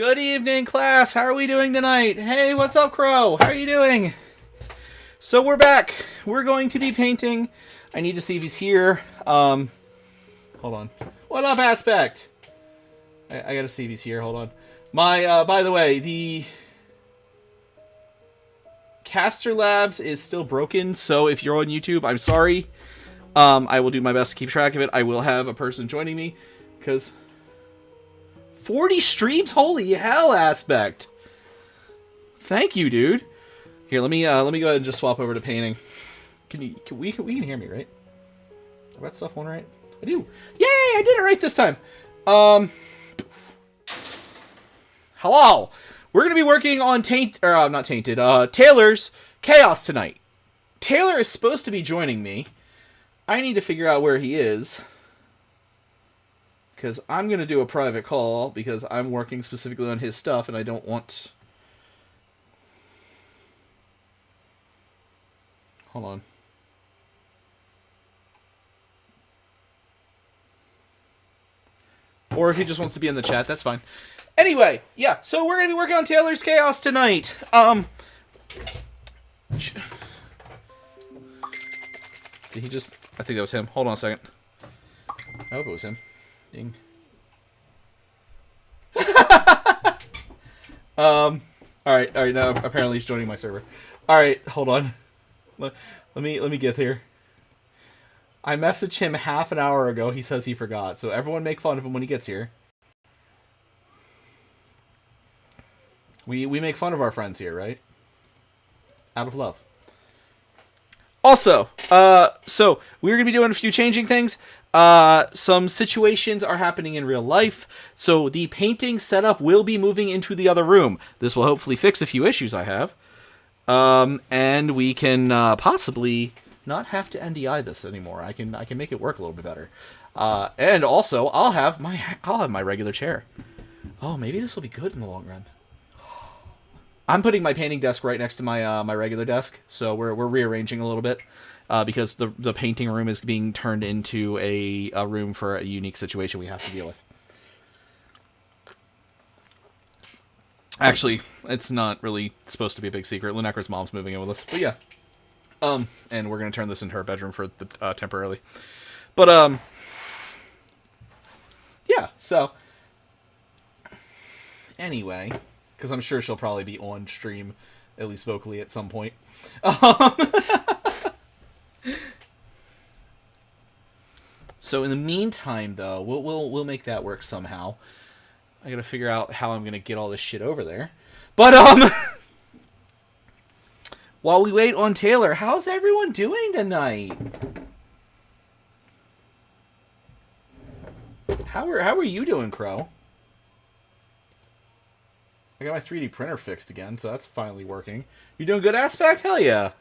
Good evening, class. How are we doing tonight? Hey, what's up, Crow? How are you doing? So we're back. We're going to be painting. I need to see if he's here. Hold on. What up, Aspect? I gotta see if he's here. Hold on. By the way, the Caster Labs is still broken, so if you're on YouTube, I'm sorry. I will do my best to keep track of it. I will have a person joining me, because 40 streams? Holy hell, Aspect. Thank you, dude. Here, let me go ahead and just swap over to painting. We can hear me, right? I got stuff on right? I do. Yay, I did it right this time. Hello. We're gonna be working on Taylor's Chaos tonight. Taylor is supposed to be joining me. I need to figure out where he is, because I'm going to do a private call, because I'm working specifically on his stuff, and I don't want... Hold on. Or if he just wants to be in the chat, that's fine. Anyway, yeah, so we're going to be working on Taylor's Chaos tonight. Did he just... I think that was him. Hold on a second. I hope it was him. Ding. Alright, now apparently he's joining my server. Alright, hold on. Let me get here. I messaged him half an hour ago. He says he forgot. So everyone make fun of him when he gets here. We make fun of our friends here, right? Out of love. Also, so we're going to be doing a few changing things. Some situations are happening in real life, so the painting setup will be moving into the other room. This will hopefully fix a few issues I have. And we can possibly not have to NDI this anymore. I can make it work a little bit better. And also, I'll have my regular chair. Oh, maybe this will be good in the long run. I'm putting my painting desk right next to my my regular desk, so we're rearranging a little bit because the painting room is being turned into a room for a unique situation we have to deal with. Actually, it's not really supposed to be a big secret. Lunecra's mom's moving in with us, but yeah. And we're gonna turn this into her bedroom for the temporarily. But yeah. So anyway. Because I'm sure she'll probably be on stream, at least vocally, at some point. So in the meantime, though, we'll make that work somehow. I gotta figure out how I'm gonna get all this shit over there. But while we wait on Taylor, how's everyone doing tonight? How are you doing, Crow? I got my 3D printer fixed again, so that's finally working. You doing good, Aspect? Hell yeah.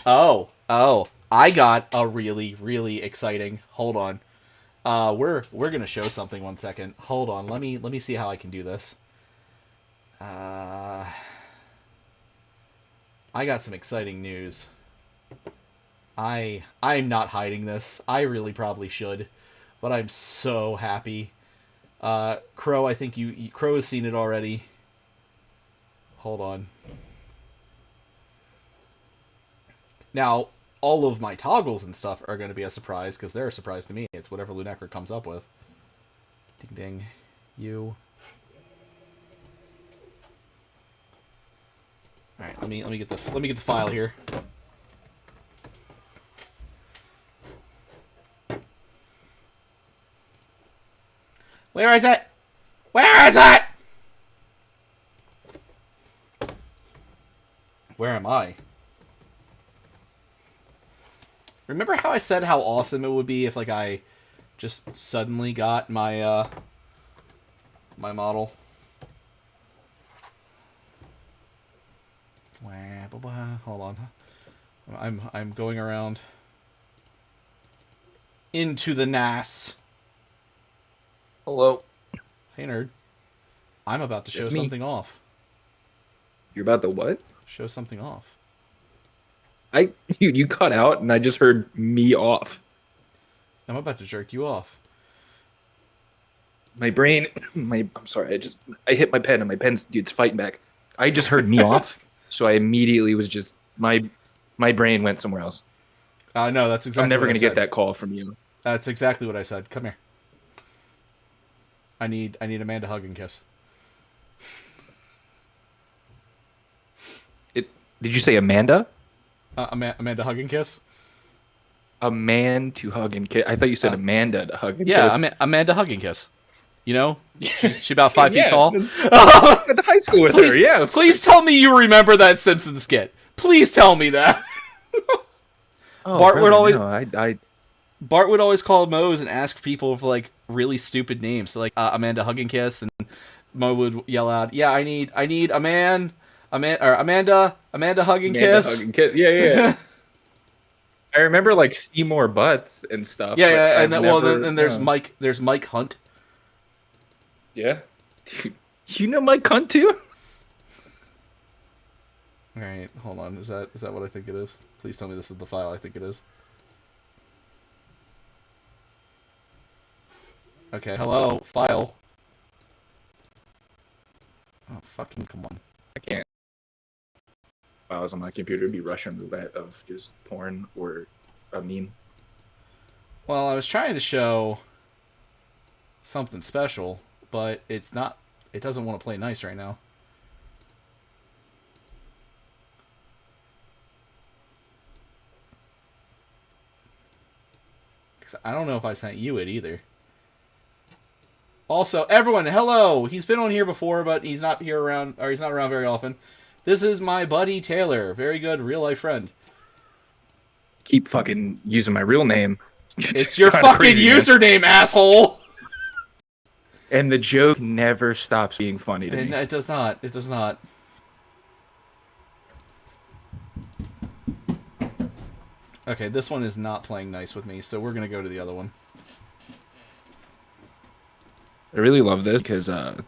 Oh, I got a really, really exciting. Hold on. We're gonna show something 1 second. Hold on, let me see how I can do this. I got some exciting news. I'm not hiding this. I really probably should. But I'm so happy. Crow, I think Crow has seen it already. Hold on. Now, all of my toggles and stuff are going to be a surprise, because they're a surprise to me. It's whatever Lunecra comes up with. Ding ding. You. Alright, let me get the file here. Where is it? Where is it? Where am I? Remember how I said how awesome it would be if, like, I just suddenly got my, my model? Hold on. I'm going around into the NAS. Hello. Hey, nerd. I'm about to show something off. You're about to what? Show something off. Dude, you cut out and I just heard me off. I'm about to jerk you off. My brain, I'm sorry. I hit my pen and my pen's, dude's fighting back. I just heard me off, so I immediately was just my brain went somewhere else. No, that's exactly. I'm never what gonna I said. get that call from you. That's exactly what I said. Come here. I need Amanda hug and kiss. Did you say Amanda? Amanda hug and kiss. A man to hug and kiss. I thought you said Amanda to hug and kiss. Yeah, Amanda hug and kiss. You know, she's about 5 feet tall. Went to high school with her. Yeah. Please tell me you remember that Simpsons skit. Please tell me that. Oh, Bart would always. No, Bart would always call Moe's and ask people for like really stupid names, so, like Amanda hug and kiss, and Moe would yell out, "Yeah, I need Amanda hug and kiss." Hug and kiss. Yeah. I remember like Seymour Butts and stuff. Yeah, and then there's Mike. There's Mike Hunt. Yeah, dude, you know Mike Hunt too. All right, hold on. Is that what I think it is? Please tell me this is the file I think it is. Okay, hello, file. Oh, fucking come on. I can't. Files on my computer would be Russian roulette of just porn or a meme. Well, I was trying to show something special, but it's not. It doesn't want to play nice right now. I don't know if I sent you it either. Also, everyone, hello! He's been on here before, but he's not around very often. This is my buddy Taylor. Very good real-life friend. Keep fucking using my real name. It's your fucking crazy, username, asshole! And the joke never stops being funny to me. It does not. It does not. Okay, this one is not playing nice with me, so we're gonna go to the other one. I really love this because Ah!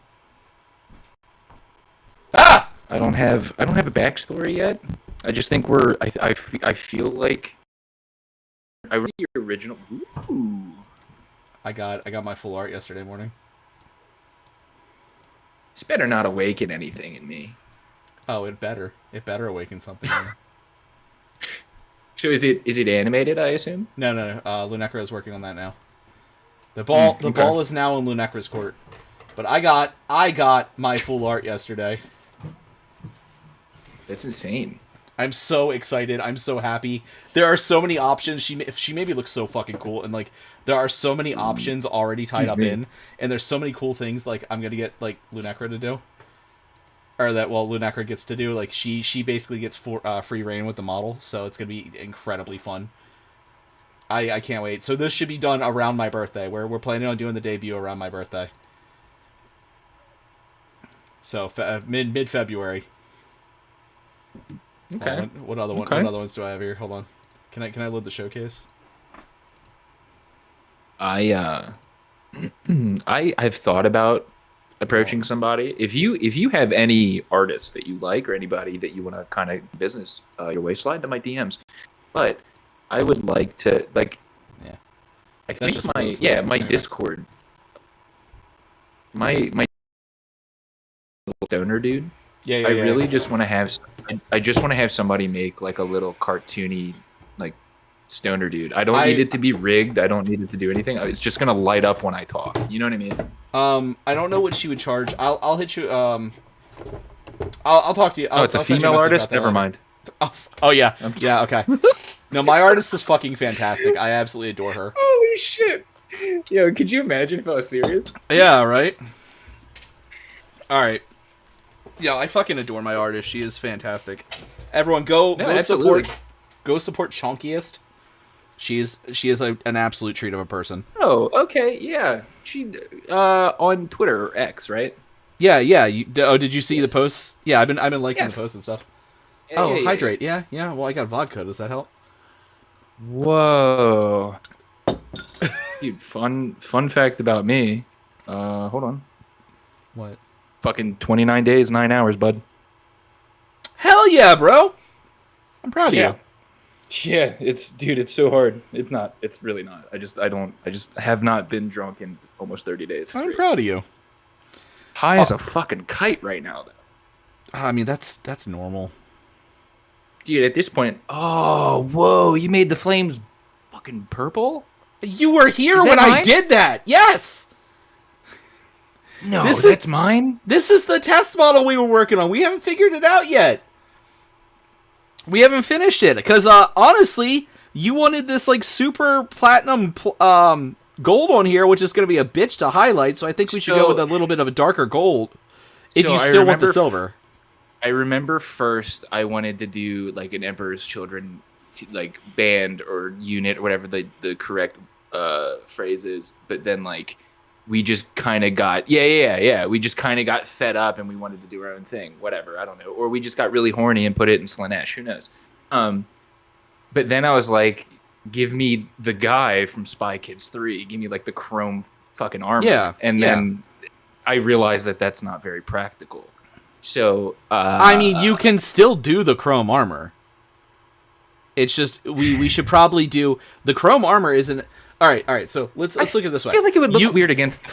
I don't have a backstory yet. I just think I feel like I read the original. Ooh. I got my full art yesterday morning. This better not awaken anything in me. Oh, it better awaken something. In me. So is it animated? I assume. No. Lunecra is working on that now. The ball is now in Lunecra's court. But I got my full art yesterday. That's insane. I'm so excited. I'm so happy. There are so many options. She maybe looks so fucking cool, and like there are so many options already tied up in, and there's so many cool things like I'm gonna get like Lunecra to do, or that Lunecra gets to do. Like she basically gets free reign with the model, so it's gonna be incredibly fun. I can't wait. So this should be done around my birthday. We're planning on doing the debut around my birthday. So mid February. Okay. What other one? Okay. What other ones do I have here? Hold on. Can I load the showcase? I've thought about approaching somebody. If you have any artists that you like or anybody that you want to kind of business your way, slide to my DMs. But I would like to Yeah. I think my Discord. My stoner dude. Yeah. I really just want to have. I just want to have somebody make like a little cartoony, like stoner dude. I don't need it to be rigged. I don't need it to do anything. It's just gonna light up when I talk. You know what I mean? I don't know what she would charge. I'll hit you. I'll talk to you. It's a female artist. Never mind. Oh yeah. Yeah. Okay. No, my artist is fucking fantastic. I absolutely adore her. Holy shit! Yo, could you imagine if I was serious? Yeah. Right. All right. Yeah, I fucking adore my artist. She is fantastic. Everyone, go support Chunkiest. She is an absolute treat of a person. Oh, okay, yeah. She on Twitter or X, right? Yeah. Did you see the posts? Yeah, I've been liking the posts and stuff. Yeah, hydrate. Yeah. Well, I got vodka. Does that help? Whoa, dude. Fun fact about me. Hold on. What? Fucking 29 days, 9 hours, bud. Hell yeah, bro! I'm proud of you. Yeah, it's so hard. It's not. It's really not. I just have not been drunk in almost 30 days. It's I'm great. proud of you. High as a fucking kite right now, though. I mean, that's normal. Dude, at this point, oh, whoa, you made the flames fucking purple? You were here Is when that I mine? did that. Yes. No, This that's mine? This is the test model we were working on. We haven't figured it out yet. We haven't finished it because honestly, you wanted this like super platinum gold on here, which is going to be a bitch to highlight. So I think we should go with a little bit of a darker gold if you still want the silver. I remember first I wanted to do like an Emperor's Children like band or unit or whatever the correct phrase is, but then like we just kind of got we just kind of got fed up and we wanted to do our own thing, whatever, I don't know, or we just got really horny and put it in Slanesh, who knows. But then I was like, give me the guy from Spy Kids 3, give me like the chrome fucking armor, then I realized that that's not very practical. So I mean, you can still do the chrome armor. It's just we should probably do the chrome armor. Isn't all right. So let's look at it this way. I feel like it would look weird against.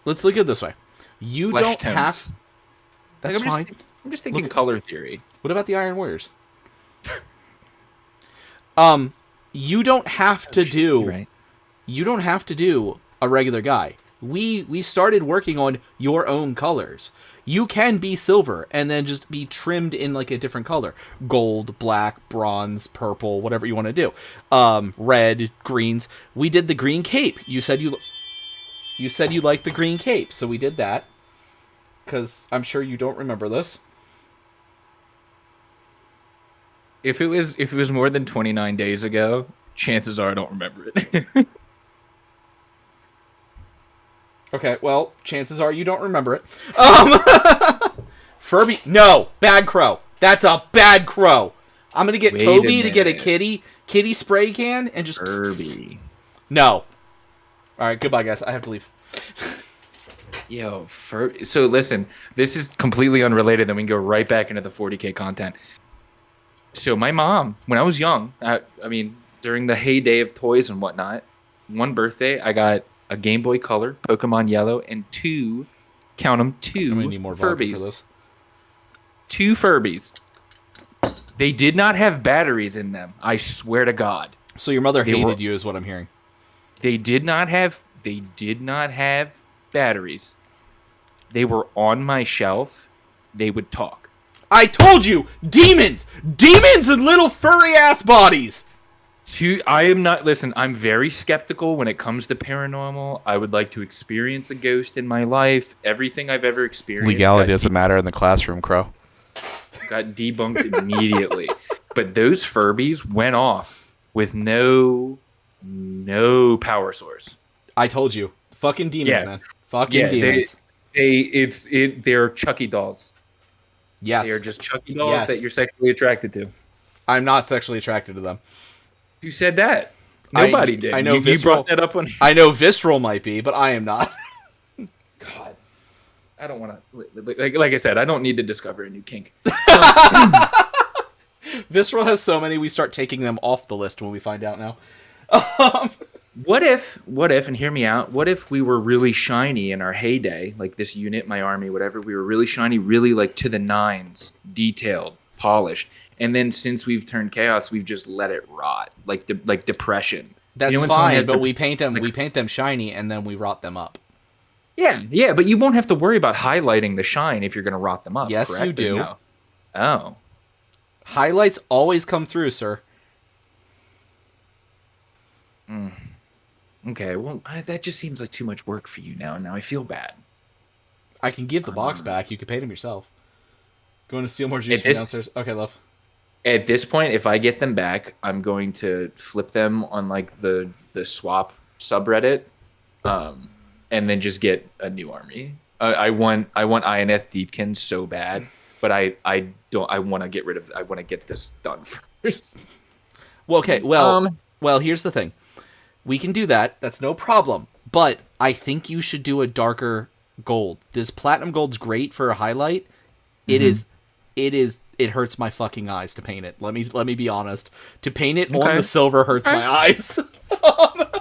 Let's look at it this way. You Flesh don't tones. have. That's fine. I'm just thinking color theory. What about the Iron Warriors? You don't have to do. Right. You don't have to do a regular guy. We started working on your own colors. You can be silver and then just be trimmed in like a different color. Gold, black, bronze, purple, whatever you want to do. Red, greens. We did the green cape. You said you liked the green cape, so we did that. Because I'm sure you don't remember this. If it was more than 29 days ago, chances are I don't remember it. Okay, well, chances are you don't remember it. Furby, no, bad crow. That's a bad crow. I'm gonna get Toby to get a kitty spray can and just Furby. No. All right, goodbye, guys. I have to leave. Yo, so listen, this is completely unrelated. Then we can go right back into the 40K content. So my mom, when I was young, I mean, during the heyday of toys and whatnot, one birthday I got a Game Boy Color, Pokemon Yellow, and two need more vodka Furbies. for this. 2 Furbies. They did not have batteries in them. I swear to God. So your mother hated you, is what I'm hearing. They did not have batteries. They were on my shelf. They would talk. I told you, demons and little furry ass bodies. I'm very skeptical when it comes to paranormal. I would like to experience a ghost in my life. Everything I've ever experienced. Legality doesn't matter in the classroom, Crow. Got debunked immediately. But those Furbies went off with no power source. I told you. Fucking demons, man. Fucking demons. They're Chucky dolls. Yes. They are just Chucky dolls that you're sexually attracted to. I'm not sexually attracted to them. Who said that? Nobody did. I know you brought that up when I know Visceral might be, but I am not. God, I don't want to. Like I said, I don't need to discover a new kink. Visceral has so many, we start taking them off the list when we find out now. What if, and hear me out, what if we were really shiny in our heyday, like this unit, my army, whatever, we were really shiny, really like to the nines, detailed, polished, and then since we've turned chaos, we've just let it rot, like depression. That's fine, but we paint them shiny and then we rot them up. Yeah, but you won't have to worry about highlighting the shine if you're going to rot them up. Yes, correct? you do. No? Oh. Highlights always come through, sir. Okay, well, that just seems like too much work for you now, and now I feel bad. I can give the box back. You can paint them yourself. Going to steal more juice from downstairs. Okay, love. At this point, if I get them back, I'm going to flip them on like the swap subreddit, and then just get a new army. I want INF Deepkin so bad, but I want to get rid of. I want to get this done first. Well, okay. Well, here's the thing. We can do that. That's no problem. But I think you should do a darker gold. This platinum gold's great for a highlight. It is it hurts my fucking eyes to paint it. Let me be honest. To paint it on Okay. the silver hurts my eyes.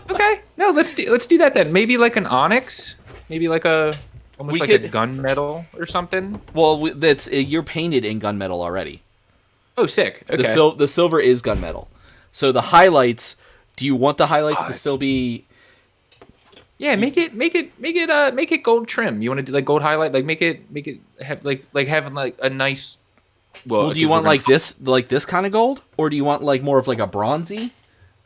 Okay, no, let's do that then. Maybe like an onyx, maybe like almost We like could- a gunmetal or something. Well, you're painted in gunmetal already. Oh, sick. Okay. The silver is gunmetal. So the highlights. Do you want the highlights to still be? Yeah, make it gold trim. You want to do like gold highlight, like make it have like having like a nice. Well, do you want like this kind of gold, or do you want like more of like a bronzy?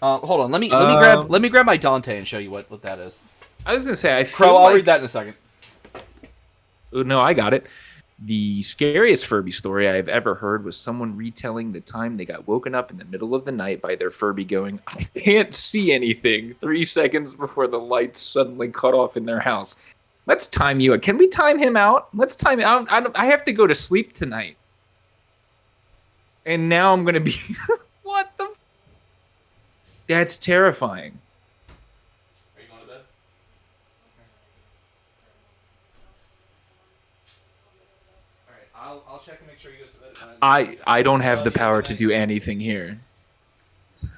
Hold on, let me grab my Dante and show you what that is. I was gonna say I feel Crow, I'll like, read that in a second. Oh, no, I got it. The scariest Furby story I've ever heard was someone retelling the time they got woken up in the middle of the night by their Furby going, "I can't see anything," 3 seconds before the lights suddenly cut off in their house. Let's time you out. Can we time him out? Let's time it out. I have to go to sleep tonight. And now I'm going to be... What the... That's terrifying. Are you going to bed? All right, I'll check and make sure he goes to bed. I don't have the power to do anything here.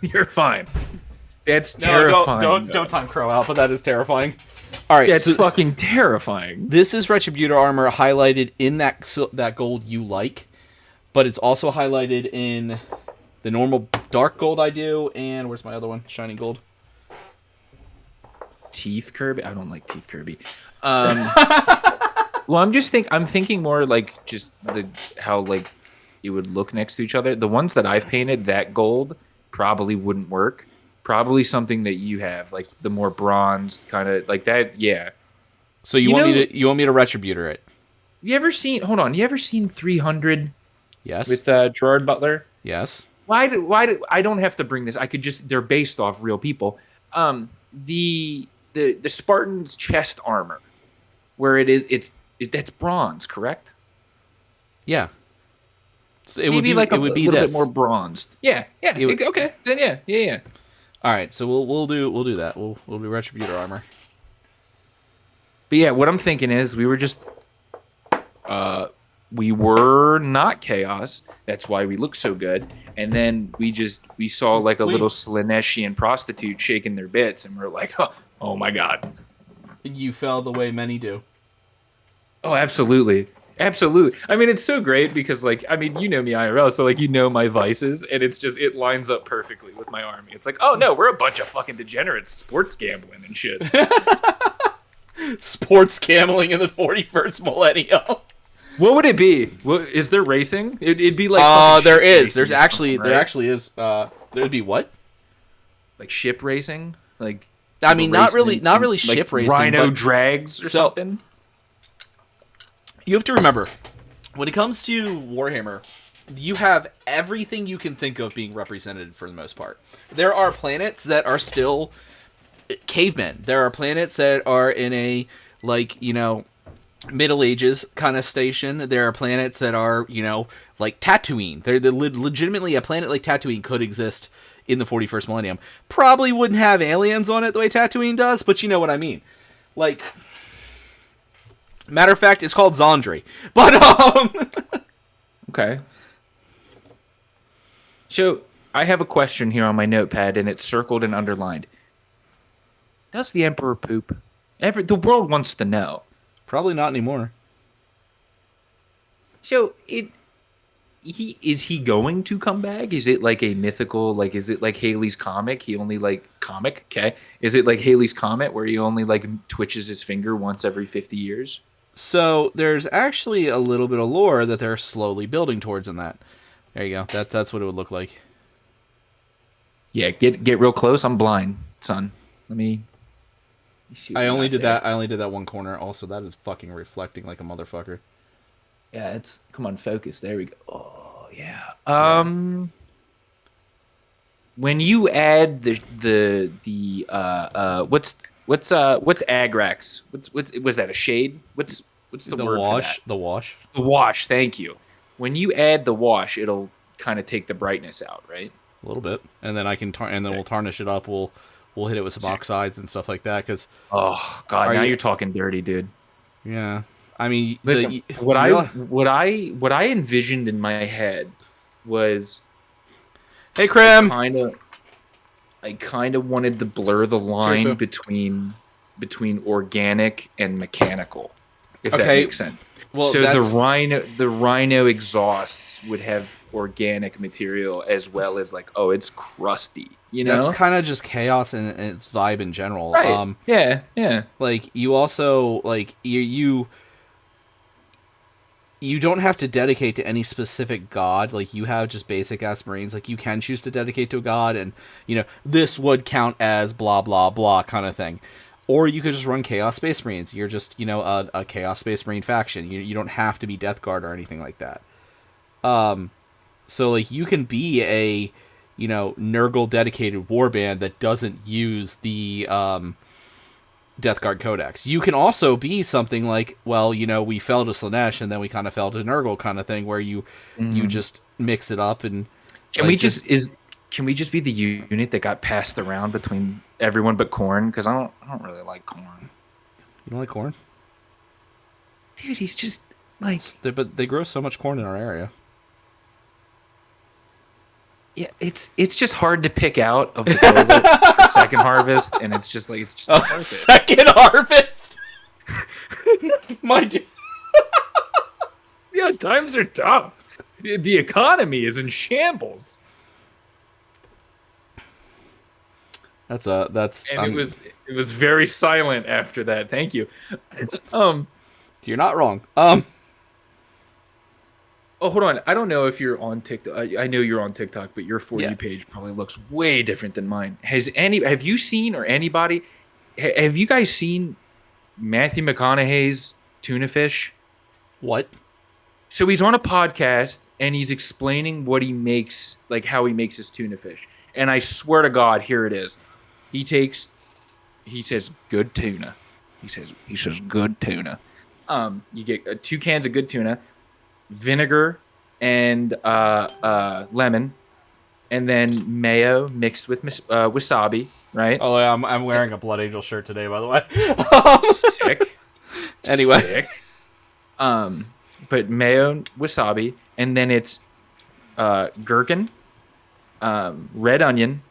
You're fine. That's terrifying. Don't time Crow out, but that is terrifying. All right, That's so fucking terrifying. this is Retributor armor highlighted in that gold you like, but it's also highlighted in the normal dark gold I do, and where's my other one? Shining gold. Teeth Kirby? I don't like Teeth Kirby. Well, I'm thinking more like just how like it would look next to each other. The ones that I've painted, that gold probably wouldn't work. Probably something that you have, like the more bronzed kind of like that. Yeah. So you want me to Retributor it? You ever seen 300 Yes. with Gerard Butler? Yes. Why do I don't have to bring this? I could just, they're based off real people. The Spartan's chest armor, where that's bronze, correct? Yeah. So it Maybe would be little this. bit more bronzed. Yeah. Okay. Then yeah. All right, so we'll do that. We'll do Retributor armor. But yeah, what I'm thinking is we were not chaos. That's why we look so good. And then we saw like a little Slaneshian prostitute shaking their bits, and we're like, oh my god. You fell the way many do. Oh, absolutely. Absolutely. I mean, it's so great because, like, I mean, you know me IRL, so, like, you know my vices, and it lines up perfectly with my army. It's like, oh, no, we're a bunch of fucking degenerates sports gambling and shit. Sports gambling in the 41st millennium. What would it be? Is there racing? It'd be like... there is. There actually is. There'd be what? Like ship racing? Like... I mean, not really like ship racing. Rhino but drags or something? You have to remember, when it comes to Warhammer, you have everything you can think of being represented for the most part. There are planets that are still cavemen. There are planets that are in a, like, you know, Middle Ages kind of station. There are planets that are, you know, like Tatooine. Legitimately, a planet like Tatooine could exist in the 41st millennium. Probably wouldn't have aliens on it the way Tatooine does, but you know what I mean. Like... Matter of fact, it's called Zondri. But, Okay. So, I have a question here on my notepad, and it's circled and underlined. Does the Emperor poop? The world wants to know. Probably not anymore. So, is he going to come back? Is it like a mythical, like, is it like Halley's Comet? He only, like, comic? Okay. Is it like Halley's Comet, where he only, like, twitches his finger once every 50 years? So there's actually a little bit of lore that they're slowly building towards in that. There you go. That's what it would look like. Yeah, get real close. I'm blind, son. Let me see. I only did that one corner. Also, that is fucking reflecting like a motherfucker. Yeah, it's come on, focus. There we go. Oh yeah. When you add what's Agrax? Was that a shade? What's the word wash? for that? The wash. The wash. Thank you. When you add the wash, it'll kind of take the brightness out, right? A little bit, and then we'll tarnish it up. We'll hit it with some oxides and stuff like that. Because oh god, now you're talking dirty, dude. Yeah. I mean, Listen, what I envisioned in my head was hey, Crim. I kind of wanted to blur the line between organic and mechanical, if that makes sense. Well, so the rhino exhausts would have organic material as well as like, oh, it's crusty, you know? That's kind of just chaos and its vibe in general. Right. Yeah. Like you also like you don't have to dedicate to any specific god. Like you have just basic ass marines. Like you can choose to dedicate to a god, and this would count as blah blah blah kind of thing. Or you could just run Chaos Space Marines. You're just, a Chaos Space Marine faction. You don't have to be Death Guard or anything like that. So, like, you can be a, Nurgle dedicated warband that doesn't use the Death Guard Codex. You can also be something like, well, we fell to Slanesh and then we kind of fell to Nurgle kind of thing where you just mix it up and... Can we just be the unit that got passed around between everyone but Corn? Because I don't really like Corn. You don't like corn? Dude, he's just like... But they grow so much corn in our area. Yeah, it's just hard to pick out of the for second harvest, and it's just second harvest. My dude. Yeah, times are tough. The economy is in shambles. It was very silent after that. Thank you. You're not wrong. Oh, hold on. I don't know if you're on TikTok. I know you're on TikTok, but your For You page probably looks way different than mine. Have you seen or anybody? Have you guys seen Matthew McConaughey's tuna fish? What? So he's on a podcast and he's explaining what he makes, like how he makes his tuna fish. And I swear to God, here it is. He says good tuna. He says good tuna. You get 2 cans of good tuna, vinegar and lemon, and then mayo mixed with wasabi, right? Oh, yeah, I'm wearing a Blood Angel shirt today, by the way. Sick. Anyway. Sick. But mayo, wasabi, and then it's gherkin, red onion,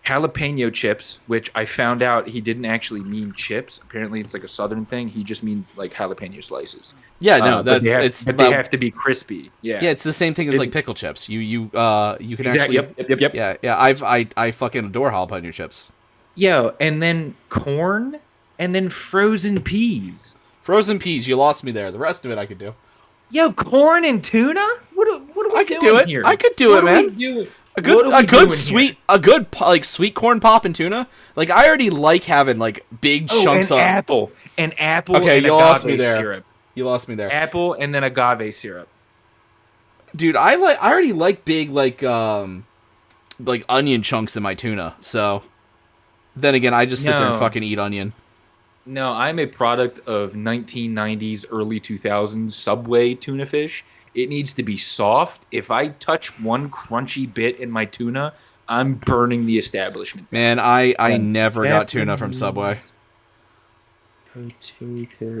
jalapeno chips, which I found out he didn't actually mean chips. Apparently, it's like a southern thing. He just means like jalapeno slices. Yeah, no, they have to be crispy. Yeah, it's the same thing as like pickle chips. You can actually. Yep. Yeah. I fucking adore jalapeno chips. Yo, and then corn, and then frozen peas. Frozen peas, you lost me there. The rest of it I could do. Yo, corn and tuna? What are we doing here? I could do it, man. A good sweet corn pop and tuna. Like I already like having like big chunks of apple. An apple. Okay, and you lost me there. Syrup. You lost me there. Apple and then agave syrup. Dude, I already like big like onion chunks in my tuna. So then again, I just sit there and fucking eat onion. No, I'm a product of 1990s, early 2000s Subway tuna fish. It needs to be soft. If I touch one crunchy bit in my tuna, I'm burning the establishment. Man, I never got tuna from Subway.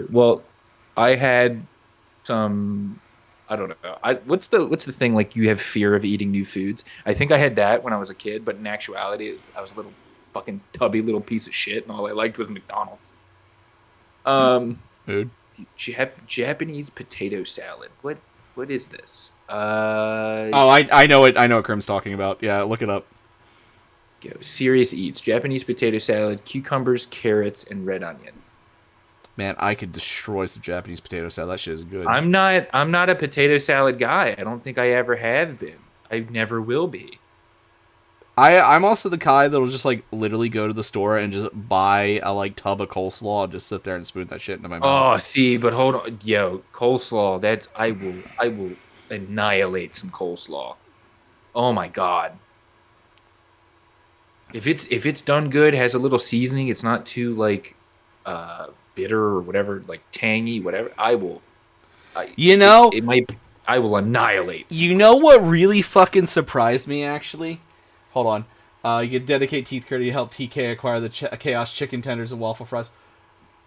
Well, I had some. I don't know. What's the thing like? You have fear of eating new foods. I think I had that when I was a kid, but in actuality, I was a little fucking tubby little piece of shit, and all I liked was McDonald's. Food. Japanese potato salad. What is this? I know it. I know what Crim's talking about. Yeah, look it up. Go. Serious Eats. Japanese potato salad, cucumbers, carrots, and red onion. Man, I could destroy some Japanese potato salad. That shit is good. I'm not a potato salad guy. I don't think I ever have been. I never will be. I'm also the guy that'll just like literally go to the store and just buy a like tub of coleslaw and just sit there and spoon that shit into my mouth. Oh, see, but hold on, yo, coleslaw. I will annihilate some coleslaw. Oh my god. If it's done good, has a little seasoning, it's not too like bitter or whatever, like tangy, whatever. I will annihilate. You know what really fucking surprised me actually? Hold on. You can dedicate Teeth Care to help TK acquire the Chaos Chicken Tenders and Waffle Fries.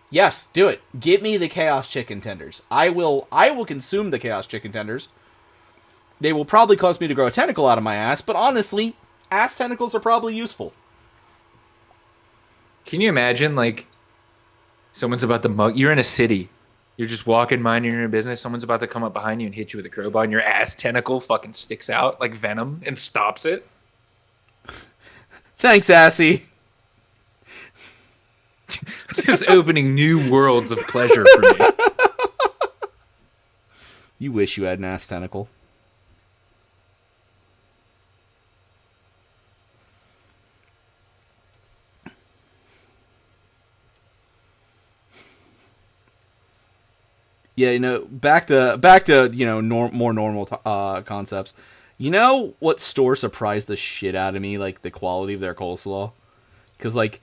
Yes, do it. Get me the Chaos Chicken Tenders. I will consume the Chaos Chicken Tenders. They will probably cause me to grow a tentacle out of my ass, but honestly, ass tentacles are probably useful. Can you imagine, like, someone's about to mug? You're in a city. You're just walking, minding your own business. Someone's about to come up behind you and hit you with a crowbar, and your ass tentacle fucking sticks out like venom and stops it. Thanks, Assy. Just opening new worlds of pleasure for me. You wish you had an ass tentacle. Yeah, you know, back to you know more normal concepts. You know what store surprised the shit out of me? Like the quality of their coleslaw, because like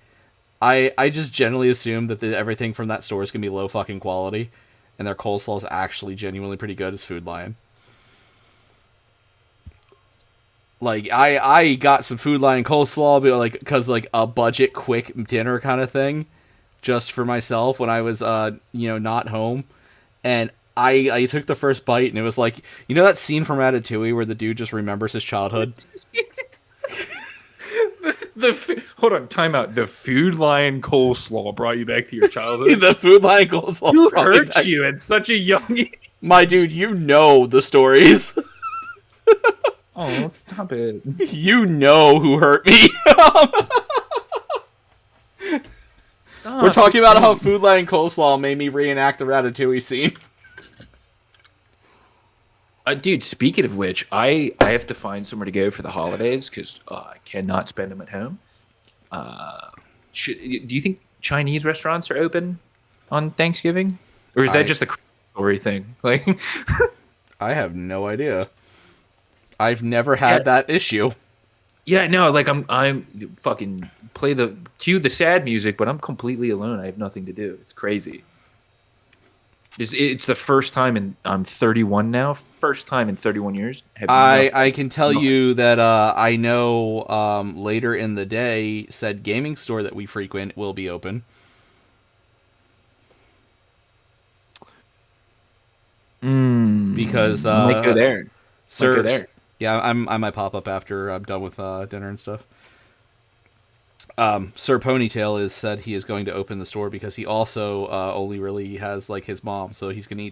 I just generally assume that everything from that store is gonna be low fucking quality, and their coleslaw is actually genuinely pretty good as Food Lion. Like I got some Food Lion coleslaw, but like because like a budget quick dinner kind of thing, just for myself when I was not home. And I took the first bite, and it was like, you know that scene from Ratatouille where the dude just remembers his childhood? Hold on, time out. The Food Lion coleslaw brought you back to your childhood? The Food Lion coleslaw Who hurt you at such a young age? My dude, you know the stories. Oh, stop it. You know who hurt me. We're talking about how Food Lion coleslaw made me reenact the Ratatouille scene. Dude, speaking of which, I have to find somewhere to go for the holidays because I cannot spend them at home. Do you think Chinese restaurants are open on Thanksgiving? Or is that just a story thing? Like, I have no idea. I've never had that issue. Yeah, no, like I'm fucking cue the sad music, but I'm completely alone. I have nothing to do. It's crazy. It's the first time I'm 31 now. First time in 31 years. I can tell you that I know later in the day said gaming store that we frequent will be open. Because I might go there. Sir, yeah, I might pop up after I'm done with dinner and stuff. Sir Ponytail is said he is going to open the store because he also only really has like his mom, so he's gonna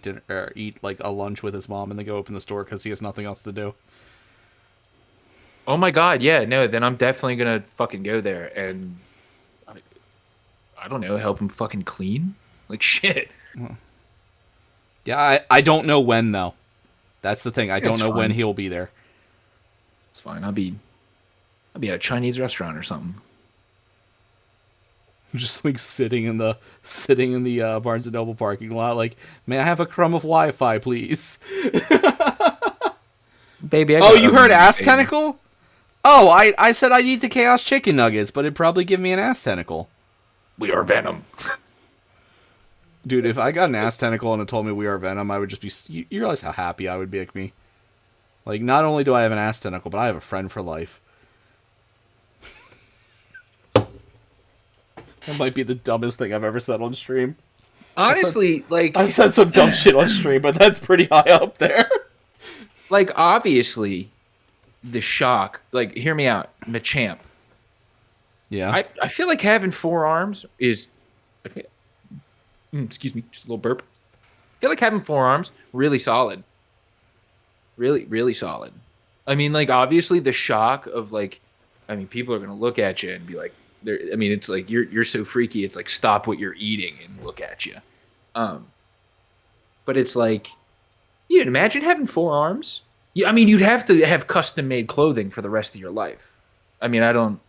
eat like a lunch with his mom and then go open the store because he has nothing else to do. Oh my god, yeah, no, then I'm definitely gonna fucking go there and I don't know, help him fucking clean, like shit. Yeah, I don't know when though. That's the thing. I don't know when he'll be there. It's fine. I'll be at a Chinese restaurant or something. Just like sitting in the Barnes and Noble parking lot, like, may I have a crumb of Wi-Fi, please? Baby, you heard ass tentacle? Oh, I said I'd eat the Chaos Chicken Nuggets, but it'd probably give me an ass tentacle. We are Venom. Dude, if I got an ass tentacle and it told me we are Venom, I would just be... You realize how happy I would be like me? Like, not only do I have an ass tentacle, but I have a friend for life. That might be the dumbest thing I've ever said on stream. Honestly, I've said some dumb shit on stream, but that's pretty high up there. Like, obviously, the shock... Like, hear me out. Machamp. Yeah. I feel like having 4 arms is... excuse me, just a little burp. I feel like having 4 arms, really solid. Really, really solid. I mean, like, obviously the shock of, like, I mean, people are going to look at you and be like, I mean, it's like, you're so freaky, it's like, stop what you're eating and look at you. But it's like, you'd imagine having 4 arms? Yeah, I mean, you'd have to have custom-made cllothing for the rest of your life. I mean, I don't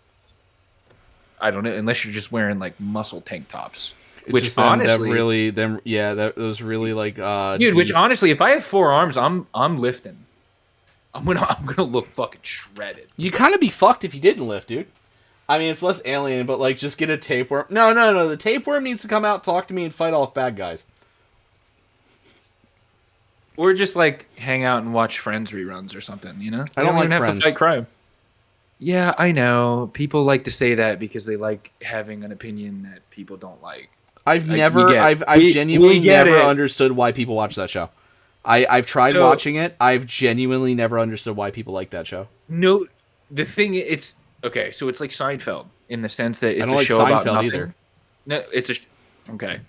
know, unless you're just wearing, like, muscle tank tops. It's which just honestly, those really like dude. Which honestly, if I have 4 arms, I'm lifting. I'm gonna look fucking shredded. You kind of be fucked if you didn't lift, dude. I mean, it's less alien, but like, just get a tapeworm. No. The tapeworm needs to come out, talk to me, and fight off bad guys. Or just like hang out and watch Friends reruns or something. You know, I don't like even Friends. have to fight crime. Yeah, I know. People like to say that because they like having an opinion that people don't like. I've Like, never, we get- I've we genuinely get never it. understood why people watch that show. I've tried So- watching it. I've genuinely never understood why people like that show. No, the thing it's okay. So it's like Seinfeld in the sense that it's don't a like show about Seinfeld nothing. either. No, it's a okay.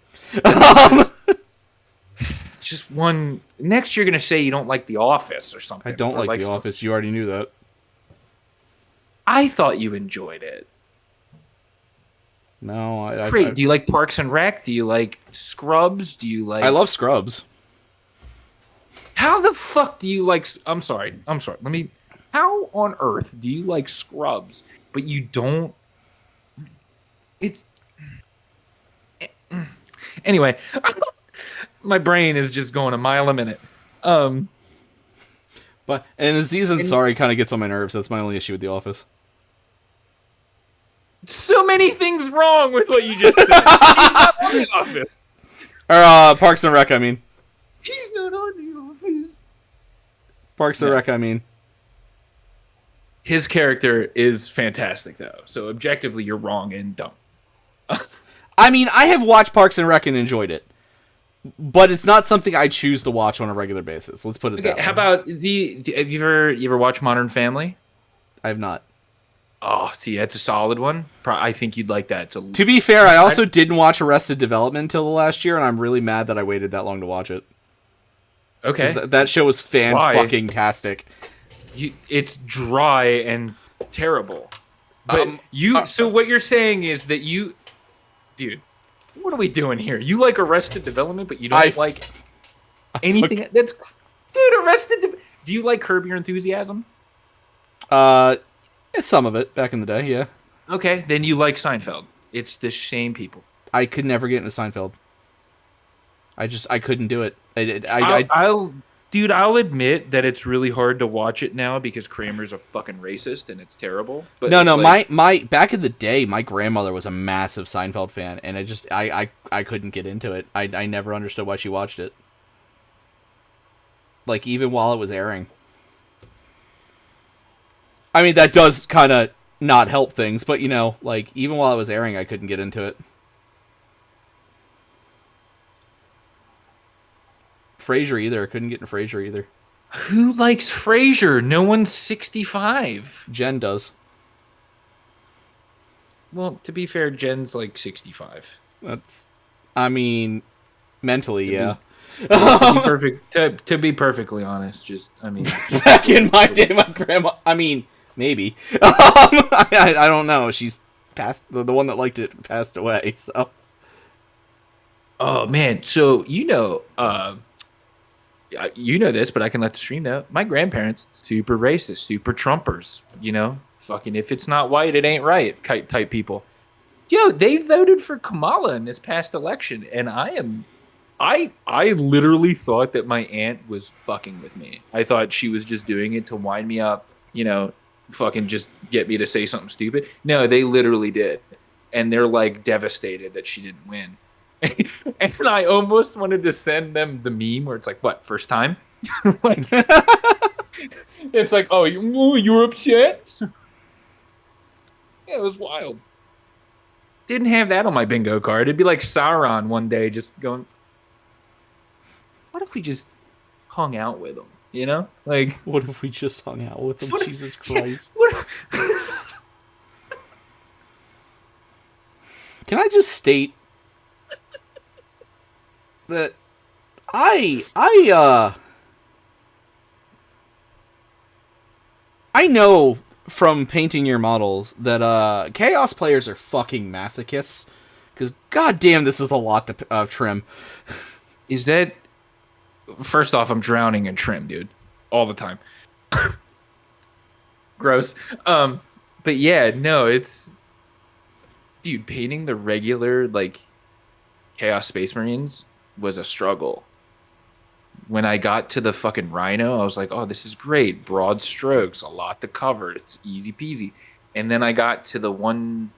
It's just one. Next, you're gonna say you don't like The Office or something. I don't or like The some- Office. You already knew that. I thought you enjoyed it. No, I Great. Do you like Parks and Rec? Do you like Scrubs? Do you like? I love Scrubs. How the fuck do you like? I'm sorry. Let me. How on earth do you like Scrubs, but you don't? It's. Anyway, my brain is just going a mile a minute. But and Aziz Ansari kind of gets on my nerves. That's my only issue with The Office. So many things wrong with what you just said. He's not on The Office. Or Parks and Rec, I mean. He's not on The Office. Parks and Rec, I mean. His character is fantastic, though. So objectively, you're wrong and dumb. I mean, I have watched Parks and Rec and enjoyed it, but it's not something I choose to watch on a regular basis. Let's put it that way. How about have you ever watched Modern Family? I have not. Oh, see, that's a solid one. I think you'd like that. To be fair, I also didn't watch Arrested Development until the last year, and I'm really mad that I waited that long to watch it. Okay, That show was fan-fucking-tastic. it's dry and terrible. But so what you're saying is that dude, what are we doing here? You like Arrested Development, but you don't like anything that's, dude. Do you like Curb Your Enthusiasm? It's some of it back in the day, yeah. Okay, then you like Seinfeld. It's the same people. I could never get into Seinfeld. I couldn't do it. I'll admit that it's really hard to watch it now because Kramer's a fucking racist and it's terrible. But no, like, my back in the day, my grandmother was a massive Seinfeld fan, and I couldn't get into it. I never understood why she watched it. Like, even while it was airing. I mean, that does kind of not help things, but, like, even while it was airing, I couldn't get into it. Frasier either. I couldn't get into Frasier either. who likes Frasier? No one's 65. Jen does. Well, to be fair, Jen's like 65. I mean, mentally, yeah. To be perfectly honest, Back in my day, my grandma, I mean, maybe. I don't know. She's passed, the one that liked it passed away, so. Oh, man. So, you know this, but I can let the stream know. My grandparents, super racist, super Trumpers, fucking if it's not white, it ain't right type people. Yo, they voted for Kamala in this past election, and I literally thought that my aunt was fucking with me. I thought she was just doing it to wind me up, fucking just get me to say something stupid. No, they literally did. And they're like devastated that she didn't win. And I almost wanted to send them the meme where it's like, what, first time? Like, it's like, oh, you're upset? Yeah, it was wild. Didn't have that on my bingo card. It'd be like Sauron one day just going, what if we just hung out with him? Like, what if we just hung out with him? Jesus Christ. Can I just state that I know from painting your models that Chaos players are fucking masochists, because goddamn, this is a lot to trim. Is that... First off, I'm drowning in trim, dude. All the time. Gross. But yeah, no, it's... Dude, painting the regular, like, Chaos Space Marines was a struggle. When I got to the fucking Rhino, I was like, oh, this is great. Broad strokes, a lot to cover. It's easy peasy. And then I got to the one...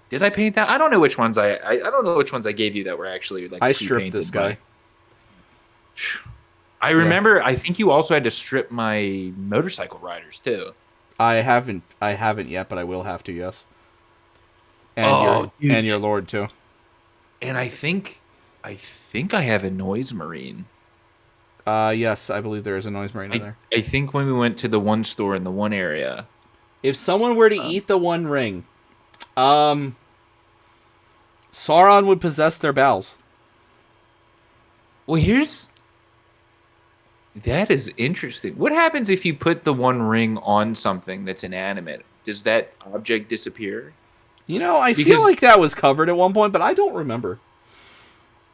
Did I paint that? I don't know which ones I don't know which ones I gave you that were actually, like, I stripped this guy. I remember. Yeah. I think you also had to strip my motorcycle riders too. I haven't yet, but I will have to. Yes. And your Lord too. and I think I have a noise marine. Yes, I believe there is a noise marine in there. I think when we went to the one store in the one area. If someone were to eat the One Ring, Sauron would possess their bowels. Well, that is interesting. What happens if you put the One Ring on something that's inanimate? Does that object disappear? You know, I feel like that was covered at one point, but I don't remember.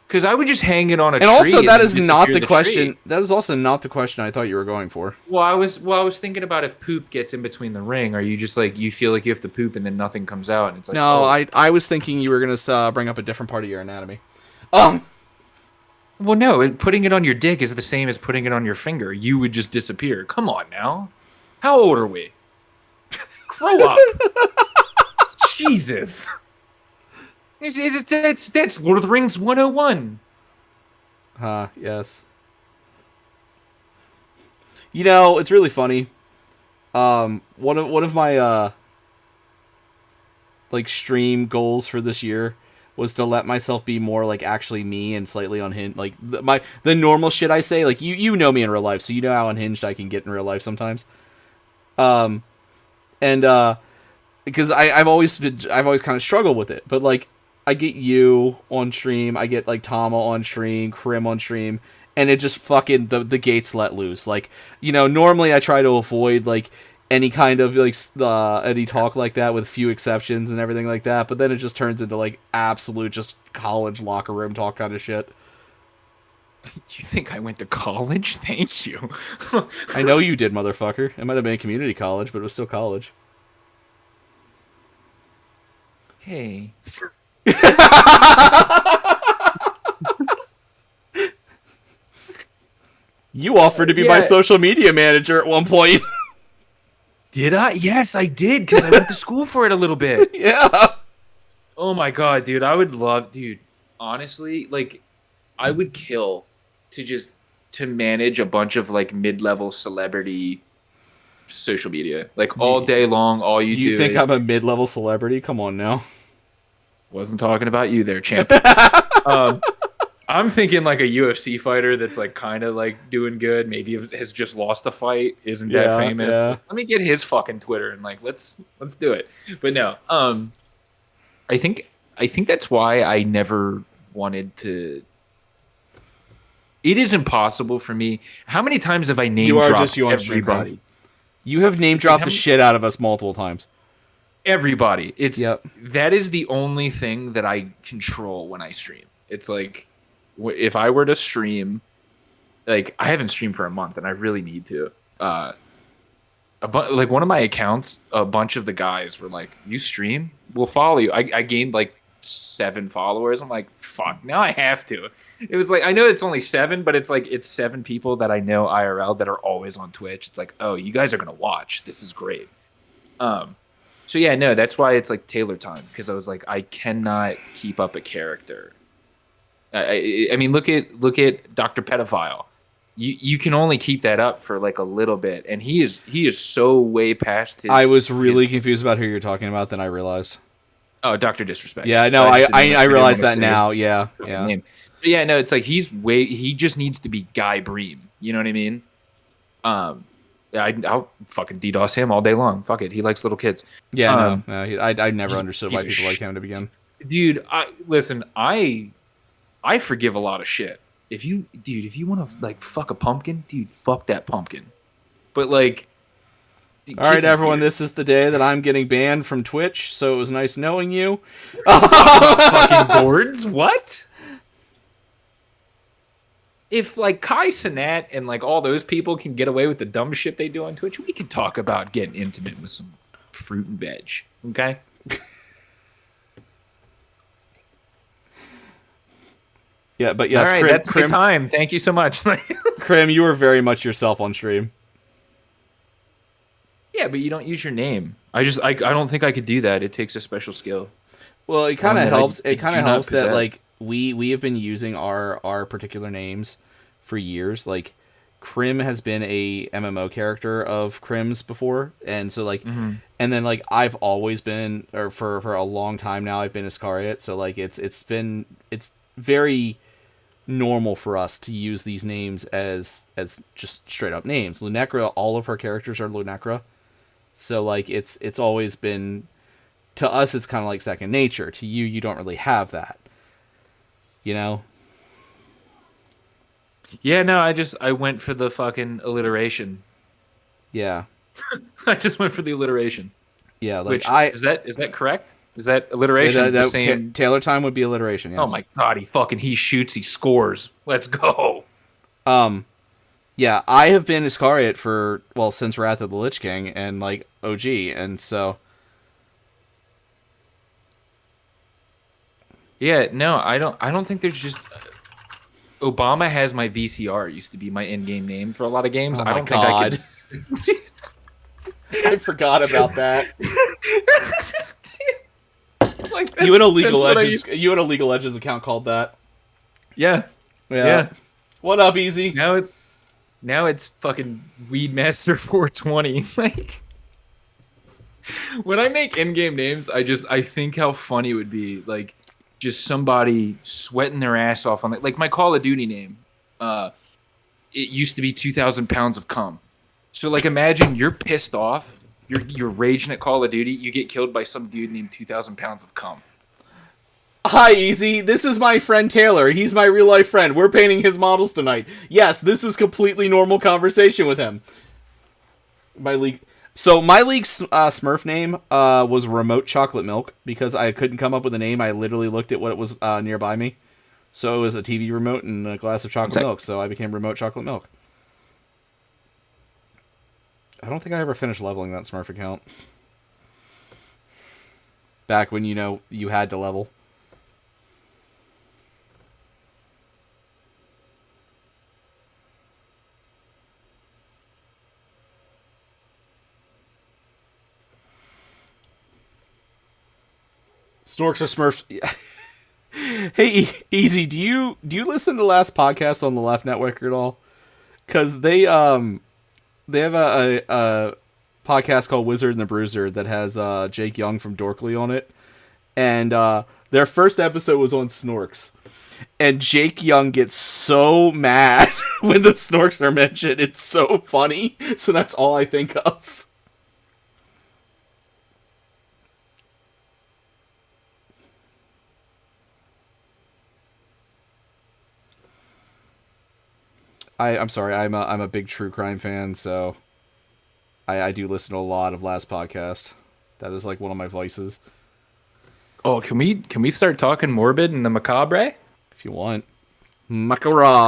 Because I would just hang it on a tree. And also, that is not the question. That is also not the question I thought you were going for. Well, I was thinking about if poop gets in between the ring. Are you just like, you feel like you have to poop and then nothing comes out? And it's like, no, I was thinking you were going to bring up a different part of your anatomy. Well, no, putting it on your dick is the same as putting it on your finger. You would just disappear. Come on now. How old are we? Grow up. Jesus. That's Lord of the Rings 101. Yes. You know, it's really funny. One of my like stream goals for this year was to let myself be more like actually me and slightly unhinged. Like the normal shit I say. Like you know me in real life, so you know how unhinged I can get in real life sometimes. Because I've always kind of struggled with it, but like I get you on stream, I get like Tama on stream, Krim on stream, and it just fucking the gates let loose. Like, you know, normally I try to avoid like any kind of like any talk like that, with few exceptions and everything like that, but then it just turns into like absolute just college locker room talk kind of shit. You think I went to college? Thank you. I know you did, motherfucker. It might have been community college, but it was still college. Hey. You offered to be my social media manager at one point. Did I? Yes, I did, because I went to school for it a little bit. Yeah. Oh my god, dude. I would love, dude, honestly, like, I would kill to manage a bunch of like mid-level celebrity social media. Like all day long, all you think I'm a mid-level celebrity? Come on now. Wasn't talking about you there, champ. I'm thinking like a UFC fighter that's like kind of like doing good. Maybe has just lost a fight. Isn't that famous? Yeah. Let me get his fucking Twitter and like let's do it. But no, I think that's why I never wanted to. It is impossible for me. How many times have I name dropped everybody? You have name dropped the shit out of us multiple times. Everybody. That is the only thing that I control when I stream. It's like, if I were to stream, like I haven't streamed for a month and I really need to. Like one of my accounts, a bunch of the guys were like, "You stream? We'll follow you." I gained like 7 followers. I'm like, fuck, now I have to. It was like, I know it's only 7, but it's like, it's 7 people that I know IRL that are always on Twitch. It's like, oh, you guys are gonna watch. This is great. So yeah, no, that's why it's like Taylor time, because I was like, I cannot keep up a character. I mean, look at Dr. Pedophile. You can only keep that up for like a little bit, and he is so way past his. I was really confused about who you're talking about. Then I realized. Oh, Dr. Disrespect. Yeah, no, I realize that now. Yeah. But yeah, no, it's like he just needs to be Guy Bream. You know what I mean? I'll fucking DDoS him all day long. Fuck it, he likes little kids. Yeah, I never understood why people like him to begin. Dude, I forgive a lot of shit. If you want to like fuck a pumpkin, dude, fuck that pumpkin. But like, all right, everyone, this is the day that I'm getting banned from Twitch. So it was nice knowing you. Fucking boards, what? If like Kai Cenat and like all those people can get away with the dumb shit they do on Twitch, we can talk about getting intimate with some fruit and veg. Okay. Yeah, but yes, all right, that's my time. Thank you so much. Krim, you were very much yourself on stream. Yeah, but you don't use your name. I don't think I could do that. It takes a special skill. Well, it kind of helps. It kind of helps that like we have been using our particular names for years. Like Krim has been a MMO character of Krim's before, and so like, and And then like I've always been, or for a long time now, I've been Iscariot. So like it's very normal for us to use these names as just straight up names. Lunecra, all of her characters are Lunecra. So like it's always been, to us it's kind of like second nature. To you, you don't really have that. You know? Yeah, no, I went for the fucking alliteration. Yeah. I just went for the alliteration. Yeah, like Which is that correct? Is that alliteration yeah, is the same? Taylor time would be alliteration, yes. Oh my god, he shoots, he scores. Let's go. Yeah, I have been Iscariot for, well, since Wrath of the Lich King and like OG, and so Yeah, no, I don't think there's just Obama has my VCR used to be my in-game name for a lot of games. oh I my don't God. think I forgot about that. like You had a League of that's what I Legends. You had a League of Legends account called that. Yeah. Yeah. Yeah. What up, Easy? Now it's fucking Weedmaster 420. Like when I make in-game names, I think how funny it would be, like just somebody sweating their ass off on it. Like my Call of Duty name, it used to be 2,000 pounds of cum. So like imagine you're pissed off, you're raging at Call of Duty, you get killed by some dude named 2,000 pounds of cum. Hi, Easy. This is my friend Taylor. He's my real life friend. We're painting his models tonight. Yes, this is completely normal conversation with him. My league's Smurf name was Remote Chocolate Milk because I couldn't come up with a name. I literally looked at what was nearby me. So it was a TV remote and a glass of chocolate milk. So I became Remote Chocolate Milk. I don't think I ever finished leveling that Smurf account. Back when, you had to level. Snorks or Smurfs? Hey, Easy, do you listen to the last podcast on the Left Network at all? Because they have a podcast called Wizard and the Bruiser that has Jake Young from Dorkly on it, and their first episode was on Snorks, and Jake Young gets so mad when the Snorks are mentioned. It's so funny, so that's all I think of. I'm sorry. I'm a big true crime fan, so I do listen to a lot of Last Podcast. That is like one of my vices. Oh, can we start talking morbid and the macabre? If you want, macabre,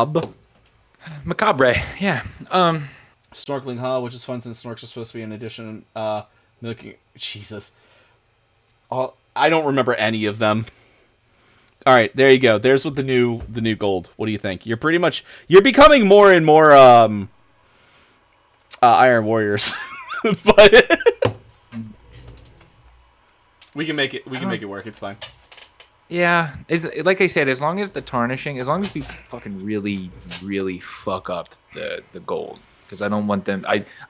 yeah. Snorkeling Hall, which is fun since snorks are supposed to be an addition. Milking, Jesus. I don't remember any of them. All right, there you go. There's what the new gold. What do you think? You're becoming more and more Iron Warriors, but we can make it. We can make it work. It's fine. Yeah, it's like I said. As long as we fucking really, really fuck up the gold, because I don't want them.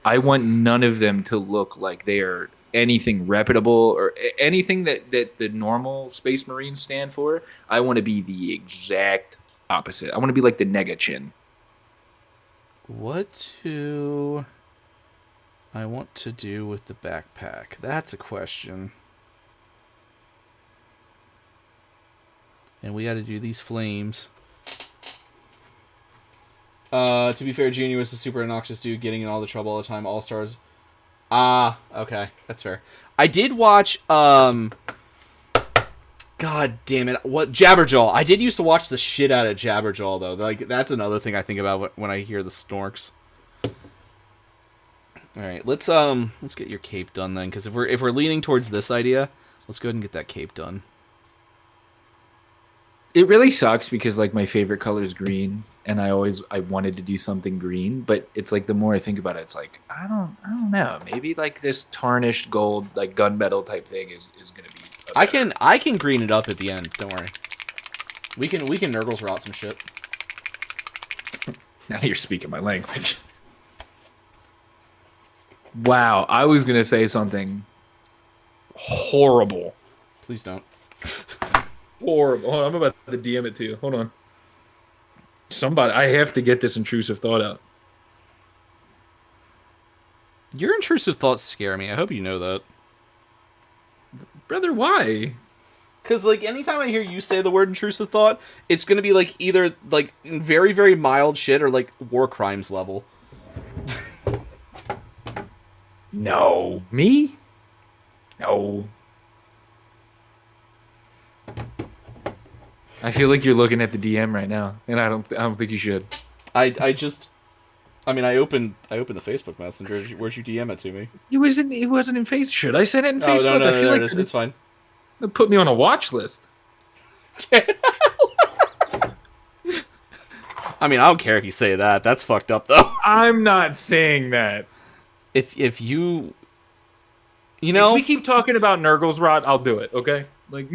I want none of them to look like they are anything reputable or anything that the normal Space Marines stand for. I want to be the exact opposite. I want to be like the Nega Chin. What do I want to do with the backpack? That's a question. And we got to do these flames. To be fair, Junior was a super obnoxious dude getting in all the trouble all the time. All Stars. Okay. That's fair. I did watch, God damn it. What? Jabberjaw. I did used to watch the shit out of Jabberjaw, though. Like, that's another thing I think about when I hear the Snorks. Alright, let's get your cape done then, because if we're leaning towards this idea, let's go ahead and get that cape done. It really sucks because like my favorite color is green, and I wanted to do something green, but it's like the more I think about it, it's like I don't know. Maybe like this tarnished gold, like gunmetal type thing is gonna be. I can green it up at the end. Don't worry. We can Nurgles rot some shit. Now you're speaking my language. Wow, I was gonna say something horrible. Please don't. Horrible. Hold on, I'm about to DM it to you. Hold on. Somebody, I have to get this intrusive thought out. Your intrusive thoughts scare me. I hope you know that. Brother, why? Because, like, anytime I hear you say the word intrusive thought, it's going to be, like, either, like, very, very mild shit or, like, war crimes level. No. Me? No. I feel like you're looking at the DM right now, and I don't think you should. I mean, I opened the Facebook Messenger. Where'd you DM it to me? It wasn't in Facebook. Should I send it in Oh, Facebook? no, I feel like it's fine. it put me on a watch list. I mean, I don't care if you say that. That's fucked up, though. I'm not saying that. If you know, If we keep talking about Nurgle's rot, I'll do it. Okay, like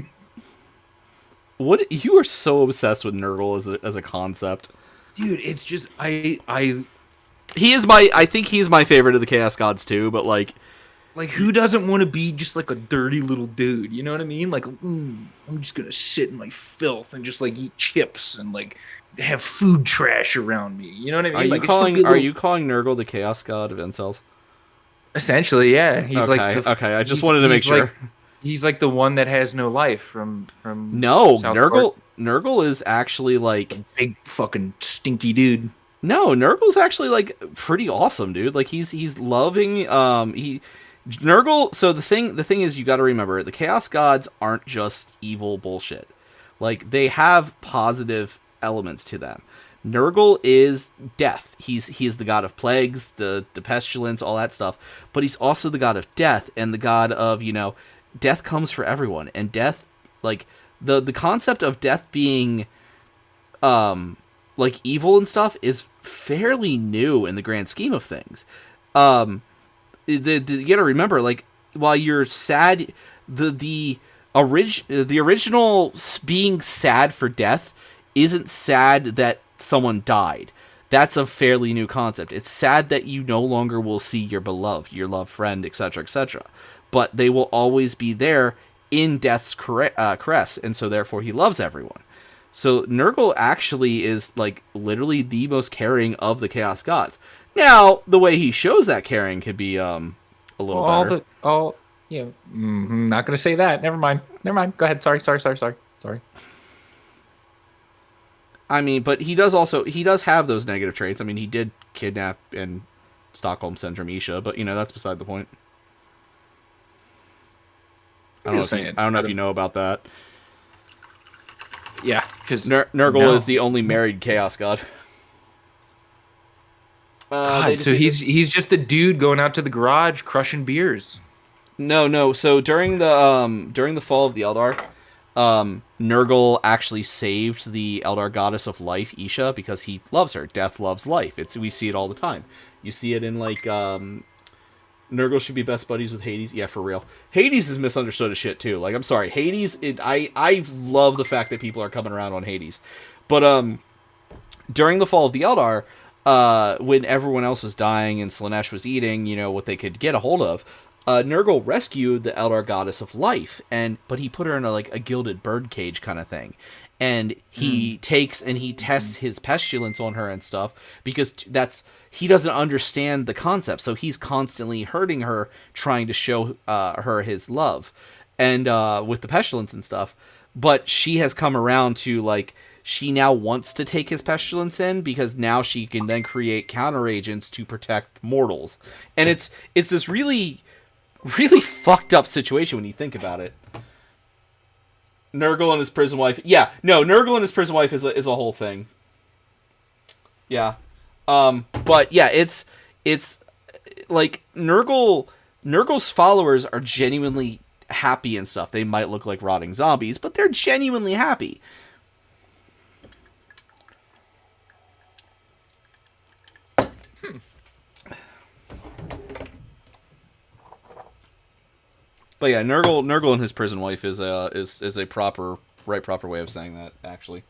what you are so obsessed with Nurgle as a concept, dude. It's just I I think he's my favorite of the Chaos Gods too. But like who doesn't want to be just like a dirty little dude? You know what I mean? Like, I'm just gonna sit in my filth and just like eat chips and like have food trash around me. You know what I mean? Are you calling Nurgle the Chaos God of incels? Essentially, yeah. He's okay. I just wanted to make sure. He's like the one that has no life from. No, South Nurgle. Park. Nurgle is actually like Big fucking stinky dude. no. Nurgle's actually like pretty awesome, dude. Like he's loving. Nurgle. So the thing is, you got to remember the Chaos Gods aren't just evil bullshit. Like they have positive elements to them. Nurgle is death. He's the god of plagues, the pestilence, all that stuff. But he's also the god of death and the god of, death comes for everyone. And death, like the concept of death being like evil and stuff is fairly new in the grand scheme of things. You gotta remember, like, while you're sad, the original being sad for death isn't sad that someone died. That's a fairly new concept. It's sad that you no longer will see your beloved, your loved friend, etc., etc. But they will always be there in death's caress, and so therefore he loves everyone. So Nurgle actually is like literally the most caring of the Chaos Gods. Now, the way he shows that caring could be a little better. Not gonna say that. Never mind. Go ahead. Sorry. I mean, but he does have those negative traits. I mean, he did kidnap and Stockholm Syndrome Isha, but that's beside the point. I don't know if you know about that. Yeah, because Nurgle is the only married Chaos God. So he's just a dude going out to the garage crushing beers. No. So during the fall of the Eldar, Nurgle actually saved the Eldar goddess of life, Isha, because he loves her. Death loves life. We see it all the time. You see it in like Nurgle should be best buddies with Hades. Yeah, for real. Hades is misunderstood as shit too. Like, I'm sorry, Hades. I love the fact that people are coming around on Hades, but during the fall of the Eldar, when everyone else was dying and Slaanesh was eating, what they could get a hold of. Nurgle rescued the Eldar goddess of life, but he put her in a gilded bird cage kind of thing, and he takes and he tests his pestilence on her and stuff because he doesn't understand the concept, so he's constantly hurting her, trying to show her his love, and with the pestilence and stuff. But she has come around to she now wants to take his pestilence in because now she can then create counter agents to protect mortals, and it's this really fucked up situation when you think about it. Nurgle and his prison wife. Yeah, no, Nurgle and his prison wife is a whole thing. Yeah. But yeah, it's like Nurgle's followers are genuinely happy and stuff. They might look like rotting zombies, but they're genuinely happy. But yeah, Nurgle and his prison wife is a proper way of saying that, actually.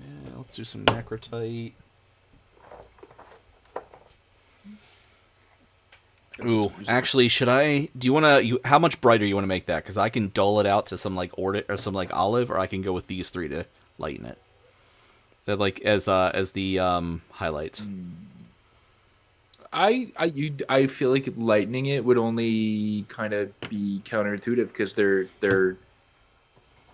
Yeah, let's Let's do some necrotite. Ooh, actually, should I? Do you want to? How much brighter you want to make that? Because I can dull it out to some like or some like olive, or I can go with these three to lighten it. That like as the highlights. I feel like lightening it would only kind of be counterintuitive because they're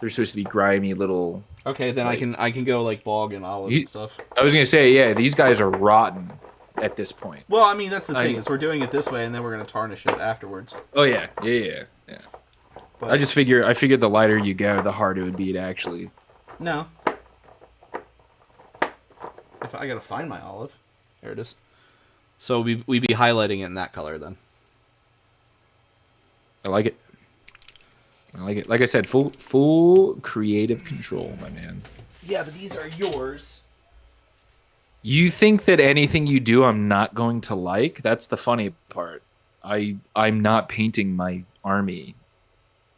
supposed to be grimy little. Okay, then like, I can go like bog and olive and stuff. I was gonna say, yeah, these guys are rotten at this point. Well, I mean that's the thing is we're doing it this way, and then we're gonna tarnish it afterwards. Oh yeah. But I figured the lighter you go, the harder it would be to actually. No. If I gotta find my olive, there it is. So we'd be highlighting it in that color then. I like it. Like I said, full creative control, my man. Yeah, but these are yours. You think that anything you do I'm not going to like? That's the funny part. I'm not painting my army.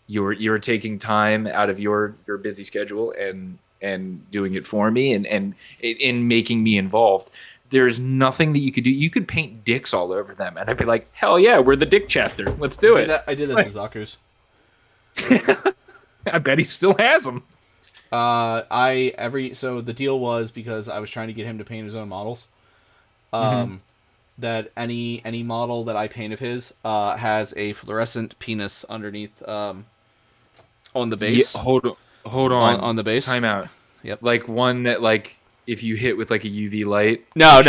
You're taking time out of your busy schedule and doing it for me and making me involved. There's nothing that you could do. You could paint dicks all over them, and I'd be like, hell yeah, we're the dick chapter. Let's do it. I did that to Zaku's. I bet he still has them. So the deal was because I was trying to get him to paint his own models. That any model that I paint of his has a fluorescent penis underneath on the base. Yeah, hold on on the base. Time out. Yep. Like one that like if you hit with like a UV light. No.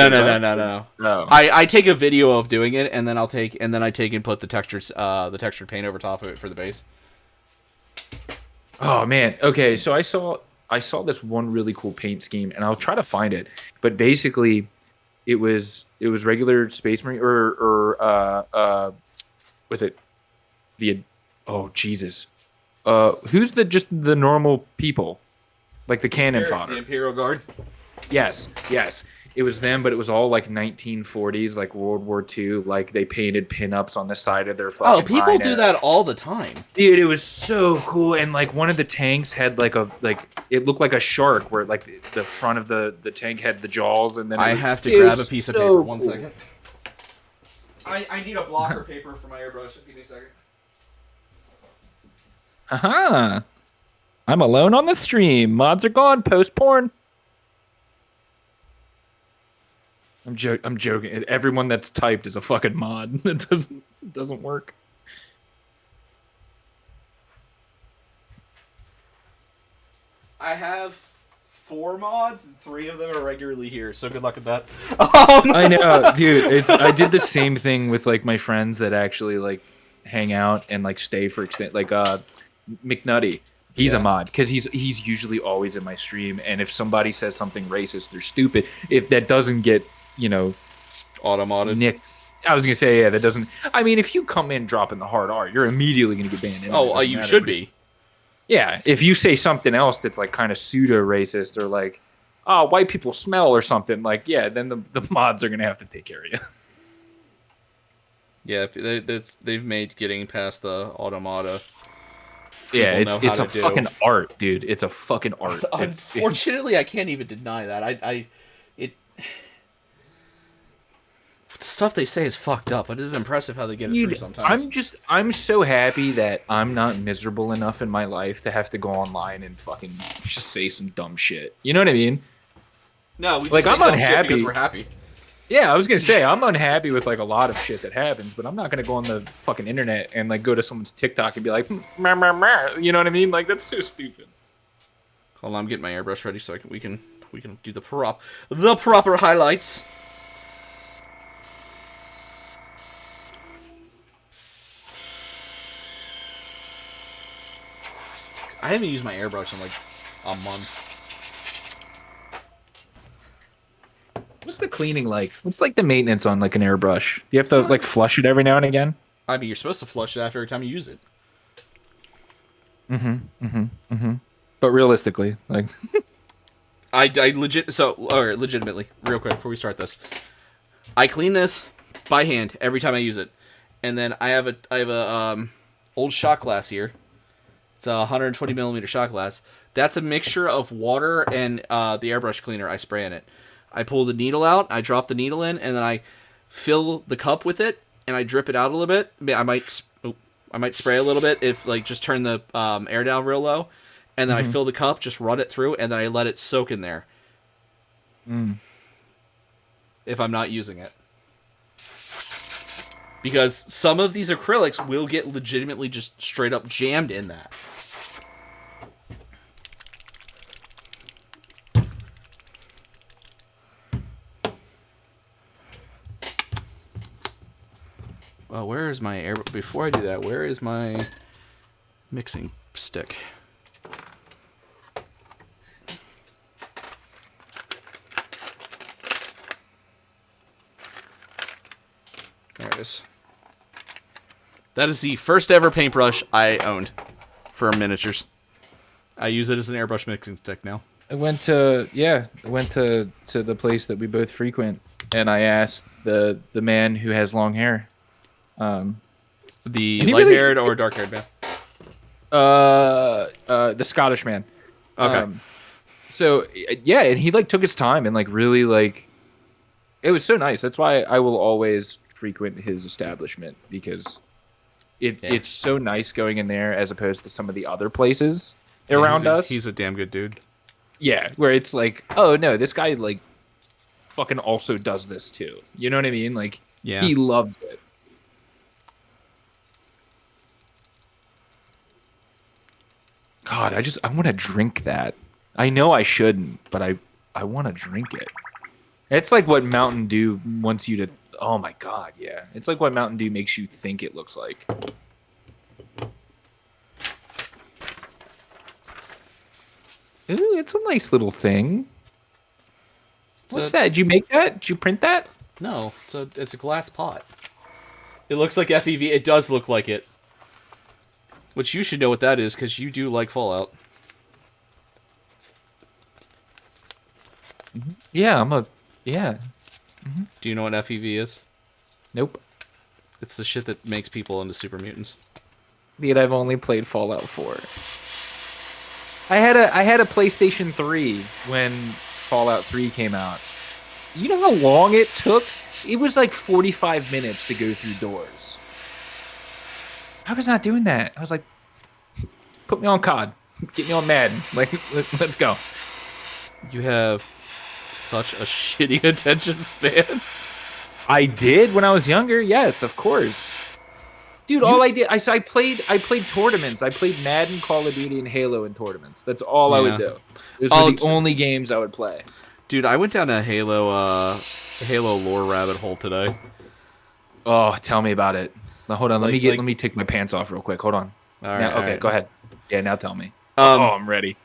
Oh. I take a video of doing it and then I take and put the textured paint over top of it for the base. Oh man. Okay, so I saw this one really cool paint scheme, and I'll try to find it. But basically, it was regular Space Marine or was it the Jesus? Who's just the normal people, like the cannon fodder? The Imperial Guard. Yes. It was them, but it was all like 1940s, like World War II. Like they painted pinups on the side of their fucking. Oh, people do that all the time, dude. It was so cool, and like one of the tanks had like it looked like a shark, where like the front of the tank had the jaws, and then I have to grab a piece of paper. Cool. 1 second. I need a blocker paper for my airbrush. Give me a second. Haha. I'm alone on the stream. Mods are gone. Post porn. I'm joking. Everyone that's typed is a fucking mod. That doesn't work. I have 4 mods and 3 of them are regularly here. So good luck with that. I know, dude. I did the same thing with like my friends that actually like hang out and like stay for extent. Like McNutty. He's a mod because he's usually always in my stream. And if somebody says something racist, they're stupid. If that doesn't get auto-modded. Nick, I was gonna say that doesn't. I mean, if you come in dropping the hard R, you're immediately gonna get banned. You should be. Yeah, if you say something else that's like kind of pseudo racist or like, oh, white people smell or something, like then the mods are gonna have to take care of you. Yeah, they've made getting past the automata. Yeah, it's a fucking art, dude. It's a fucking art. Unfortunately, I can't even deny that. The stuff they say is fucked up. It is impressive how they get it through sometimes. I'm so happy that I'm not miserable enough in my life to have to go online and fucking just say some dumb shit. You know what I mean? No, we like I'm unhappy because we're happy. Yeah, I was gonna say I'm unhappy with like a lot of shit that happens, but I'm not gonna go on the fucking internet and like go to someone's TikTok and be like, meh, meh, meh. You know what I mean? Like that's so stupid. Hold on, I'm getting my airbrush ready so we can do the proper highlights. I haven't used my airbrush in like a month. What's the cleaning like? What's like the maintenance on like an airbrush? Do you have to like flush it every now and again? I mean, you're supposed to flush it after every time you use it. But realistically, like, legitimately, real quick before we start this, I clean this by hand every time I use it, and then I have a old shot glass here. It's a 120 millimeter shot glass. That's a mixture of water and the airbrush cleaner. I spray in it. I pull the needle out, I drop the needle in, and then I fill the cup with it, and I drip it out a little bit. I might spray a little bit if like just turn the air down real low, and then I fill the cup, just run it through, and then I let it soak in there. If I'm not using it. Because some of these acrylics will get legitimately just straight up jammed in that. Well, where is my air... Before I do that, where is my mixing stick? There it is. That is the first ever paintbrush I owned for miniatures. I use it as an airbrush mixing stick now. I went to the place that we both frequent, and I asked the man who has long hair. The light-haired or dark-haired man? The Scottish man. Okay. So yeah, and he like took his time and like really like, it was so nice. That's why I will always frequent his establishment, because it's so nice going in there as opposed to some of the other places around us. He's a damn good dude. Yeah, where it's like, oh no, this guy like fucking also does this too. You know what I mean? Like, he loves it. God, I want to drink that. I know I shouldn't, but I want to drink it. It's like what Mountain Dew wants you to... Oh my god, yeah. It's like what Mountain Dew makes you think it looks like. Ooh, it's a nice little thing. What's that? Did you make that? Did you print that? No, it's a glass pot. It looks like FEV. It does look like it. Which you should know what that is, because you do like Fallout. Yeah, yeah. Do you know what FEV is? Nope. It's the shit that makes people into super mutants. Dude, I've only played Fallout 4. I had a PlayStation 3 when Fallout 3 came out. You know how long it took? It was like 45 minutes to go through doors. I was not doing that. I was like, put me on COD. Get me on Madden. Like, let's go. You have such a shitty attention span. I did when I was younger. Yes, of course. Dude, all I did, I played tournaments. I played Madden, Call of Duty, and Halo in tournaments. That's all I would do. Those were the only games I would play. Dude, I went down a Halo lore rabbit hole today. Oh, tell me about it. Now, hold on, let me take my pants off real quick. Hold on. All right. Okay, go ahead. Yeah, now tell me. I'm ready.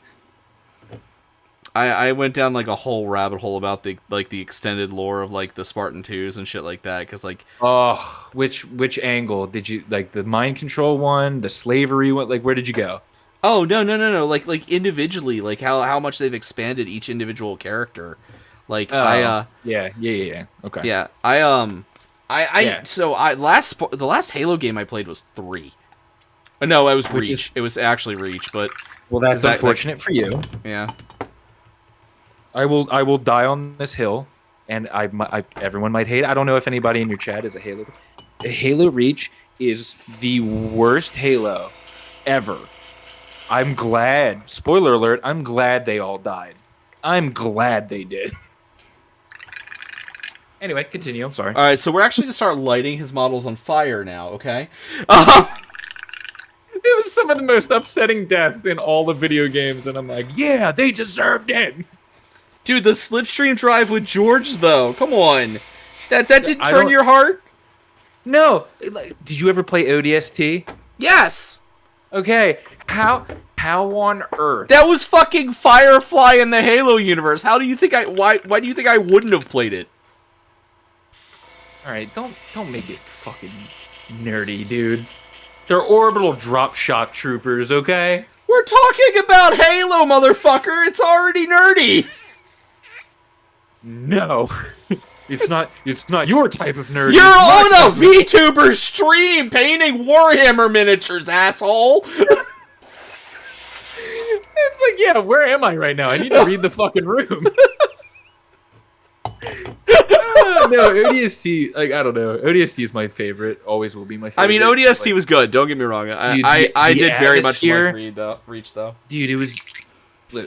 I went down like a whole rabbit hole about the extended lore of like the Spartan 2s and shit like that, because like which angle did you like? The mind control one, the slavery one? Like, where did you go? Oh no like individually, like how much they've expanded each individual character. Like yeah okay yeah the last Halo game I played was 3. No, it was Reach. It was actually Reach, but well, that's unfortunate for you. Yeah. I will die on this hill, and everyone might hate it. I don't know if anybody in your chat is a Halo. Halo Reach is the worst Halo ever. I'm glad. Spoiler alert. I'm glad they all died. I'm glad they did. Anyway, continue. I'm sorry. All right, so we're actually gonna start lighting his models on fire now. Okay. It was some of the most upsetting deaths in all the video games, and I'm like, yeah, they deserved it. Dude, the slipstream drive with George, though. Come on. That didn't turn your heart? No. Did you ever play ODST? Yes. Okay. How on earth? That was fucking Firefly in the Halo universe. How do you think why do you think I wouldn't have played it? All right, don't make it fucking nerdy, dude. They're orbital drop shock troopers, okay? We're talking about Halo, motherfucker. It's already nerdy. No. It's not your type of nerd. You're on a VTuber stream painting Warhammer miniatures, asshole. It's like yeah, where am I right now? I need to read the fucking room. No, ODST, like, I don't know. ODST is my favorite. Always will be my favorite. I mean, ODST was good. Don't get me wrong. I did very much like Reach, though. Dude, it was...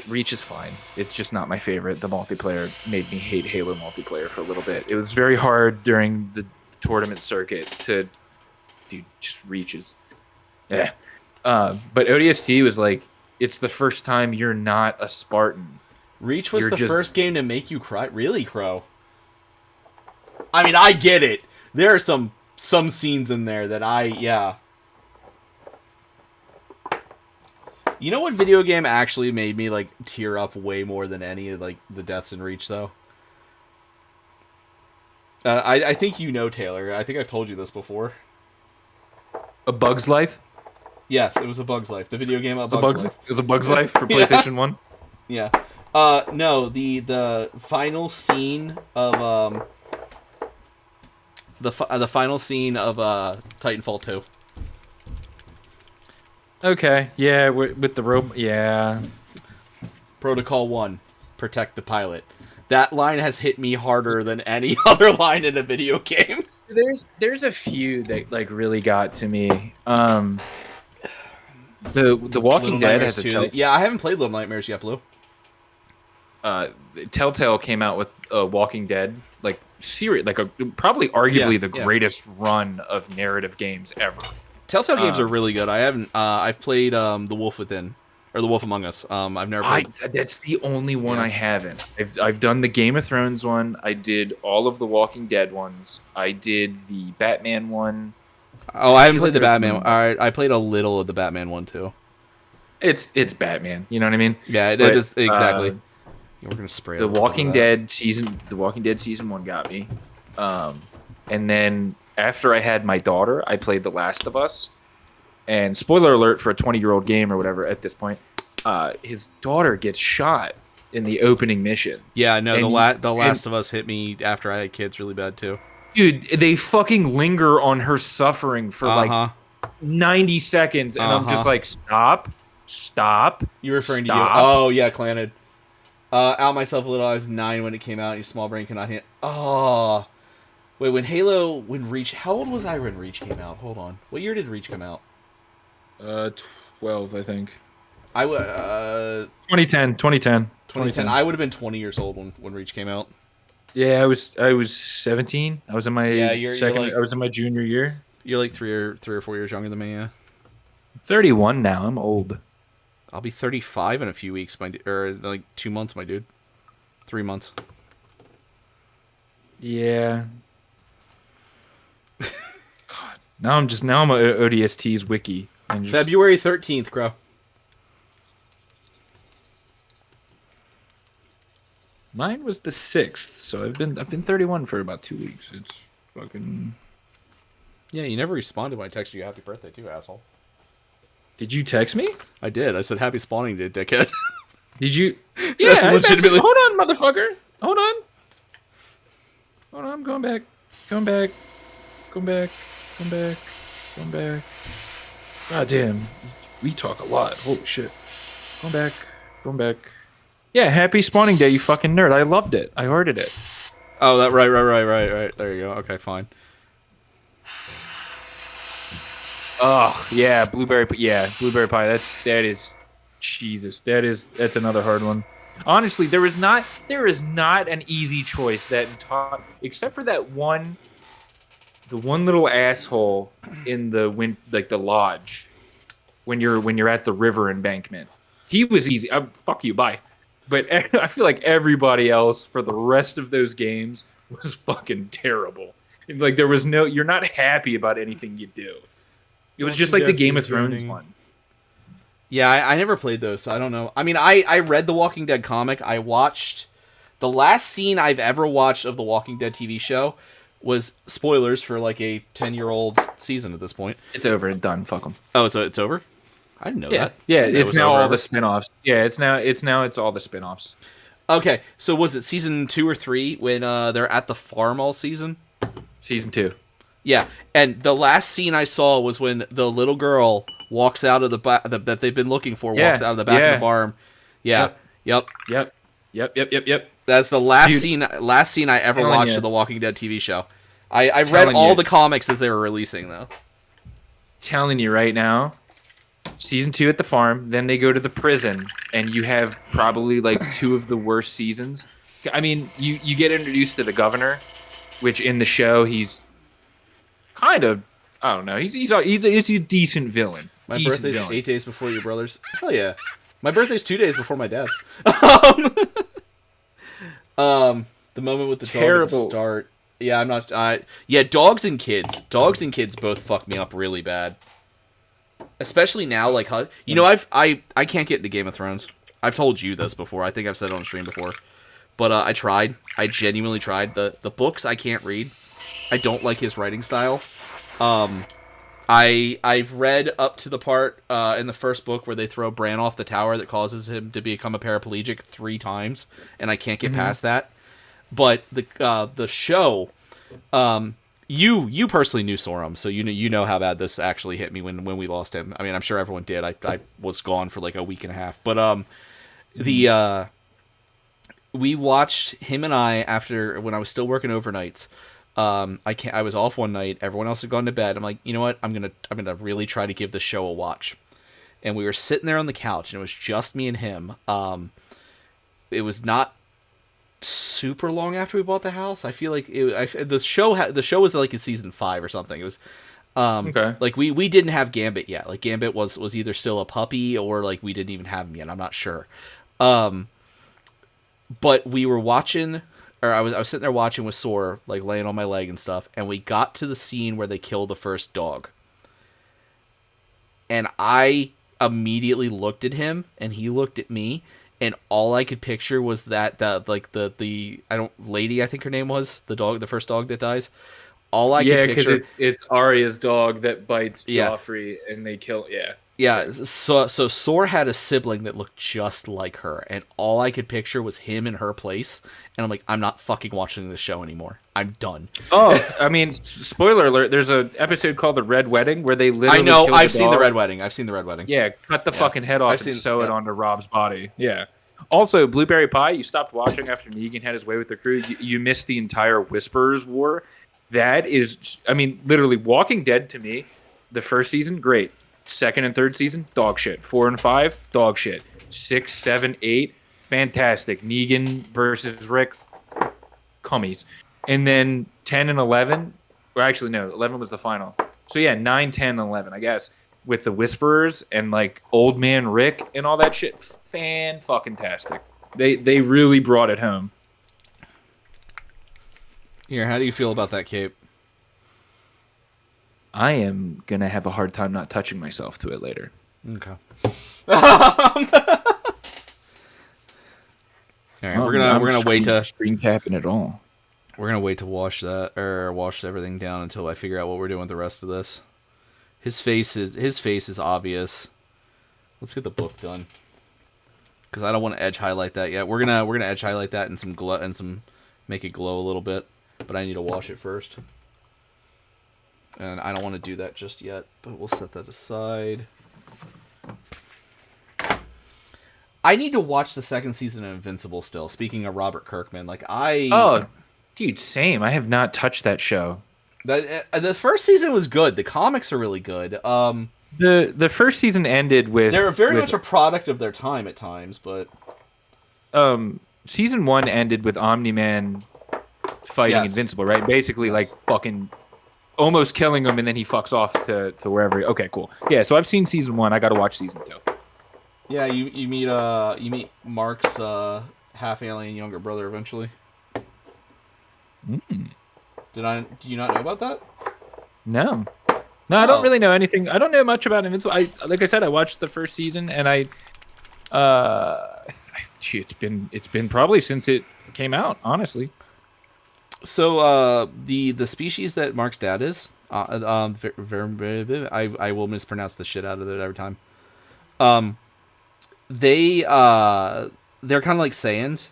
Reach is fine. It's just not my favorite. The multiplayer made me hate Halo multiplayer for a little bit. It was very hard during the tournament circuit to... Dude, just Reach is... Yeah. But ODST was like, it's the first time you're not a Spartan. Reach was the first game to make you cry. Really, Crow? I mean, I get it. There are some scenes in there that yeah. You know what video game actually made me like tear up way more than any of like the deaths in Reach though? I think you know, Taylor. I think I've told you this before. A Bug's Life? Yes, it was A Bug's Life. The video game about Bug's Life. It was A Bug's Life for PlayStation 1? Yeah. No, the final scene of the final scene of Titanfall 2. Okay, yeah, with the rope, yeah. Protocol 1, protect the pilot. That line has hit me harder than any other line in a video game. There's a few that like really got to me. The Walking Dead has a Yeah, I haven't played Little Nightmares yet, Blue. Telltale came out with Walking Dead, like series, like probably arguably the greatest run of narrative games ever. Telltale games are really good. I haven't. I've played The Wolf Within, or The Wolf Among Us. I've never played. That's the only one I haven't. I've done the Game of Thrones one. I did all of the Walking Dead ones. I did the Batman one. Oh, I haven't played the Batman one. I played a little of the Batman one too. It's Batman. You know what I mean? Yeah, it is exactly. We're gonna spray The Walking Dead season 1 got me, and then after I had my daughter, I played The Last of Us. And spoiler alert for a 20-year-old game or whatever at this point, his daughter gets shot in the opening mission. Yeah, no, The Last of Us hit me after I had kids really bad too. Dude, they fucking linger on her suffering for like 90 seconds, and I'm just like, stop. You're referring to you? Oh yeah, Clanted. Out myself a little. I was 9 when it came out. Your small brain cannot hit. Oh, wait. When Reach. How old was I when Reach came out? Hold on. What year did Reach come out? 12, I think. 2010. 2010. I would have been 20 years old when Reach came out. Yeah, I was 17. I was in my I was in my junior year. You're like 3 or 4 years younger than me. Yeah. 31 now. I'm old. I'll be 35 in a few weeks, or like 2 months, my dude. 3 months. Yeah. God. Now I'm a ODST's wiki. February 13th, Crow. Mine was the 6th, so I've been 31 for about 2 weeks. It's fucking. Yeah, you never responded when I texted you happy birthday too, asshole. Did you text me? I did. I said happy spawning day, dickhead. Did you? Yeah, that's legitimately. Hold on, motherfucker. Hold on. I'm going back. Going back. God damn. We talk a lot. Holy shit. Going back. Yeah, happy spawning day, you fucking nerd. I loved it. I hearted it. Oh, that right. There you go. Okay, fine. Oh yeah, blueberry pie. That's another hard one. Honestly, there is not an easy choice except for the one little asshole in the lodge when you're at the river embankment. He was easy. Fuck you, bye. But I feel like everybody else for the rest of those games was fucking terrible. Like you're not happy about anything you do. It was just like the Game of Thrones one. Yeah, I never played those, so I don't know. I mean, I read the Walking Dead comic. I watched... The last scene I've ever watched of the Walking Dead TV show was spoilers for like a 10-year-old season at this point. It's over and done. Fuck them. Oh, it's over? I didn't know that. Yeah, it's now all the spin-offs. Yeah, it's all the spin-offs. Okay, so was it season 2 or 3 when they're at the farm all season? Season 2. Yeah, and the last scene I saw was when the little girl walks out of the that they've been looking for, walks out of the back of the barn, Yeah. Yep. Yep. That's the last Dude, scene I ever telling watched you. of the Walking Dead TV show. I read Telling all you. the comics as they were releasing though. Telling you right now, season 2 at the farm, then they go to the prison, and you have probably like 2 of the worst seasons. I mean, you get introduced to the governor, which in the show he's kind of, I don't know, he's a decent villain. My Decent birthday's villain. 8 days before your brother's. Hell yeah. My birthday's 2 days before my dad's. The moment with the dog at the Terrible. start. Yeah, I'm not. Yeah, dogs and kids. Dogs and kids both fuck me up really bad. Especially now, like, you know, I can't get into Game of Thrones. I've told you this before. I think I've said it on stream before. But I tried. I genuinely tried. The books I can't read. I don't like his writing style. I've read up to the part in the first book where they throw Bran off the tower that causes him to become a paraplegic 3 times, and I can't get past that. But the show, you personally knew Sorum, so you know how bad this actually hit me when we lost him. I mean, I'm sure everyone did. I was gone for like a week and a half, but we watched him and I after when I was still working overnights. I was off one night. Everyone else had gone to bed. I'm like, you know what? I'm gonna really try to give the show a watch. And we were sitting there on the couch, and it was just me and him. It was not super long after we bought the house. I feel like the show was like in season 5 or something. It was Okay. like we didn't have Gambit yet. Like Gambit was either still a puppy or like we didn't even have him yet. I'm not sure. But we were watching, or I was sitting there watching with Sore, like laying on my leg and stuff, and we got to the scene where they kill the first dog. And I immediately looked at him, and he looked at me, and all I could picture was that lady, I think her name was, the first dog that dies. All I could picture, because it's Arya's dog that bites Yeah. Joffrey, and they kill. Yeah. Yeah, so Sore had a sibling that looked just like her, and all I could picture was him in her place, and I'm like, I'm not fucking watching this show anymore. I'm done. Oh, I mean, spoiler alert. There's an episode called The Red Wedding where they literally. I know. kill I've the seen the dog. Red Wedding. I've seen the Red Wedding. Yeah, cut the fucking head off I've and seen- sew it yeah. onto Rob's body. Yeah. Also, Blueberry Pie, you stopped watching after Negan had his way with the crew. You missed the entire Whisperers War. That is, I mean, literally, Walking Dead to me, the first season, great. Second and third season, dog shit. 4 and 5, dog shit. 6, 7, 8, fantastic. Negan versus Rick, cummies. And then 10 and 11, or actually, no, 11 was the final. So yeah, 9, 10, 11, I guess. With the Whisperers and like Old Man Rick and all that shit, fan-fucking-tastic. They really brought it home. Here, how do you feel about that cape? I am gonna have a hard time not touching myself to it later. Okay. All right, we're gonna wait to screen capping it all. we're gonna wait to wash everything down until I figure out what we're doing with the rest of this. His face is obvious. Let's get the book done, because I don't want to edge highlight that yet. We're gonna edge highlight that and some glow and some make it glow a little bit, but I need to wash it first. And I don't want to do that just yet, but we'll set that aside. I need to watch the second season of Invincible still. Speaking of Robert Kirkman, Oh, dude, same. I have not touched that show. The first season was good. The comics are really good. The first season ended with They're very much a product of their time at times, but season 1 ended with Omni-Man fighting Yes. Invincible, right? Basically, Yes. like fucking almost killing him, and then he fucks off to wherever. Okay, cool. Yeah, so I've seen season 1. I got to watch season 2. yeah, you meet Mark's half alien younger brother eventually. Do you not know about that? No, I don't Oh. really know anything. I don't know much about Invincible. Like I said, I watched the first season, and it's been probably since it came out, honestly. So the species that Mark's dad is, I will mispronounce the shit out of it every time. They're kind of like Saiyans,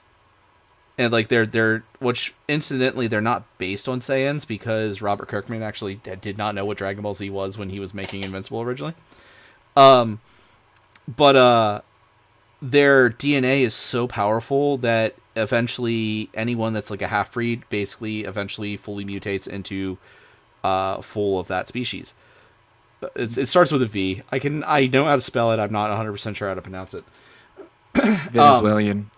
and like they're which incidentally they're not based on Saiyans because Robert Kirkman actually did not know what Dragon Ball Z was when he was making Invincible originally. But their DNA is so powerful that eventually anyone that's like a half breed basically eventually fully mutates into full of that species. It starts with a V. I know how to spell it. I'm not 100% sure how to pronounce it. Venezuelan.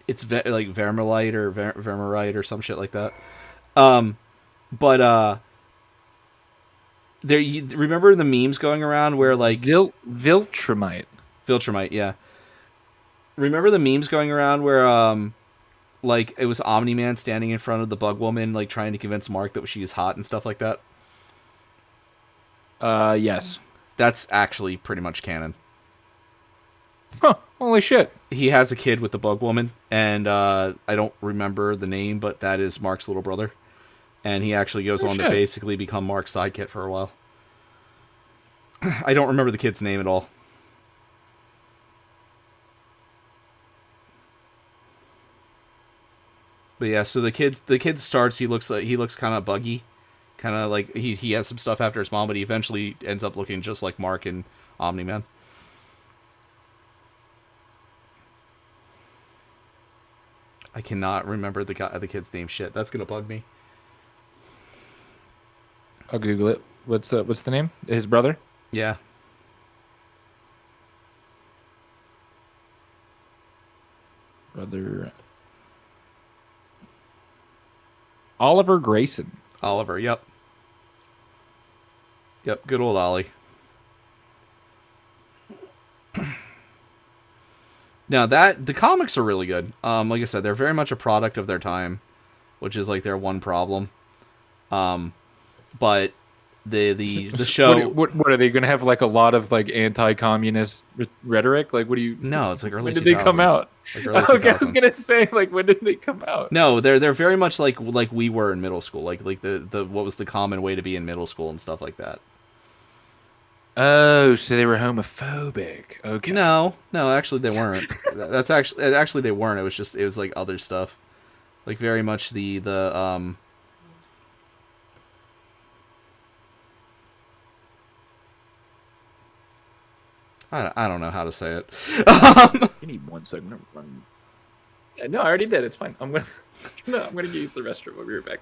It's like vermilite or vermerite or some shit like that. But there. You remember the memes going around where like Viltrumite. Viltrumite, yeah. Remember the memes going around where like it was Omni-Man standing in front of the Bug Woman, like trying to convince Mark that she's hot and stuff like that. Yes. That's actually pretty much canon. Huh. Holy shit. He has a kid with the Bug Woman, and I don't remember the name, but that is Mark's little brother. And he actually goes on to basically become Mark's sidekick for a while. I don't remember the kid's name at all. But yeah, so the kid starts. He looks kind of buggy, kind of like he has some stuff after his mom, but he eventually ends up looking just like Mark and Omni-Man. I cannot remember the kid's name. Shit, that's gonna bug me. I'll Google it. What's the name? His brother? Yeah. Brother. Oliver Grayson. Oliver, yep. Yep, good old Ollie. Now the comics are really good. Like I said, they're very much a product of their time, which is like their one problem. But the show. What are they going to have, like a lot of like anti-communist rhetoric? Like, what do you? No, it's like early. When did they come out? Like early Okay, I was gonna say, like, when did they come out? No, they're very much like we were in middle school. Like the what was the common way to be in middle school and stuff like that. Oh, so they were homophobic. Okay. No, actually they weren't. That's actually they weren't. It was like other stuff, like very much the I don't know how to say it. You need 1 second. No, I already did. It's fine. I'm gonna use the restroom. I'll be right back.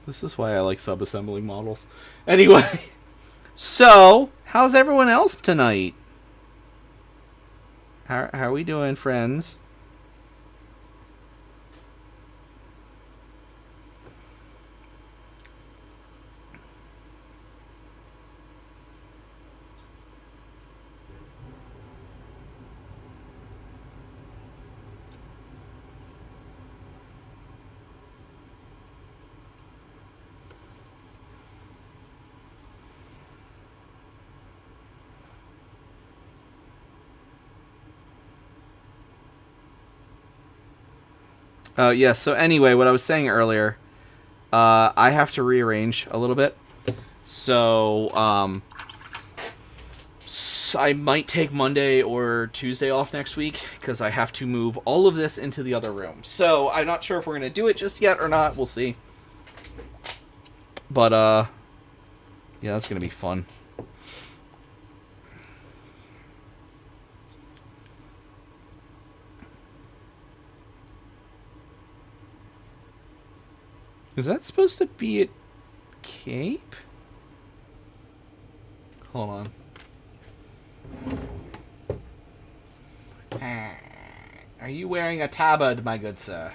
This is why I like sub-assembling models. Anyway, so how's everyone else tonight? How are we doing, friends? Yeah, so anyway, what I was saying earlier, I have to rearrange a little bit. So, I might take Monday or Tuesday off next week, because I have to move all of this into the other room. So, I'm not sure if we're going to do it just yet or not. We'll see. But, yeah, that's going to be fun. Is that supposed to be a cape? Hold on. Are you wearing a tabard, my good sir?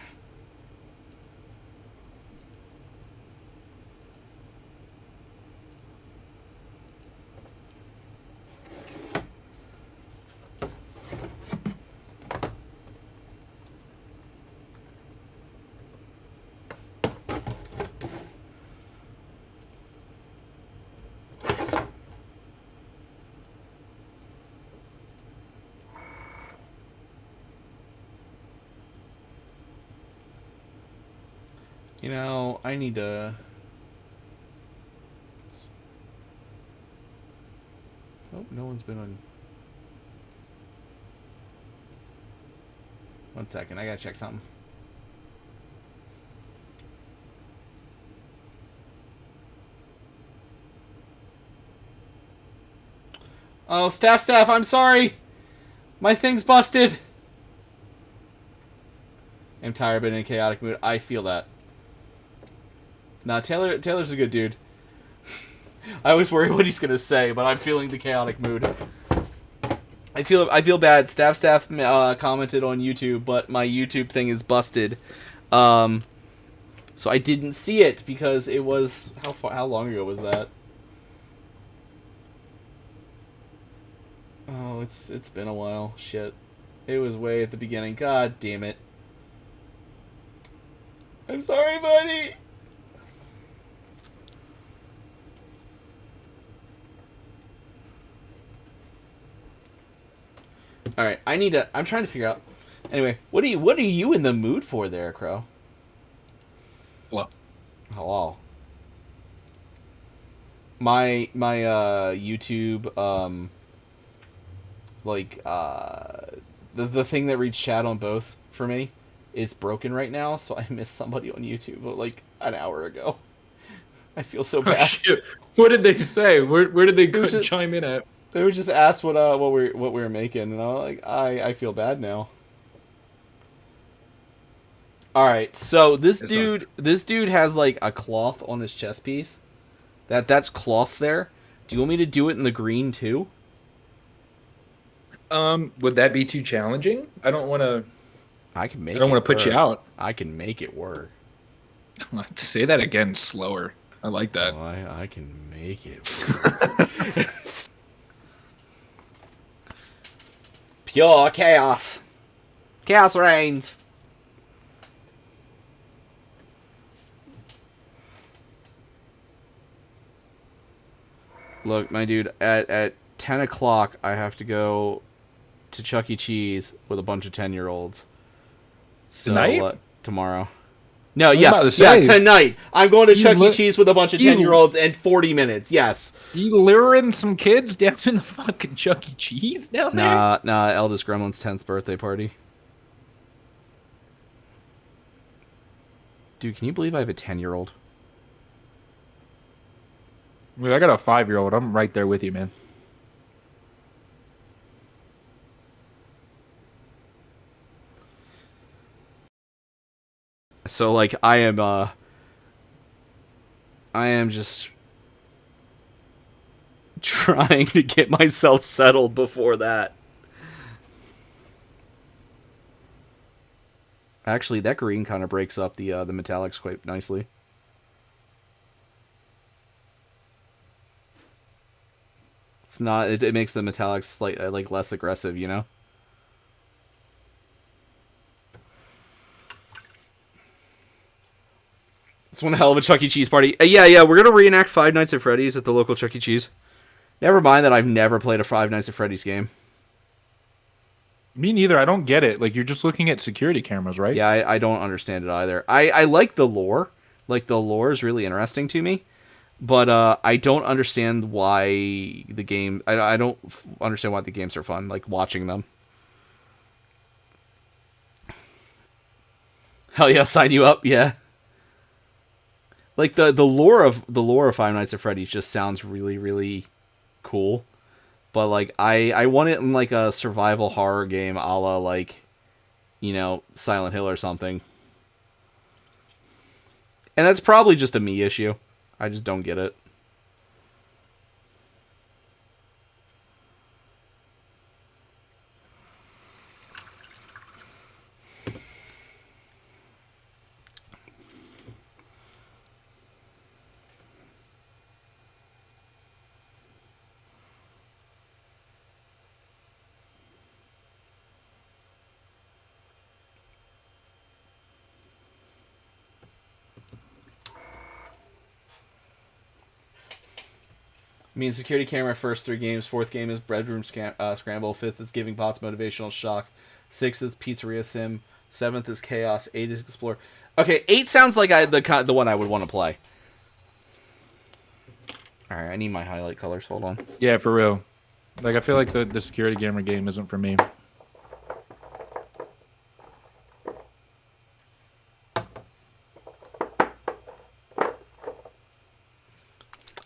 You know, I need to... Oh, no one's been on... One second, I gotta check something. Oh, staff, I'm sorry! My thing's busted! I'm tired of being in a chaotic mood. I feel that. Nah, Taylor's a good dude. I always worry what he's gonna say, but I'm feeling the chaotic mood. I feel bad. Staff commented on YouTube, but my YouTube thing is busted. So I didn't see it because it was how long ago was that? Oh, it's been a while. Shit. It was way at the beginning. God damn it. I'm sorry, buddy. All right, I'm trying to figure out. Anyway, what are you in the mood for there, Crow? Hello. Hello. My YouTube the thing that reads chat on both for me is broken right now, so I missed somebody on YouTube like an hour ago. I feel so bad. Oh, shit. What did they say? Where did they go chime in at? They were just asked what we were making, and I was like, I feel bad now. All right, so this dude has like a cloth on his chest piece. That's cloth there. Do you want me to do it in the green too? Would that be too challenging? I don't want to. I can make. I don't want to put you out. I can make it work. Say that again, slower. I like that. Oh, I can make it work. Pure chaos. Chaos reigns. Look, my dude, at 10 o'clock, I have to go to Chuck E. Cheese with a bunch of 10-year-olds. So, Tonight? Tomorrow. No, yeah, tonight. I'm going to Chuck E. Cheese with a bunch of 10-year-olds in 40 minutes, yes. You luring some kids down in the fucking Chuck E. Cheese down there? Nah, eldest gremlin's 10th birthday party. Dude, can you believe I have a 10-year-old? I got a 5-year-old. I'm right there with you, man. So, like, I am just trying to get myself settled before that. Actually, that green kind of breaks up the metallics quite nicely. It's not. It makes the metallics slightly like less aggressive, you know. It's one hell of a Chuck E. Cheese party. Yeah, we're gonna reenact Five Nights at Freddy's at the local Chuck E. Cheese. Never mind that I've never played a Five Nights at Freddy's game. Me neither. I don't get it. Like, you're just looking at security cameras, right? Yeah, I don't understand it either. I like the lore. Like, the lore is really interesting to me. But I don't understand why the game... I don't understand why the games are fun. Like, watching them. Hell yeah, sign you up, yeah. Like, the lore of Five Nights at Freddy's just sounds really, really cool. But, like, I want it in, like, a survival horror game a la, like, you know, Silent Hill or something. And that's probably just a me issue. I just don't get it. I mean, security camera first 3 games. 4th game is bedroom scramble. 5th is giving bots motivational shocks. 6th is pizzeria sim. 7th is chaos. 8th is explore. Okay, 8 sounds like the one I would want to play. All right, I need my highlight colors. Hold on. Yeah, for real. Like, I feel like the security gamer game isn't for me.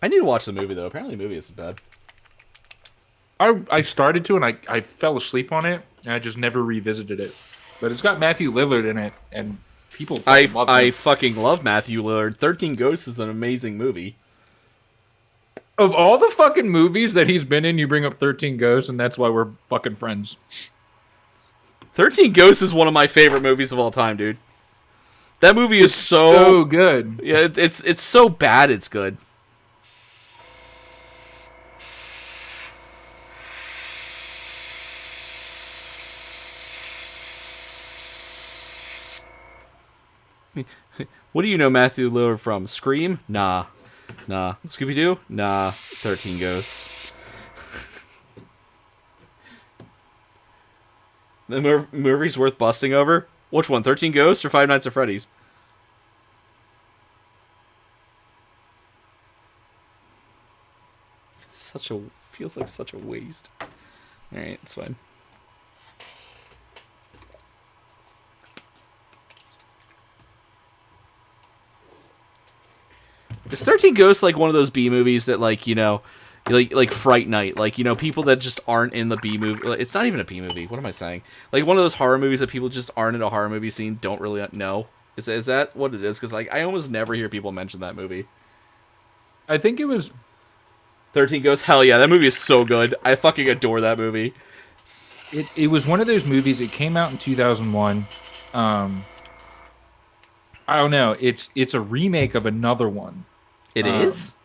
I need to watch the movie though. Apparently, the movie isn't bad. I started to, and I fell asleep on it, and I just never revisited it. But it's got Matthew Lillard in it, and people fucking love I him. fucking love Matthew Lillard. 13 Ghosts is an amazing movie. Of all the fucking movies that he's been in, you bring up 13 Ghosts, and that's why we're fucking friends. 13 Ghosts is one of my favorite movies of all time, dude. That movie is so good. Yeah, it's so bad it's good. What do you know Matthew Lillard from? Scream? Nah. Scooby-Doo? Nah. 13 Ghosts. The movie's worth busting over? Which one? 13 Ghosts or Five Nights at Freddy's? Feels like such a waste. Alright, it's fine. Is 13 Ghosts like one of those B movies that, like, you know, like Fright Night, like, you know, people that just aren't in the B movie. It's not even a B movie. What am I saying? Like one of those horror movies that people just aren't in a horror movie scene, don't really know. Is that what it is? Because like I almost never hear people mention that movie. I think it was 13 Ghosts. Hell yeah, that movie is so good. I fucking adore that movie. it was one of those movies. It came out in 2001. I don't know. It's a remake of another one. It is?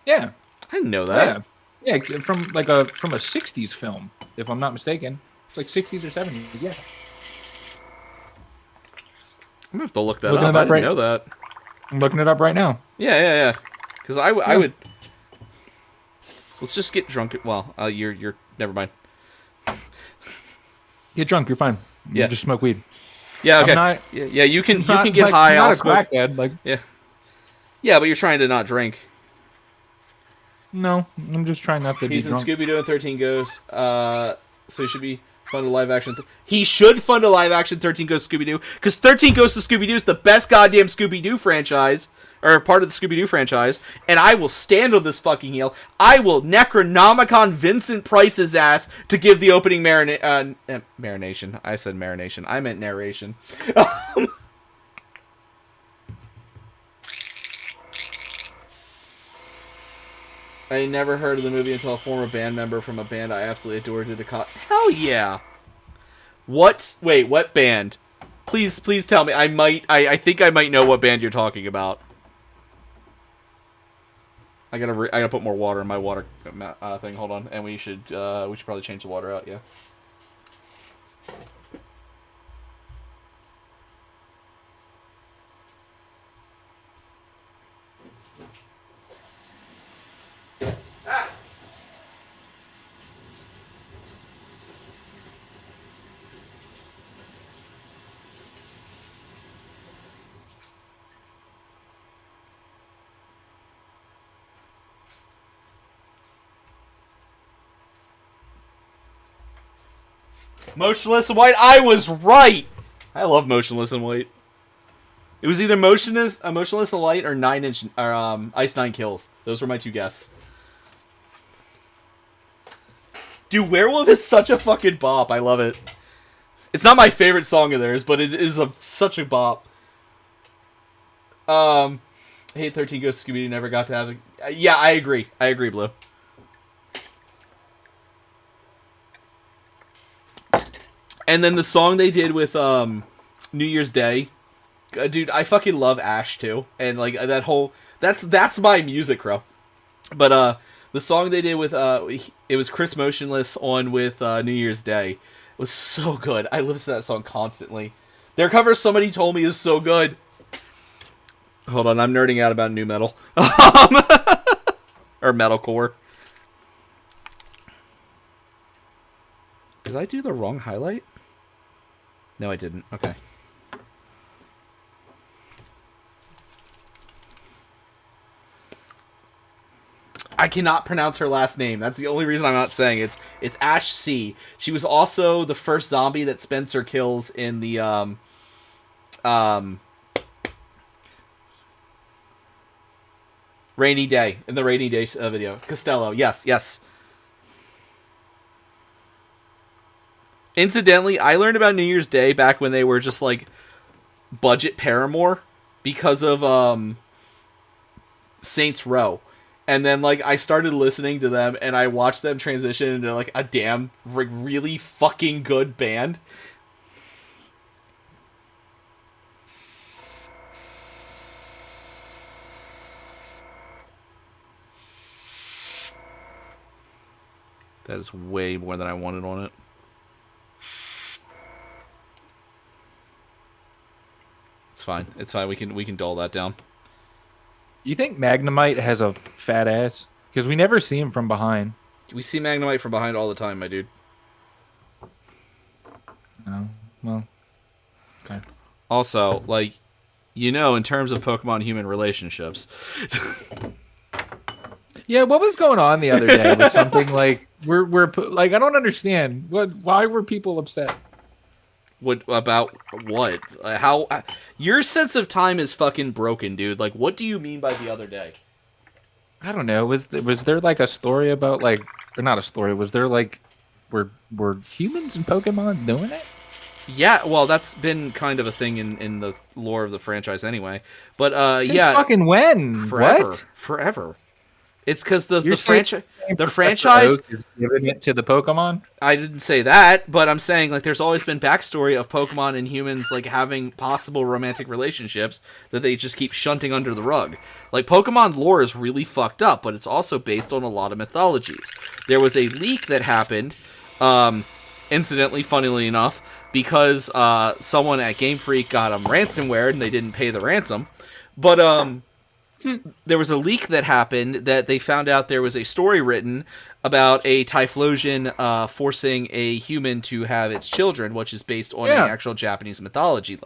Yeah. I didn't know that. Yeah, from a 60s film, if I'm not mistaken. It's like 60s or 70s, yeah. I'm gonna have to look that Looking up. it I up didn't know that. I'm looking it up right now. Yeah. Because I would. Let's just get drunk. Well, you're never mind. Get drunk, you're fine. Yeah. Just smoke weed. Yeah, okay. I'm not- yeah, you can Not, get like, high. not I'll a smoke. crackhead, like, Yeah, but you're trying to not drink. no, I'm just trying not to be He's in drunk. Scooby-Doo and 13 Ghosts. So he should be fund a live action. He should fund a live action 13 Ghosts Scooby-Doo, because 13 Ghosts of Scooby-Doo is the best goddamn Scooby-Doo franchise, or part of the Scooby-Doo franchise, and I will stand on this fucking heel. I will Necronomicon Vincent Price's ass to give the opening marination. I said marination. I meant narration. I never heard of the movie until a former band member from a band I absolutely adored did a Hell yeah! What? Wait, what band? Please tell me. I think I might know what band you're talking about. I gotta put more water in my water thing. Hold on, and we should probably change the water out. Yeah. Motionless in White. I was right. I love Motionless in White. It was either Motionless in White or Ice Nine Kills. Those were my two guesses. Dude, Werewolf is such a fucking bop. I love it. It's not my favorite song of theirs, but it is such a bop. I hate 13 Ghosts Scooby-Doo never got to have it. Yeah, I agree. Blue. And then the song they did with New Year's Day, dude, I fucking love Ash too, and like that whole that's my music, bro. But the song they did with it was Chris Motionless on with New Year's Day was so good. I listen to that song constantly. Their cover, somebody told me, is so good. Hold on, I'm nerding out about new metal or metalcore. Did I do the wrong highlight? No, I didn't. Okay. I cannot pronounce her last name. That's the only reason I'm not saying it. It's Ash C. She was also the first zombie that Spencer kills in the Rainy Day, in the Rainy Day video. Costello, yes. Incidentally, I learned about New Year's Day back when they were just like budget Paramore because of Saints Row. And then like I started listening to them and I watched them transition into like a damn really fucking good band. That is way more than I wanted on it. It's fine. It's fine. We can dull that down. You think Magnemite has a fat ass? Because we never see him from behind. We see Magnemite from behind all the time, my dude. Oh, well. Okay. Also, like, in terms of Pokemon-human relationships. Yeah, what was going on the other day with something like we're like I don't understand why were people upset? What about what? How your sense of time is fucking broken, dude. Like, what do you mean by the other day? I don't know. Was there like a story about like, or not a story? Was there like, were humans and Pokemon doing it? Yeah, well, that's been kind of a thing in the lore of the franchise anyway. But Since fucking when? Forever, What? Forever. It's because the Professor franchise Oak is giving it to the Pokemon. I didn't say that, but I'm saying like there's always been backstory of Pokemon and humans like having possible romantic relationships that they just keep shunting under the rug. Like Pokemon lore is really fucked up, but it's also based on a lot of mythologies. There was a leak that happened, incidentally, funnily enough, because someone at Game Freak got them ransomware and they didn't pay the ransom, but there was a leak that happened that they found out there was a story written about a Typhlosion forcing a human to have its children, which is based on an actual Japanese mythology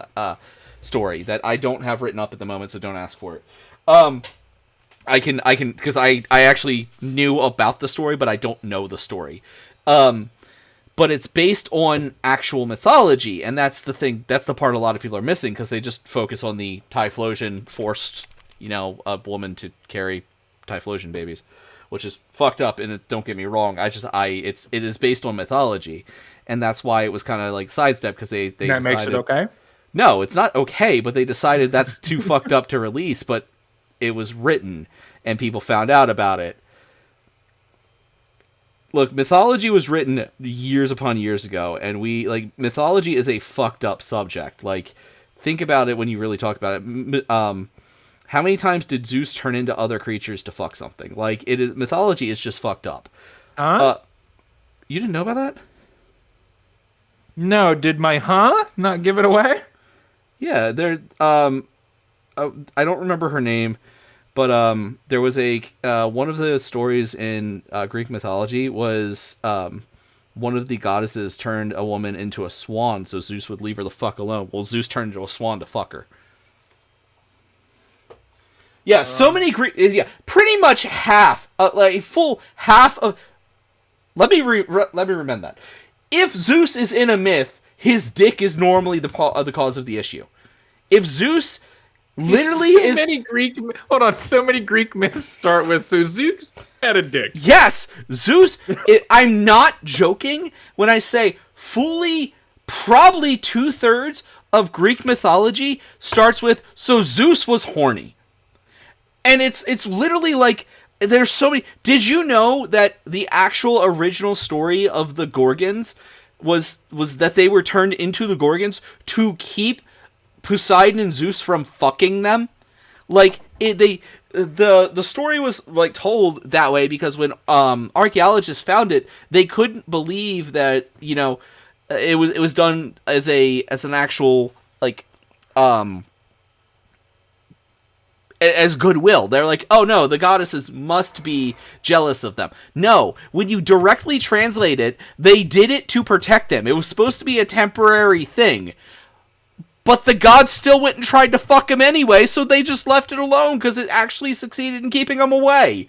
story that I don't have written up at the moment, so don't ask for it. I can, because I actually knew about the story, but I don't know the story. But it's based on actual mythology, and that's the thing, that's the part a lot of people are missing, because they just focus on the Typhlosion forced a woman to carry Typhlosion babies, which is fucked up. And don't get me wrong, it is based on mythology, and that's why it was kind of like sidestepped because they that decided, makes it okay. No, it's not okay, but they decided that's too fucked up to release. But it was written, and people found out about it. Look, mythology was written years upon years ago, and mythology is a fucked up subject. Like, think about it when you really talk about it. How many times did Zeus turn into other creatures to fuck something? Like, mythology is just fucked up. Huh? You didn't know about that? No, did my not give it away? Yeah, I don't remember her name, but there was a one of the stories in Greek mythology was one of the goddesses turned a woman into a swan so Zeus would leave her the fuck alone. Well, Zeus turned into a swan to fuck her. Yeah, so many Greek. Yeah, pretty much half, like full half of. Let me remember that. If Zeus is in a myth, his dick is normally the cause of the issue. If Zeus literally so many Greek myths start with so Zeus had a dick. Yes, Zeus. I'm not joking when I say probably 2/3 of Greek mythology starts with so Zeus was horny. And it's literally like, there's so many. Did you know that the actual original story of the Gorgons was that they were turned into the Gorgons to keep Poseidon and Zeus from fucking them? Like, the story was like told that way because when archaeologists found it, they couldn't believe that it was done as an actual like as goodwill. They're like, oh no, the goddesses must be jealous of them. No, when you directly translate it, they did it to protect them. It was supposed to be a temporary thing. But the gods still went and tried to fuck him anyway, so they just left it alone because it actually succeeded in keeping him away.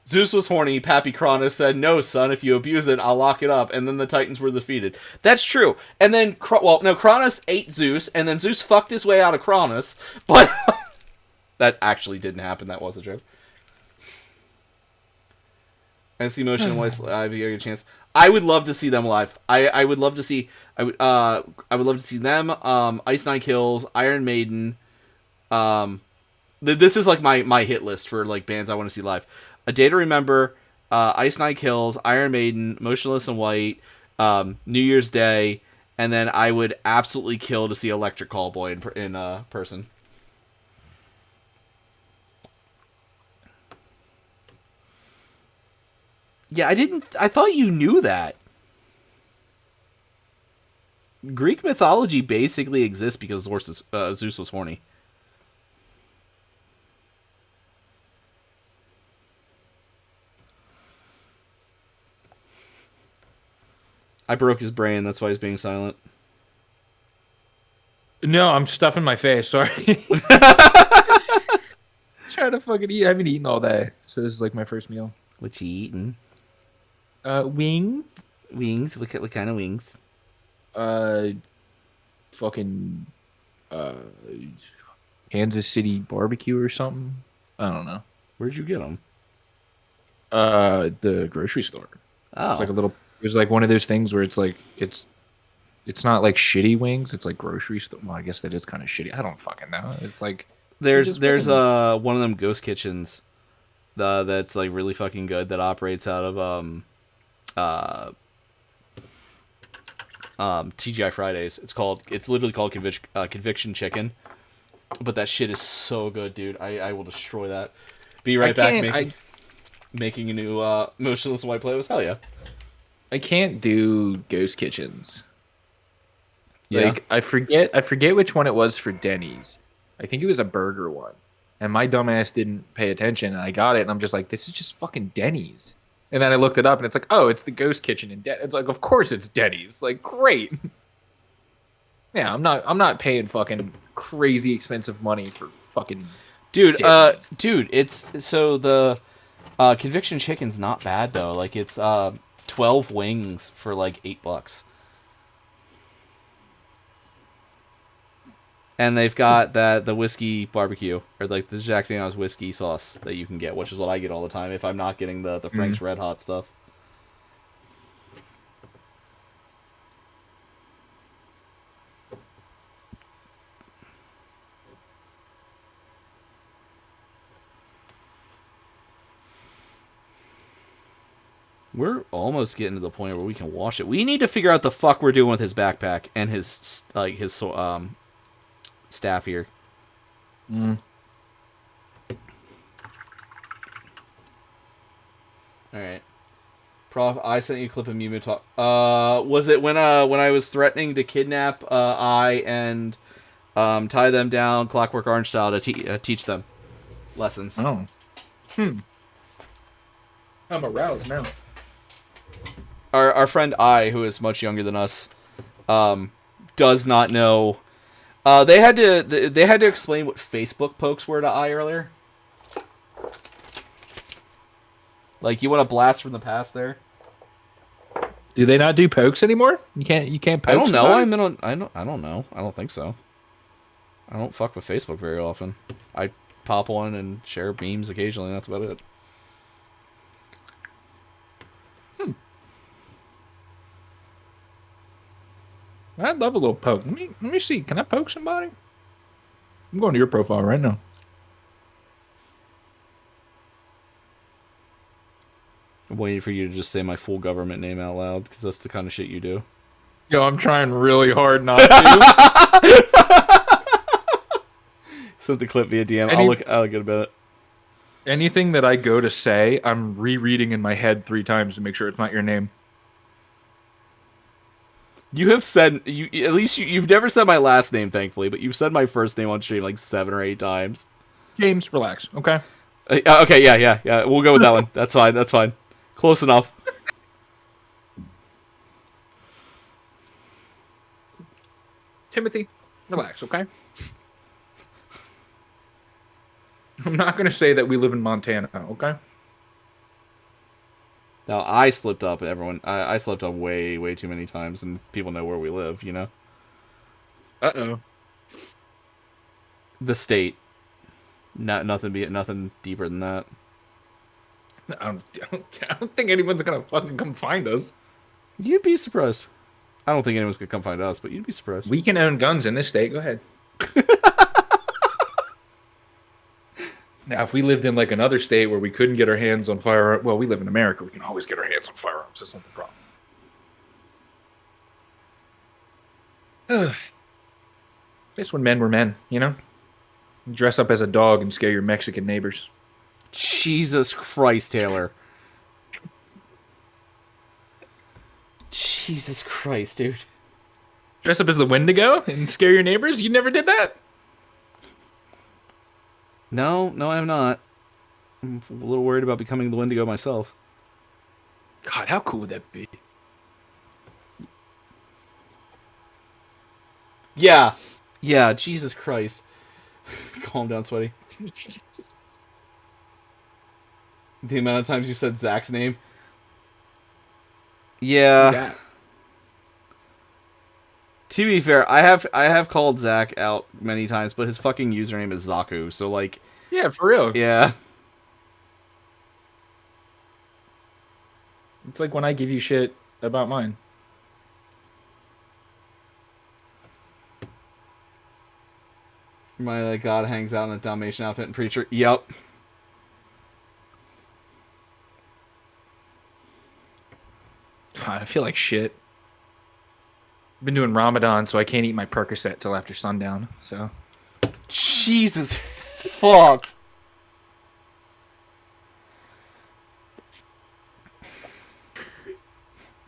Zeus was horny. Pappy Cronus said, "No, son. If you abuse it, I'll lock it up." And then the Titans were defeated. That's true. And then, Cronus ate Zeus, and then Zeus fucked his way out of Cronus. But that actually didn't happen. That was a joke. I see Motion and Weiss live. You get a chance. I would love to see them live. I would love to see. I would love to see them. Ice Nine Kills, Iron Maiden. This is like my hit list for like bands I want to see live. A Day to Remember, Ice Nine Kills, Iron Maiden, Motionless in White, New Year's Day, and then I would absolutely kill to see Electric Callboy in person. Yeah, I thought you knew that. Greek mythology basically exists because Zeus was horny. I broke his brain, that's why he's being silent. No, I'm stuffing my face. Sorry. Trying to fucking eat. I haven't eaten all day, so this is like my first meal. What you eating? Wings. Wings? What kind of wings? Fucking Kansas City barbecue or something. I don't know. Where'd you get them? The grocery store. Oh. It's like a little. It was like one of those things where it's like it's not like shitty wings. It's like grocery store. Well, I guess that is kind of shitty. I don't fucking know. It's like there's one of them ghost kitchens, that's like really fucking good that operates out of TGI Fridays. It's literally called Conviction Chicken, but that shit is so good, dude. I will destroy that. Be right back. Making a new Motionless in White playlist. Hell yeah. I can't do ghost kitchens. Yeah. Like I forget which one it was for Denny's. I think it was a burger one. And my dumbass didn't pay attention and I got it and I'm just like, this is just fucking Denny's. And then I looked it up and it's like, oh, it's the ghost kitchen in Denny's. It's like, of course it's Denny's. Like, great. Yeah, I'm not paying fucking crazy expensive money for fucking Denny's. It's so the Conviction Chicken's not bad though. Like it's 12 wings for like $8. And they've got the whiskey barbecue, or like the Jack Daniel's whiskey sauce that you can get, which is what I get all the time if I'm not getting the Frank's Red Hot stuff. We're almost getting to the point where we can wash it. We need to figure out the fuck we're doing with his backpack and his staff here. All right, Prof. I sent you a clip of Mew talk. Was it when I was threatening to kidnap I and tie them down Clockwork Orange style to teach them lessons? Oh. I'm aroused now. Our friend I, who is much younger than us, does not know. They had to explain what Facebook pokes were to I earlier. Like, you want a blast from the past there? Do they not do pokes anymore? You can't poke. I don't know. somebody? I don't know. I don't think so. I don't fuck with Facebook very often. I pop one and share memes occasionally. That's about it. I'd love a little poke. Let me see. Can I poke somebody? I'm going to your profile right now. I'm waiting for you to just say my full government name out loud, because that's the kind of shit you do. Yo, I'm trying really hard not to. Sent the clip via DM. I'll look at a bit. Anything that I go to say, I'm rereading in my head 3 times to make sure it's not your name. You have said you've never said my last name, thankfully, but you've said my first name on stream like 7 or 8 times. James, relax, okay? Okay, yeah. We'll go with that one. That's fine. Close enough. Timothy, relax, okay? I'm not gonna say that we live in Montana, okay? Now, I slipped up, everyone. I slipped up way, way too many times, and people know where we live, you know? Uh-oh. The state. Nothing deeper than that. I don't think anyone's gonna fucking come find us. You'd be surprised. I don't think anyone's gonna come find us, but you'd be surprised. We can own guns in this state. Go ahead. Now, if we lived in like another state where we couldn't get our hands on firearms, well, we live in America. We can always get our hands on firearms. That's not the problem. Just when men were men, you know? Dress up as a dog and scare your Mexican neighbors. Jesus Christ, Taylor. Jesus Christ, dude. Dress up as the Wendigo and scare your neighbors? You never did that? No, I have not. I'm a little worried about becoming the Wendigo myself. God, how cool would that be? Yeah, Jesus Christ. Calm down, Sweaty. The amount of times you said Zach's name. Yeah. To be fair, I have called Zach out many times, but his fucking username is Zaku, so like... Yeah, for real. Yeah. It's like when I give you shit about mine. My like God hangs out in a Dalmatian outfit and preacher. Yep. God, I feel like shit. I've been doing Ramadan, so I can't eat my Percocet till after sundown. So Jesus fuck.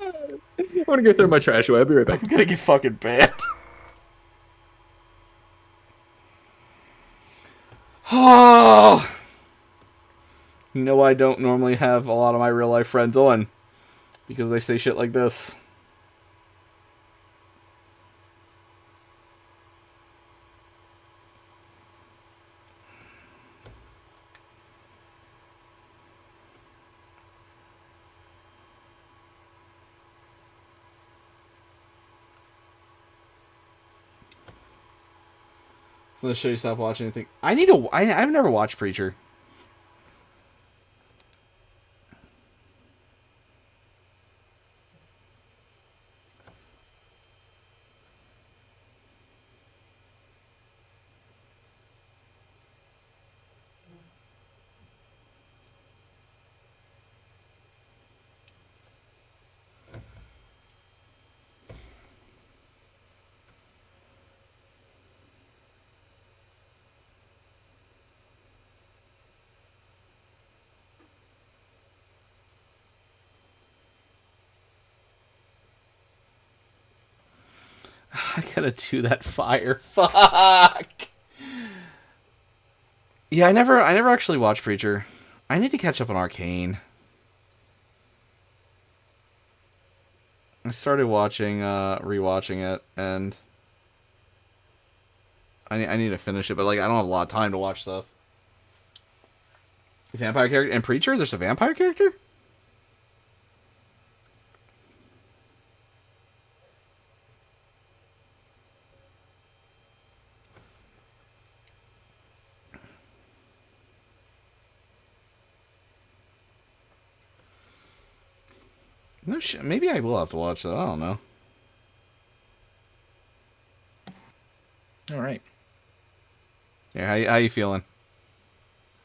I want to go throw my trash away. I'll be right back. I'm gonna get fucking banned. Oh. You know I don't normally have a lot of my real life friends on because they say shit like this. So let's show you stop watching anything. I've never watched Preacher. I gotta do that fire. Fuck. Yeah, I never actually watched Preacher. I need to catch up on Arcane. I started rewatching it, and I need to finish it, but like I don't have a lot of time to watch stuff. The vampire character and Preacher. There's a vampire character. No shit. Maybe I will have to watch that. I don't know. All right. Yeah, how you feeling?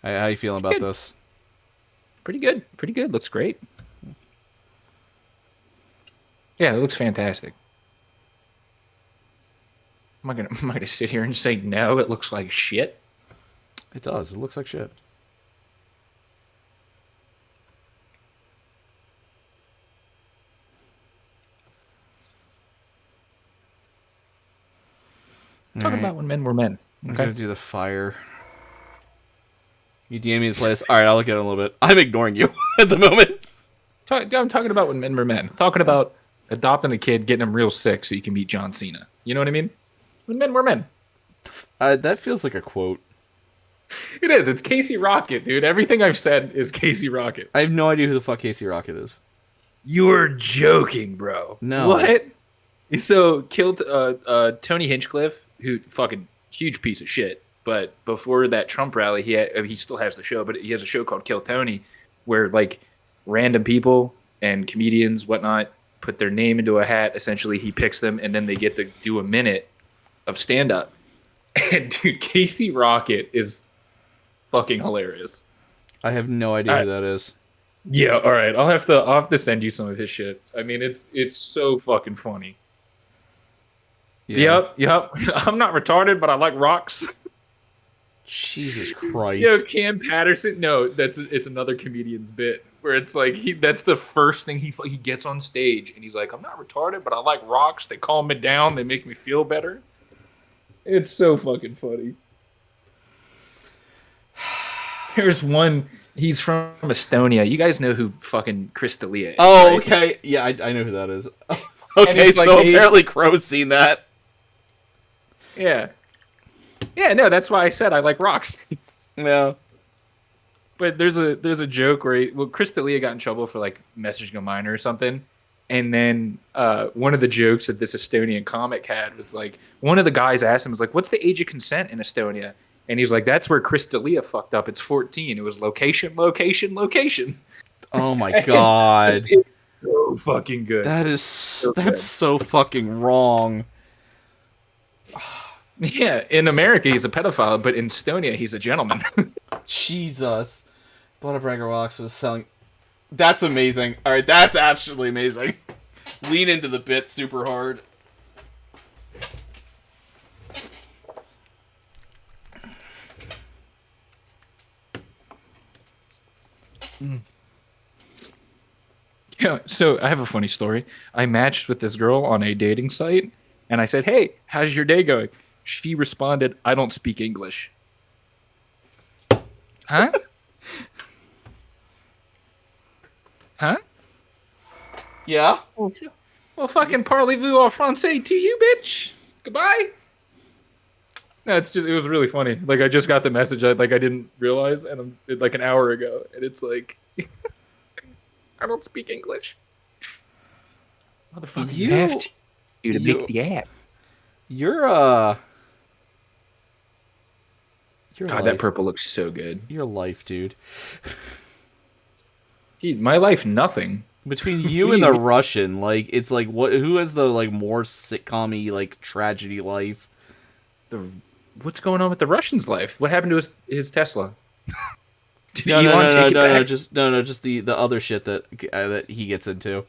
How you feeling about this? Pretty good. Pretty good. Looks great. Yeah, it looks fantastic. Am I gonna sit here and say no? It looks like shit. It does. It looks like shit. Talking about when men were men. I'm gonna do the fire. You DM me the place. All right, I'll look at it in a little bit. I'm ignoring you at the moment. I'm talking about when men were men. I'm talking about adopting a kid, getting him real sick so you can meet John Cena. You know what I mean? When men were men. That feels like a quote. It is. It's Casey Rocket, dude. Everything I've said is Casey Rocket. I have no idea who the fuck Casey Rocket is. You're joking, bro. No. What? So killed Tony Hinchcliffe, who fucking huge piece of shit. But before that Trump rally, he still has the show, but he has a show called Kill Tony, where like random people and comedians, whatnot, put their name into a hat. Essentially, he picks them, and then they get to do a minute of stand up. And dude, Casey Rocket is fucking hilarious. I have no idea who that is. Yeah, all right. I'll have to send you some of his shit. I mean, it's so fucking funny. Yeah. Yep. I'm not retarded, but I like rocks. Jesus Christ. Yo, Cam Patterson. No, it's another comedian's bit where it's like that's the first thing he gets on stage, and he's like, "I'm not retarded, but I like rocks. They calm me down. They make me feel better." It's so fucking funny. There's one. He's from Estonia. You guys know who fucking Chris D'Elia is, Oh, right? okay. Yeah, I know who that is. Okay, it's like so apparently Crow's seen that. Yeah. Yeah, no, that's why I said I like rocks. Yeah. But there's a joke where Chris D'Elia got in trouble for like messaging a minor or something. And then one of the jokes that this Estonian comic had was like, one of the guys asked him, was like, what's the age of consent in Estonia? And he's like, that's where Chris D'Elia fucked up. It's 14. It was location. Oh my god. It's so fucking good. That's so fucking wrong. Yeah, in America he's a pedophile, but in Estonia he's a gentleman. Jesus. Butterbragger Rocks was selling. That's amazing. Alright, that's absolutely amazing. Lean into the bit super hard. Yeah, so I have a funny story. I matched with this girl on a dating site, and I said, "Hey, how's your day going?" She responded, "I don't speak English." Huh? Huh? Yeah? Well, fucking parlez-vous en français to you, bitch. Goodbye. No, it was really funny. Like, I just got the message, I didn't realize, and like an hour ago, and it's like, I don't speak English. Motherfucker, you have to make the app. You're God, that purple looks so good. Your life, dude. Dude, my life, nothing. Between you and the Russian, like, it's like, who has the, like, more sitcom-y, like, tragedy life? What's going on with the Russian's life? What happened to his Tesla? No, just the other shit that he gets into.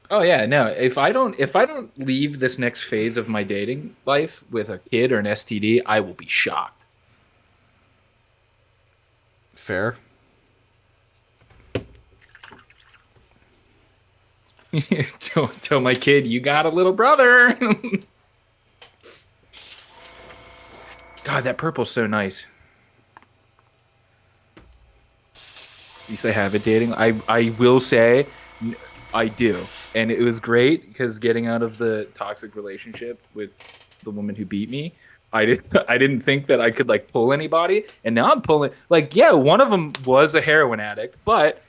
Oh yeah, no. If I don't leave this next phase of my dating life with a kid or an STD, I will be shocked. Fair. Tell my kid, you got a little brother. God, that purple's so nice. At least I have it dating. I will say I do. And it was great because getting out of the toxic relationship with the woman who beat me, I didn't think that I could like pull anybody, and now I'm pulling. Like, yeah, one of them was a heroin addict, but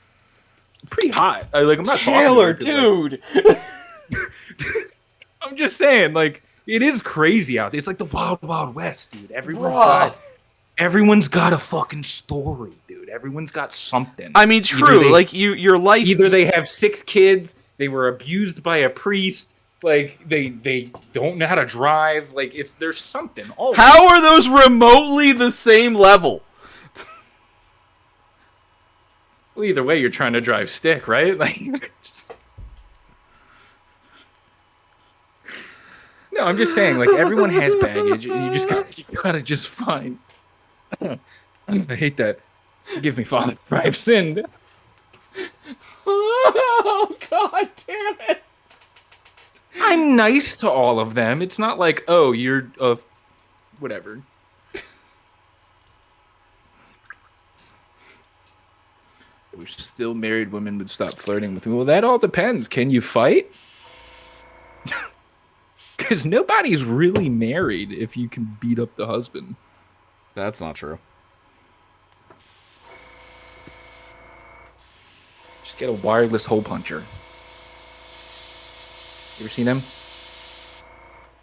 pretty hot. I'm not Taylor, talking to her, dude. I'm just saying, like, it is crazy out there. It's like the wild, wild west, dude. Everyone's got a fucking story, dude. Everyone's got something. I mean, true. Your life. Either they have 6 kids, they were abused by a priest, like they don't know how to drive. Like there's something. Always. How are those remotely the same level? Well, either way, you're trying to drive stick, right? Like, no, I'm just saying, like, everyone has baggage, and you gotta just find. I hate that. Forgive me, Father, for I've sinned. Oh, God damn it! I'm nice to all of them. It's not like, oh, you're whatever. I wish still married women would stop flirting with me. Well, that all depends. Can you fight? Because nobody's really married if you can beat up the husband. That's not true. Just get a wireless hole puncher. You ever seen them?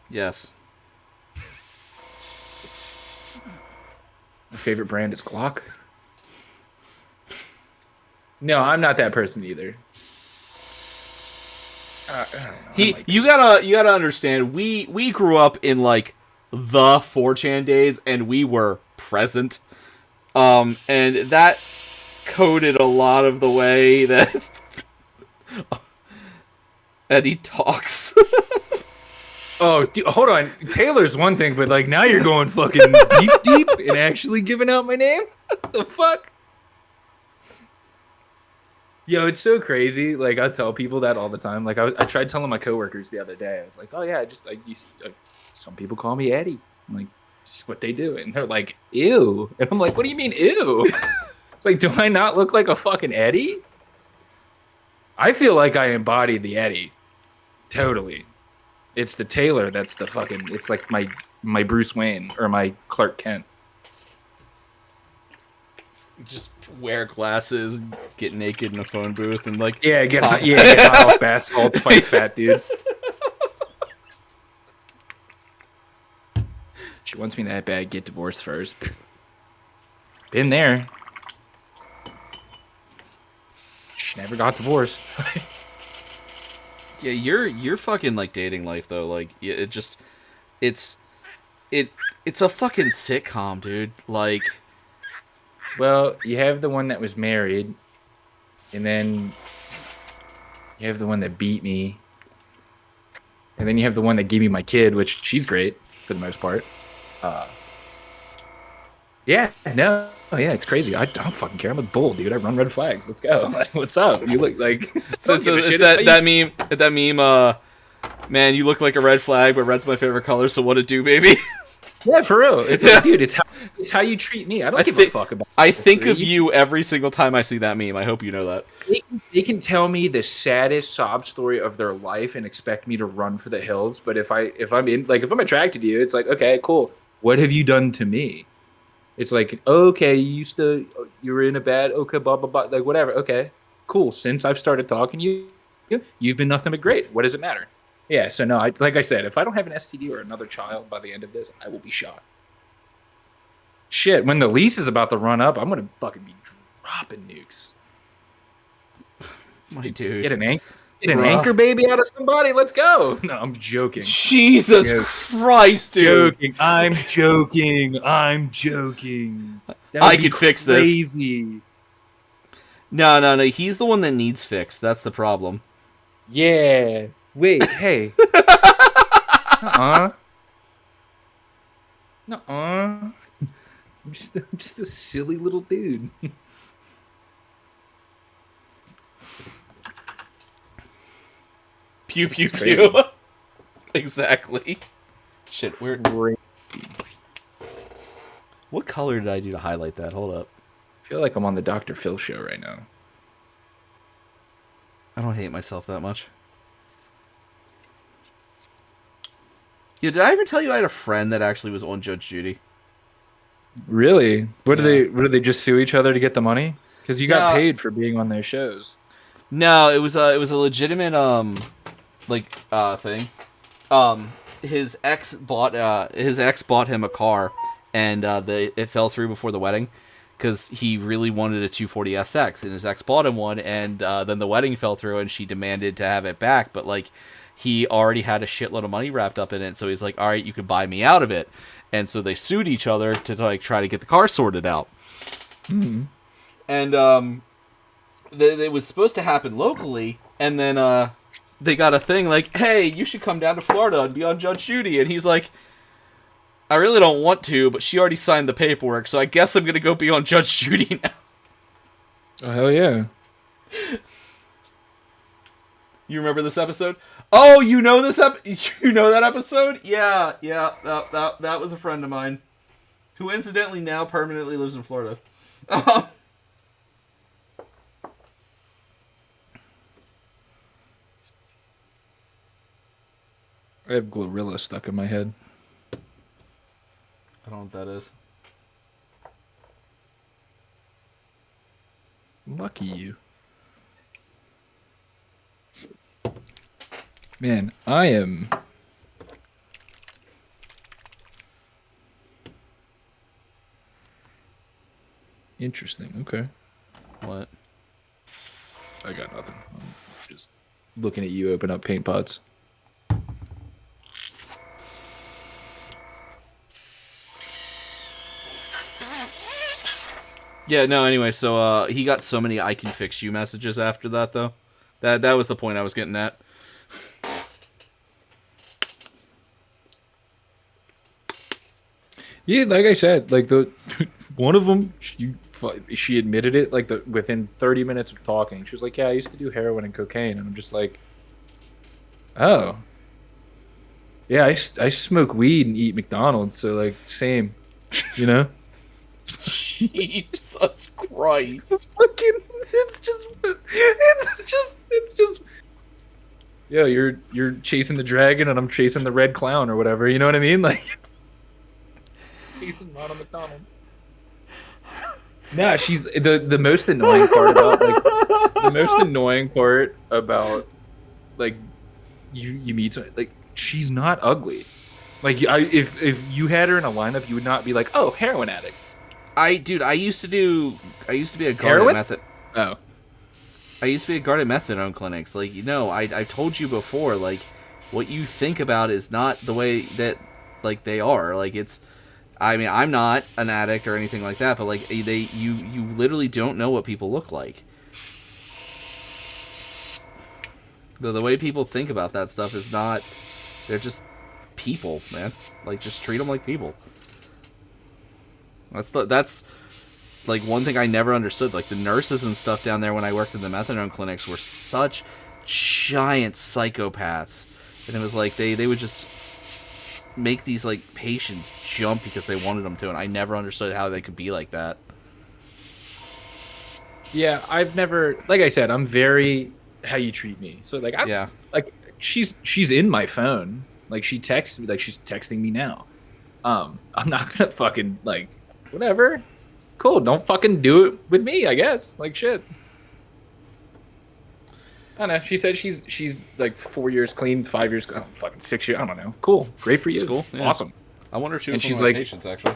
Yes. My favorite brand is Glock. No, I'm not that person either. I don't know. You gotta understand. We grew up in like the 4chan days, and we were present. And that coded a lot of the way that Eddie talks. Oh, dude, hold on. Taylor's one thing, but like now you're going fucking deep and actually giving out my name? The fuck? Yo, it's so crazy. Like I tell people that all the time. Like I tried telling my coworkers the other day. I was like, "Oh yeah, some people call me Eddie." I'm like, "It's what they do," and they're like, "Ew," and I'm like, "What do you mean, ew?" It's like, do I not look like a fucking Eddie? I feel like I embody the Eddie, totally. It's the Taylor that's the fucking. It's like my Bruce Wayne or my Clark Kent. Just wear glasses, get naked in a phone booth, and like Get hot off bath salts, fight fat dude. She wants me that bad. Get divorced first. Been there. She never got divorced. Yeah, you're fucking like dating life though. Like it's a fucking sitcom, dude. Like, Well, you have the one that was married, and then you have the one that beat me, and then you have the one that gave me my kid, which she's great for the most part. It's crazy. I don't fucking care. I'm a bull, dude. I run red flags. Let's go. Like, what's up? You look like so it's that meme. Man, you look like a red flag, but red's my favorite color. So what it do, baby? Yeah, for real. It's like, dude, it's how you treat me. I don't give a fuck about. I think of you every single time I see that meme. I hope you know that. They can tell me the saddest sob story of their life and expect me to run for the hills. But if I'm attracted to you, it's like, okay, cool. What have you done to me? It's like, okay, you were in a bad, okay, blah blah blah, like whatever. Okay, cool. Since I've started talking to you've been nothing but great. What does it matter? Yeah. So no, like I said, if I don't have an STD or another child by the end of this, I will be shot. Shit, when the lease is about to run up, I'm gonna fucking be dropping nukes. My dude. Get an anchor baby out of somebody. Let's go. No, I'm joking. Jesus Christ, dude. I'm joking. I could fix this. Crazy. No. He's the one that needs fixed. That's the problem. Yeah. Wait. Hey. Nuh-uh. I'm just a silly little dude. Pew pew pew. Exactly. Shit, what color did I do to highlight that? Hold up. I feel like I'm on the Dr. Phil show right now. I don't hate myself that much. Yeah, did I ever tell you I had a friend that actually was on Judge Judy? Really? What do they just sue each other to get the money? Because you got paid for being on their shows. No, it was a legitimate thing. His ex bought him a car, and it fell through before the wedding because he really wanted a 240SX, and his ex bought him one, and then the wedding fell through, and she demanded to have it back, but like he already had a shitload of money wrapped up in it, so he's like, all right, you could buy me out of it, and so they sued each other to like try to get the car sorted out. Mm-hmm. And it was supposed to happen locally, and then they got a thing like, hey, you should come down to Florida and be on Judge Judy. And he's like, I really don't want to, but she already signed the paperwork, so I guess I'm going to go be on Judge Judy now. Oh, hell yeah. You remember this episode? Oh, you know this you know that episode? Yeah, that was a friend of mine, who incidentally now permanently lives in Florida. I have Glorilla stuck in my head. don't know what that is. Lucky you. Man, I am... Interesting, okay. What? I got nothing. I'm just looking at you open up paint pots. Yeah, no, anyway, so he got so many I can fix you messages after that, though. That was the point I was getting at. Yeah, like I said, like the one of them, she admitted it like within 30 minutes of talking. She was like, "Yeah, I used to do heroin and cocaine," and I'm just like, "Oh, yeah, I smoke weed and eat McDonald's, so like same, you know." Jesus Christ. It's just. Yeah, you're chasing the dragon and I'm chasing the red clown or whatever. You know what I mean? Like. Chasing Ronald McDonald. Nah, she's the most annoying part about like you meet someone, like she's not ugly. Like if you had her in a lineup, you would not be like, oh, heroin addict. I used to be a guard Heroin? at method. Oh, I used to be a guard at methadone clinics. Like, you know, I told you before, like, what you think about is not the way that, like, they are. Like, it's, I mean, I'm not an addict or anything like that, but, like, you literally don't know what people look like. The way people think about that stuff is not, they're just people, man. Like, just treat them like people. That's like one thing I never understood. Like the nurses and stuff down there when I worked in the methadone clinics were such giant psychopaths, and it was like they would just make these like patients jump because they wanted them to, and I never understood how they could be like that. yeah, I've never, like I said, I'm very how you treat me. So like like she's in my phone. Like she texts me, like she's texting me now. I'm not gonna fucking like whatever. Cool, don't fucking do it with me, I guess. Like shit. I don't know. She said she's like 4 years clean, 5 years, fucking 6 years. I don't know. Cool, great for you. Cool, yeah. Awesome. I wonder if she was And one she's of my like- patients, actually.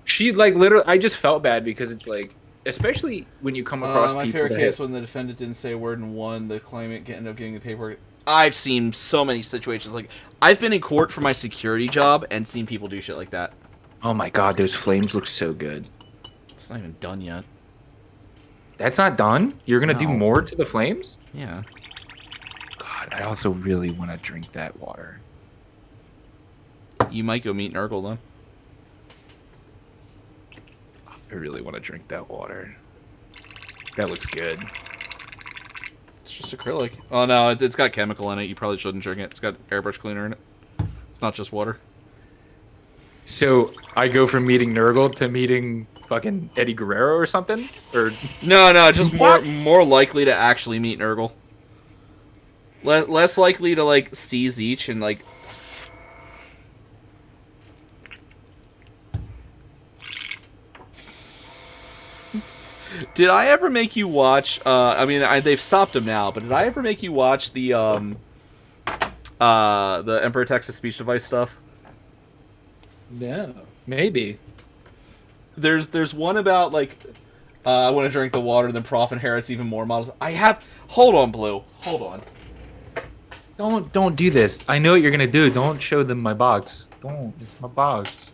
She like literally. I just felt bad because it's like, especially when you come across My people. favorite that- case when the defendant didn't say a word and won, the claimant ended up getting the paperwork. I've seen so many situations. Like, I've been in court for my security job and seen people do shit like that. Oh my god, those flames look so good. It's not even done yet. That's not done? You're gonna do No. more to the flames? Yeah. God, I also really want to drink that water. You might go meet Nurgle, though. I really want to drink that water. That looks good. It's just acrylic. Oh, no, it's got chemical in it. You probably shouldn't drink it. It's got airbrush cleaner in it. It's not just water. So I go from meeting Nurgle to meeting fucking Eddie Guerrero or something? Or No, just What? more likely to actually meet Nurgle. Less likely to, like, seize each and, like... Did I ever make you watch, I mean, they've stopped him now, but did I ever make you watch the Emperor Texas speech device stuff? no, maybe. There's one about, like, I want to drink the water, and then Prof inherits even more models. I have... Hold on, Blue. Hold on. Don't do this. I know what you're gonna do. Don't show them my box. Don't. It's my box.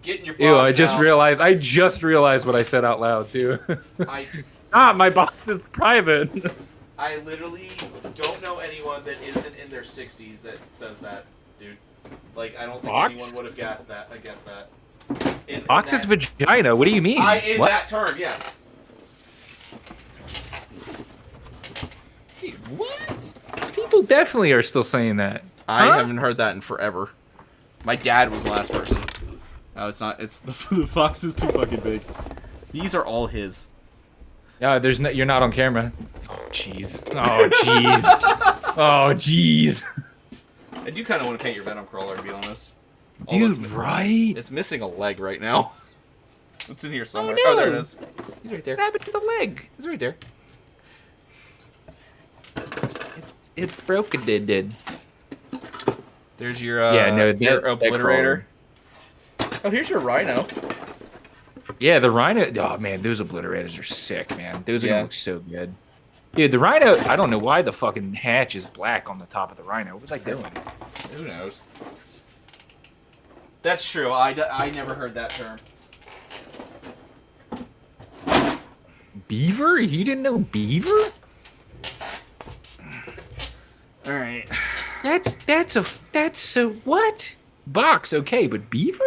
Get in your box Ew, I just now. realized. I just realized what I said out loud too. Stop! My box is private. I literally don't know anyone that isn't in their 60s that says that, dude. Like, I don't think Box? anyone would have guessed that. I guess that. In Box is that, vagina. What do you mean? in What? that term, yes. Wait, what? People definitely are still saying that. I Huh? haven't heard that in forever. My dad was the last person. No, it's not. It's the box is too fucking big. These are all his. Yeah, there's no. You're not on camera. Oh jeez. Oh jeez. Oh jeez. I do kind of want to paint your Venom crawler, to be honest. Dude, right? It's missing a leg right now. It's in here somewhere. no. Oh, there it is. He's right there. What happened to the leg? He's right there. It's broken, did. There's your that obliterator. Oh, here's your rhino. Yeah, the rhino. Oh man, those obliterators are sick, man. Those are Yeah. gonna look so good. Dude, the rhino. I don't know why the fucking hatch is black on the top of the rhino. What was I doing? Who knows? That's true. I never heard that term. Beaver? You didn't know beaver? All right. That's so what? Box, okay, but beaver?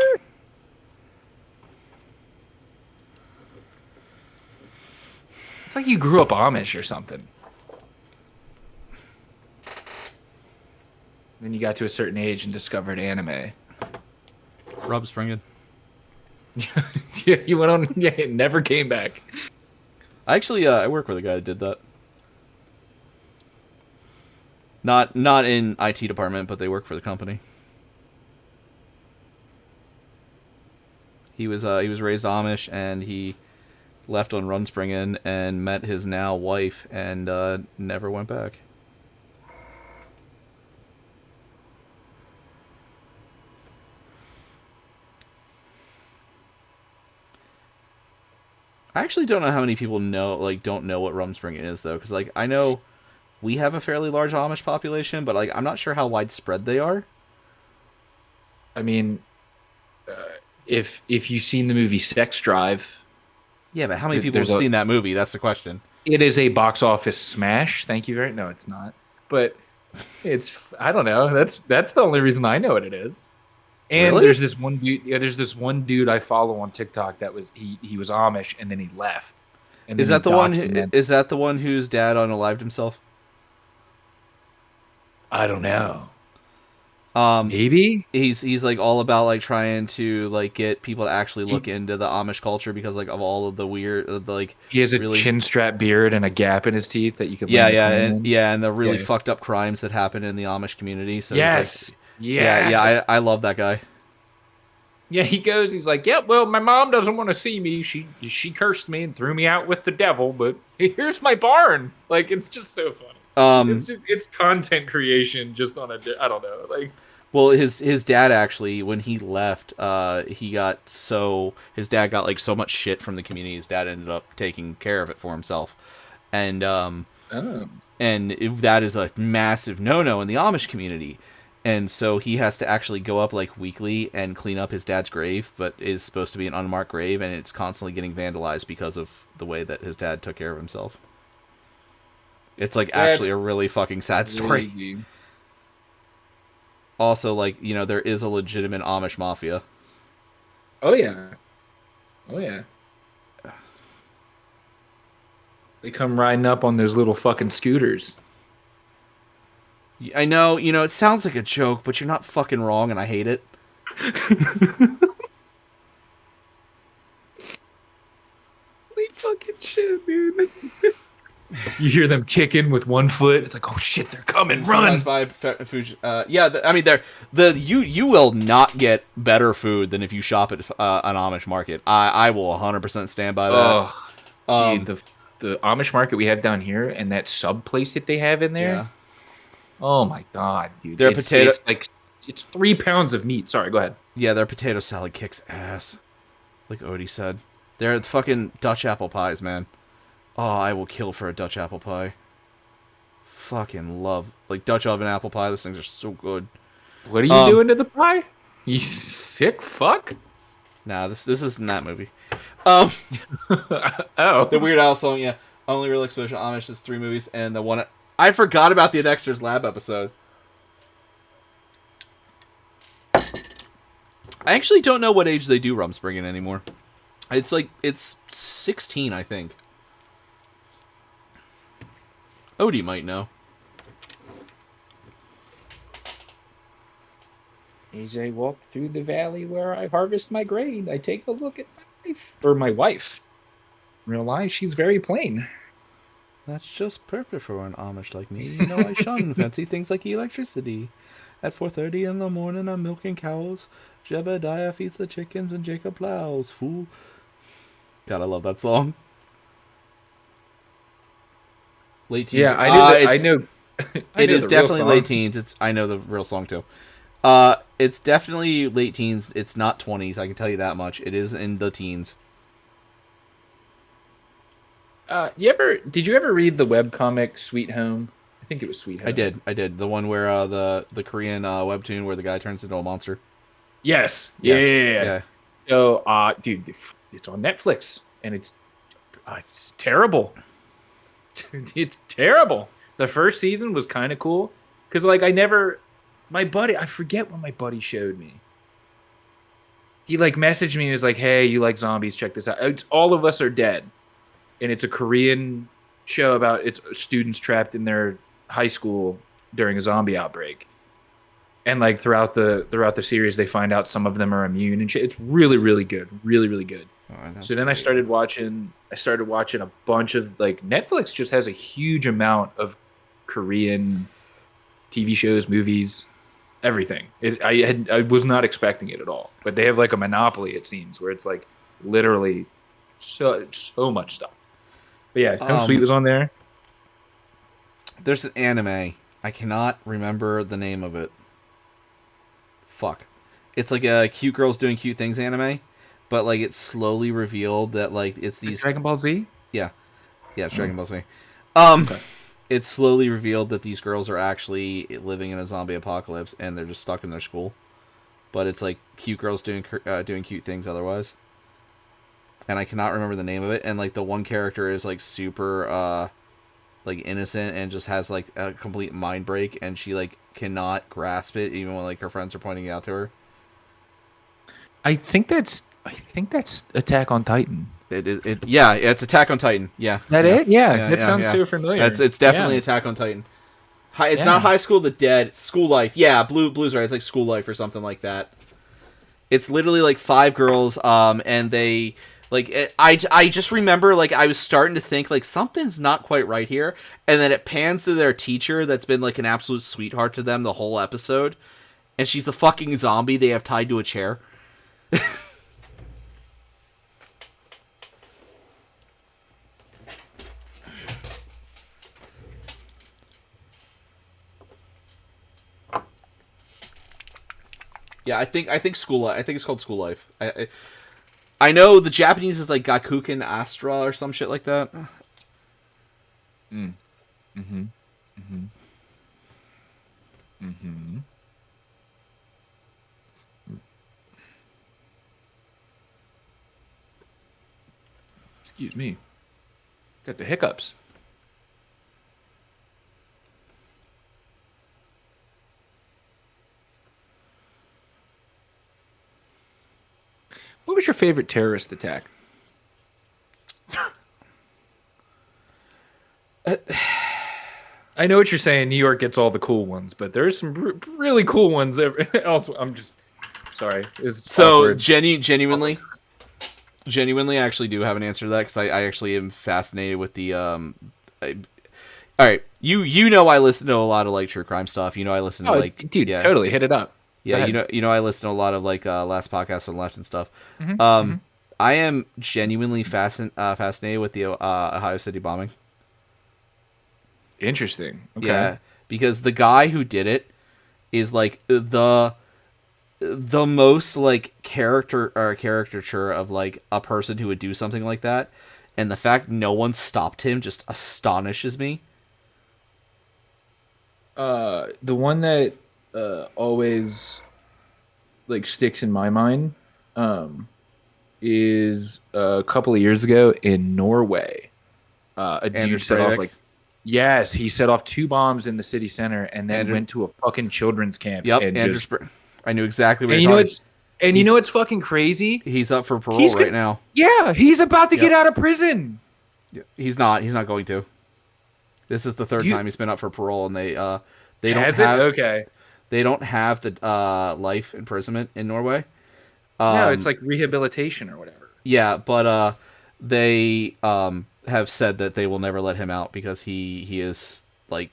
It's like you grew up Amish or something. Then you got to a certain age and discovered anime. Rob Springen. Yeah, you went on. Yeah, it never came back. Actually, I work with a guy that did that. Not in IT department, but they work for the company. He was raised Amish, and he left on Runspringen and met his now wife, and never went back. I actually don't know how many people don't know what Rumspringen is, though, because I know we have a fairly large Amish population, but I'm not sure how widespread they are. I mean, if you've seen the movie Sex Drive, Yeah, but how many people have seen that movie? That's the question. it is a box office smash. Thank you very. No, it's not. But it's. I don't know. That's the only reason I know what it is. And Really? there's this one dude. Yeah, there's this one dude I follow on TikTok that was he was Amish and then he left. And Is then that the he one? documented- Is that the one whose dad unalived himself? I don't know. Um, Maybe. he's all about trying to get people to actually look into the Amish culture because of all of the weird He has a really- chin strap beard and a gap in his teeth that you could. yeah land a yeah plane and, in. yeah and the really Yeah. fucked up crimes that happen in the Amish community. So Yes. yeah I love that guy. Yeah, he goes. He's like, "Yeah, well, my mom doesn't want to see me. She cursed me and threw me out with the devil. But here's my barn. It's just so funny. It's content creation just on I don't know. Well, his dad actually, when he left, his dad got so much shit from the community. His dad ended up taking care of it for himself, and that is a massive no-no in the Amish community. And so he has to actually go up weekly and clean up his dad's grave, but is supposed to be an unmarked grave, and it's constantly getting vandalized because of the way that his dad took care of himself. It's actually a really fucking sad story. Crazy. Also, there is a legitimate Amish mafia. Oh yeah. They come riding up on those little fucking scooters. I know, it sounds like a joke, but you're not fucking wrong, and I hate it. Holy fucking shit, dude. You hear them kicking with one foot. It's like, oh shit, they're coming! Run! Sometimes by Fuji, you will not get better food than if you shop at an Amish market. I will 100% stand by that. Oh, dude, the Amish market we have down here and that sub place that they have in there. Yeah. Oh my god, dude! Their It's 3 pounds of meat. Sorry, go ahead. Yeah, their potato salad kicks ass. Like Odie said. They're the fucking Dutch apple pies, man. Oh, I will kill for a Dutch apple pie. Fucking love. Dutch oven apple pie, those things are so good. What are you doing to the pie? You sick fuck? Nah, this isn't that movie. Oh. The Weird Al song, yeah. Only real exposure to Amish is 3 movies, and the one... I forgot about the Dexter's Lab episode. I actually don't know what age they do Rumspringen anymore. It's 16, I think. Odie might know. As I walk through the valley where I harvest my grain, I take a look at my wife. Realize she's very plain. That's just perfect for an Amish like me. You know, I shun fancy things like electricity. At 4:30 in the morning, I'm milking cows. Jebediah feeds the chickens and Jacob plows. Fool. God, I love that song. Late teens. Yeah, I know. It is the real definitely song. late teens. I know the real song too. It's definitely late teens. It's not 20s. I can tell you that much. It is in the teens. Did you ever read the webcomic Sweet Home? I think it was Sweet Home. I did. The one where the Korean webtoon where the guy turns into a monster. Yes. Yes. Yeah. So, dude, it's on Netflix, and it's terrible. It's terrible. The first season was kind of cool because, like, I forget what my buddy showed me. He like messaged me and was like, "Hey, you like zombies? Check this out. It's All of Us Are Dead." And it's a Korean show about it's students trapped in their high school during a zombie outbreak. And like throughout the series, they find out some of them are immune and shit. It's really, really good, really, really good. So then I started watching a bunch of like Netflix just has a huge amount of Korean TV shows, movies, everything. I was not expecting it at all, but they have like a monopoly, it seems, where it's like literally so much stuff. But yeah, Home Sweet was on there. There's an anime. I cannot remember the name of it. Fuck. It's like a cute girls doing cute things anime, but like it's slowly revealed that like it's these Dragon Ball Z? Yeah, it's Dragon Ball Z. Okay. It's slowly revealed that these girls are actually living in a zombie apocalypse and they're just stuck in their school. But it's like cute girls doing cute things otherwise. And I cannot remember the name of it. And like the one character is like super like innocent and just has like a complete mind break, and she like cannot grasp it even when like her friends are pointing it out to her. I think that's Attack on Titan. It's Attack on Titan. Yeah. That it? Yeah. That sounds so familiar. It's definitely Attack on Titan. It's not High School of the Dead. School Life. Yeah, Blue's right. It's like School Life or something like that. It's literally like 5 girls, and they like. I just remember like I was starting to think like something's not quite right here, and then it pans to their teacher that's been like an absolute sweetheart to them the whole episode, and she's the fucking zombie they have tied to a chair. Yeah, I think School Life. I think it's called School Life. I know the Japanese is like Gakuken Astra or some shit like that. Excuse me. Got the hiccups. What was your favorite terrorist attack? I know what you're saying. New York gets all the cool ones, but there's some really cool ones. Also, I'm just sorry. So genuinely, I actually do have an answer to that because I actually am fascinated with the all right, you know I listen to a lot of like true crime stuff. You know I listen to like dude, totally hit it up. Yeah, you know I listen to a lot of like Last Podcast on the Left and stuff. I am genuinely fascinated with the Ohio City bombing. Interesting. Okay. Yeah, because the guy who did it is like the most like caricature of like a person who would do something like that, and the fact no one stopped him just astonishes me. The one that always like sticks in my mind is a couple of years ago in Norway. A dude set off like he set off 2 bombs in the city center and then went to a fucking children's camp. Yep, and I knew exactly what you know what's you know what's fucking crazy? He's up for parole right now. Yeah, he's about to get out of prison. He's not going to. This is the 3rd time he's been up for parole, and they don't have They don't have the life imprisonment in Norway. No, it's like rehabilitation or whatever. Yeah, but they have said that they will never let him out because he is like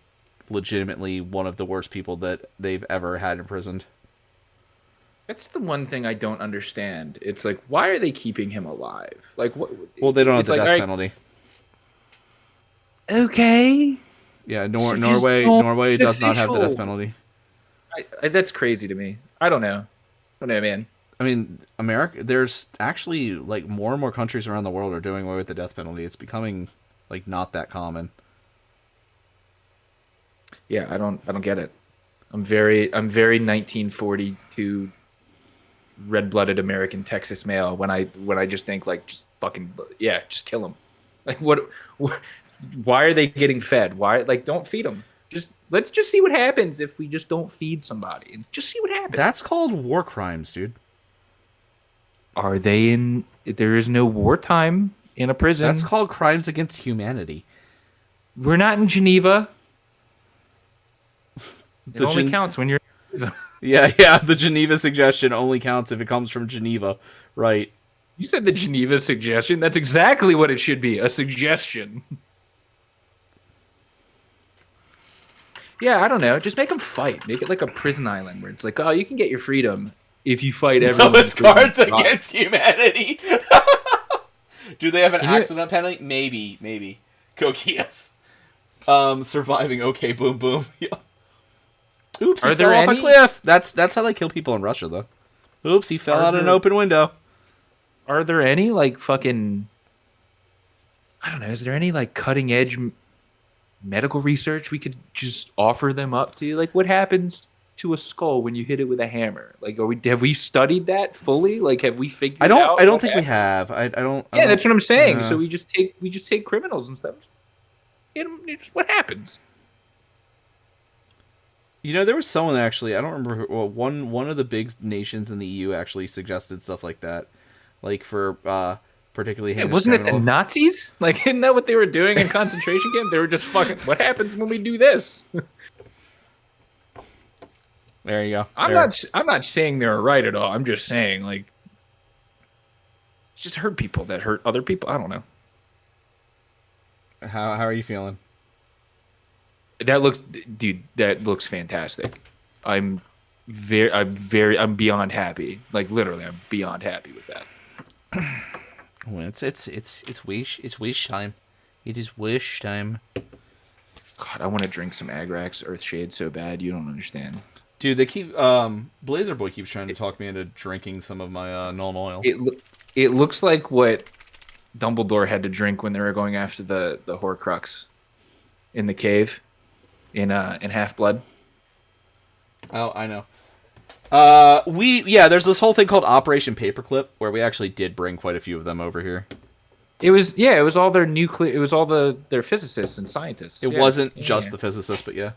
legitimately one of the worst people that they've ever had imprisoned. That's the one thing I don't understand. It's like, why are they keeping him alive? Like, what? Well, they don't have it's the like, death all right, penalty. okay. Yeah, So just Norway don't Norway be does not have the death official. penalty. That's crazy to me. I don't know. I don't know, man. I mean, America. There's actually like more and more countries around the world are doing away with the death penalty. It's becoming like not that common. Yeah, I don't get it. I'm very 1942 red-blooded American Texas male when I just think like just fucking yeah, just kill him. Like what why are they getting fed? Why like don't feed them. Let's just see what happens if we just don't feed somebody and just see what happens. That's called war crimes, dude. Are they in there is no wartime in a prison. That's called crimes against humanity. We're not in Geneva. It The only counts when you're Yeah, the Geneva suggestion only counts if it comes from Geneva, right? You said the Geneva suggestion. That's exactly what it should be, a suggestion. Yeah, I don't know. Just make them fight. Make it like a prison island where it's like, oh, you can get your freedom if you fight everyone. No, it's in prison. cards against humanity. Do they have an accident penalty? Maybe. Coquillas. Surviving. Okay, boom, boom. Oops, he fell off a cliff. That's how they kill people in Russia, though. Oops, he fell out an open window. Are there any like fucking? I don't know. Is there any like cutting edge medical research we could just offer them up to? Like, what happens to a skull when you hit it with a hammer? Like, have we studied that fully? Like, have we figured? I don't think happens? we have. I don't. Yeah, that's what I'm saying. So we just take criminals and stuff. Hit them, what happens? You know, there was someone actually. I don't remember. One of the big nations in the EU actually suggested stuff like that, like for particularly. Yeah, wasn't it the Nazis? Like, isn't that what they were doing in concentration camp? They were just fucking. What happens when we do this? There you go. I'm not saying they're right at all. I'm just saying like, just hurt people that hurt other people. I don't know. How are you feeling? That looks fantastic. I'm beyond happy. Like literally, I'm beyond happy with that. Well, it's wish time. It is wish time. God, I want to drink some Agrax Earthshade so bad. You don't understand. Dude, they keep Blazer Boy keeps trying to talk me into drinking some of my Null Oil. It looks like what Dumbledore had to drink when they were going after the Horcrux in the cave in Half-Blood. Oh, I know. There's this whole thing called Operation Paperclip where we actually did bring quite a few of them over here. It was all their nuclear. It was all their physicists and scientists. It wasn't just the physicists, but yeah.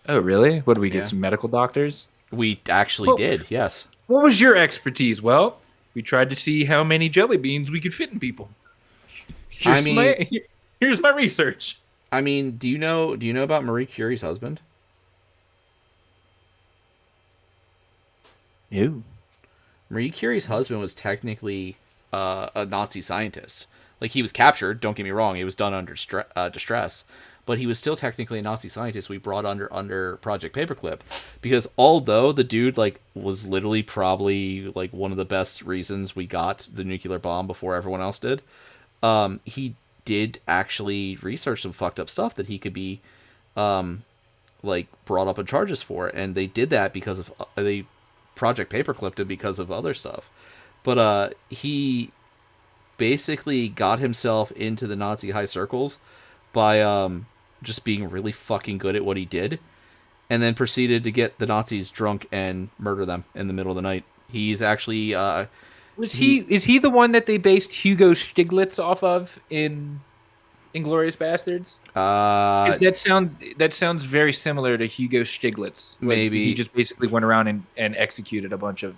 Oh, really? What did we get? Some medical doctors? We actually did, yes. What was your expertise? Well, we tried to see how many jelly beans we could fit in people. Here's my research. I mean, do you know about Marie Curie's husband? No. Marie Curie's husband was technically a Nazi scientist. Like, he was captured, don't get me wrong, he was done under distress, but he was still technically a Nazi scientist we brought under Project Paperclip, because although the dude, like, was literally probably, like, one of the best reasons we got the nuclear bomb before everyone else did, he did actually research some fucked up stuff that he could be, like, brought up on charges for, and they did that because of, they Project Paperclipped it because of other stuff. But he basically got himself into the Nazi high circles by just being really fucking good at what he did, and then proceeded to get the Nazis drunk and murder them in the middle of the night. He's actually is he the one that they based Hugo Stiglitz off of in Inglourious Bastards? That sounds very similar to Hugo Stiglitz. Maybe he just basically went around and executed a bunch of.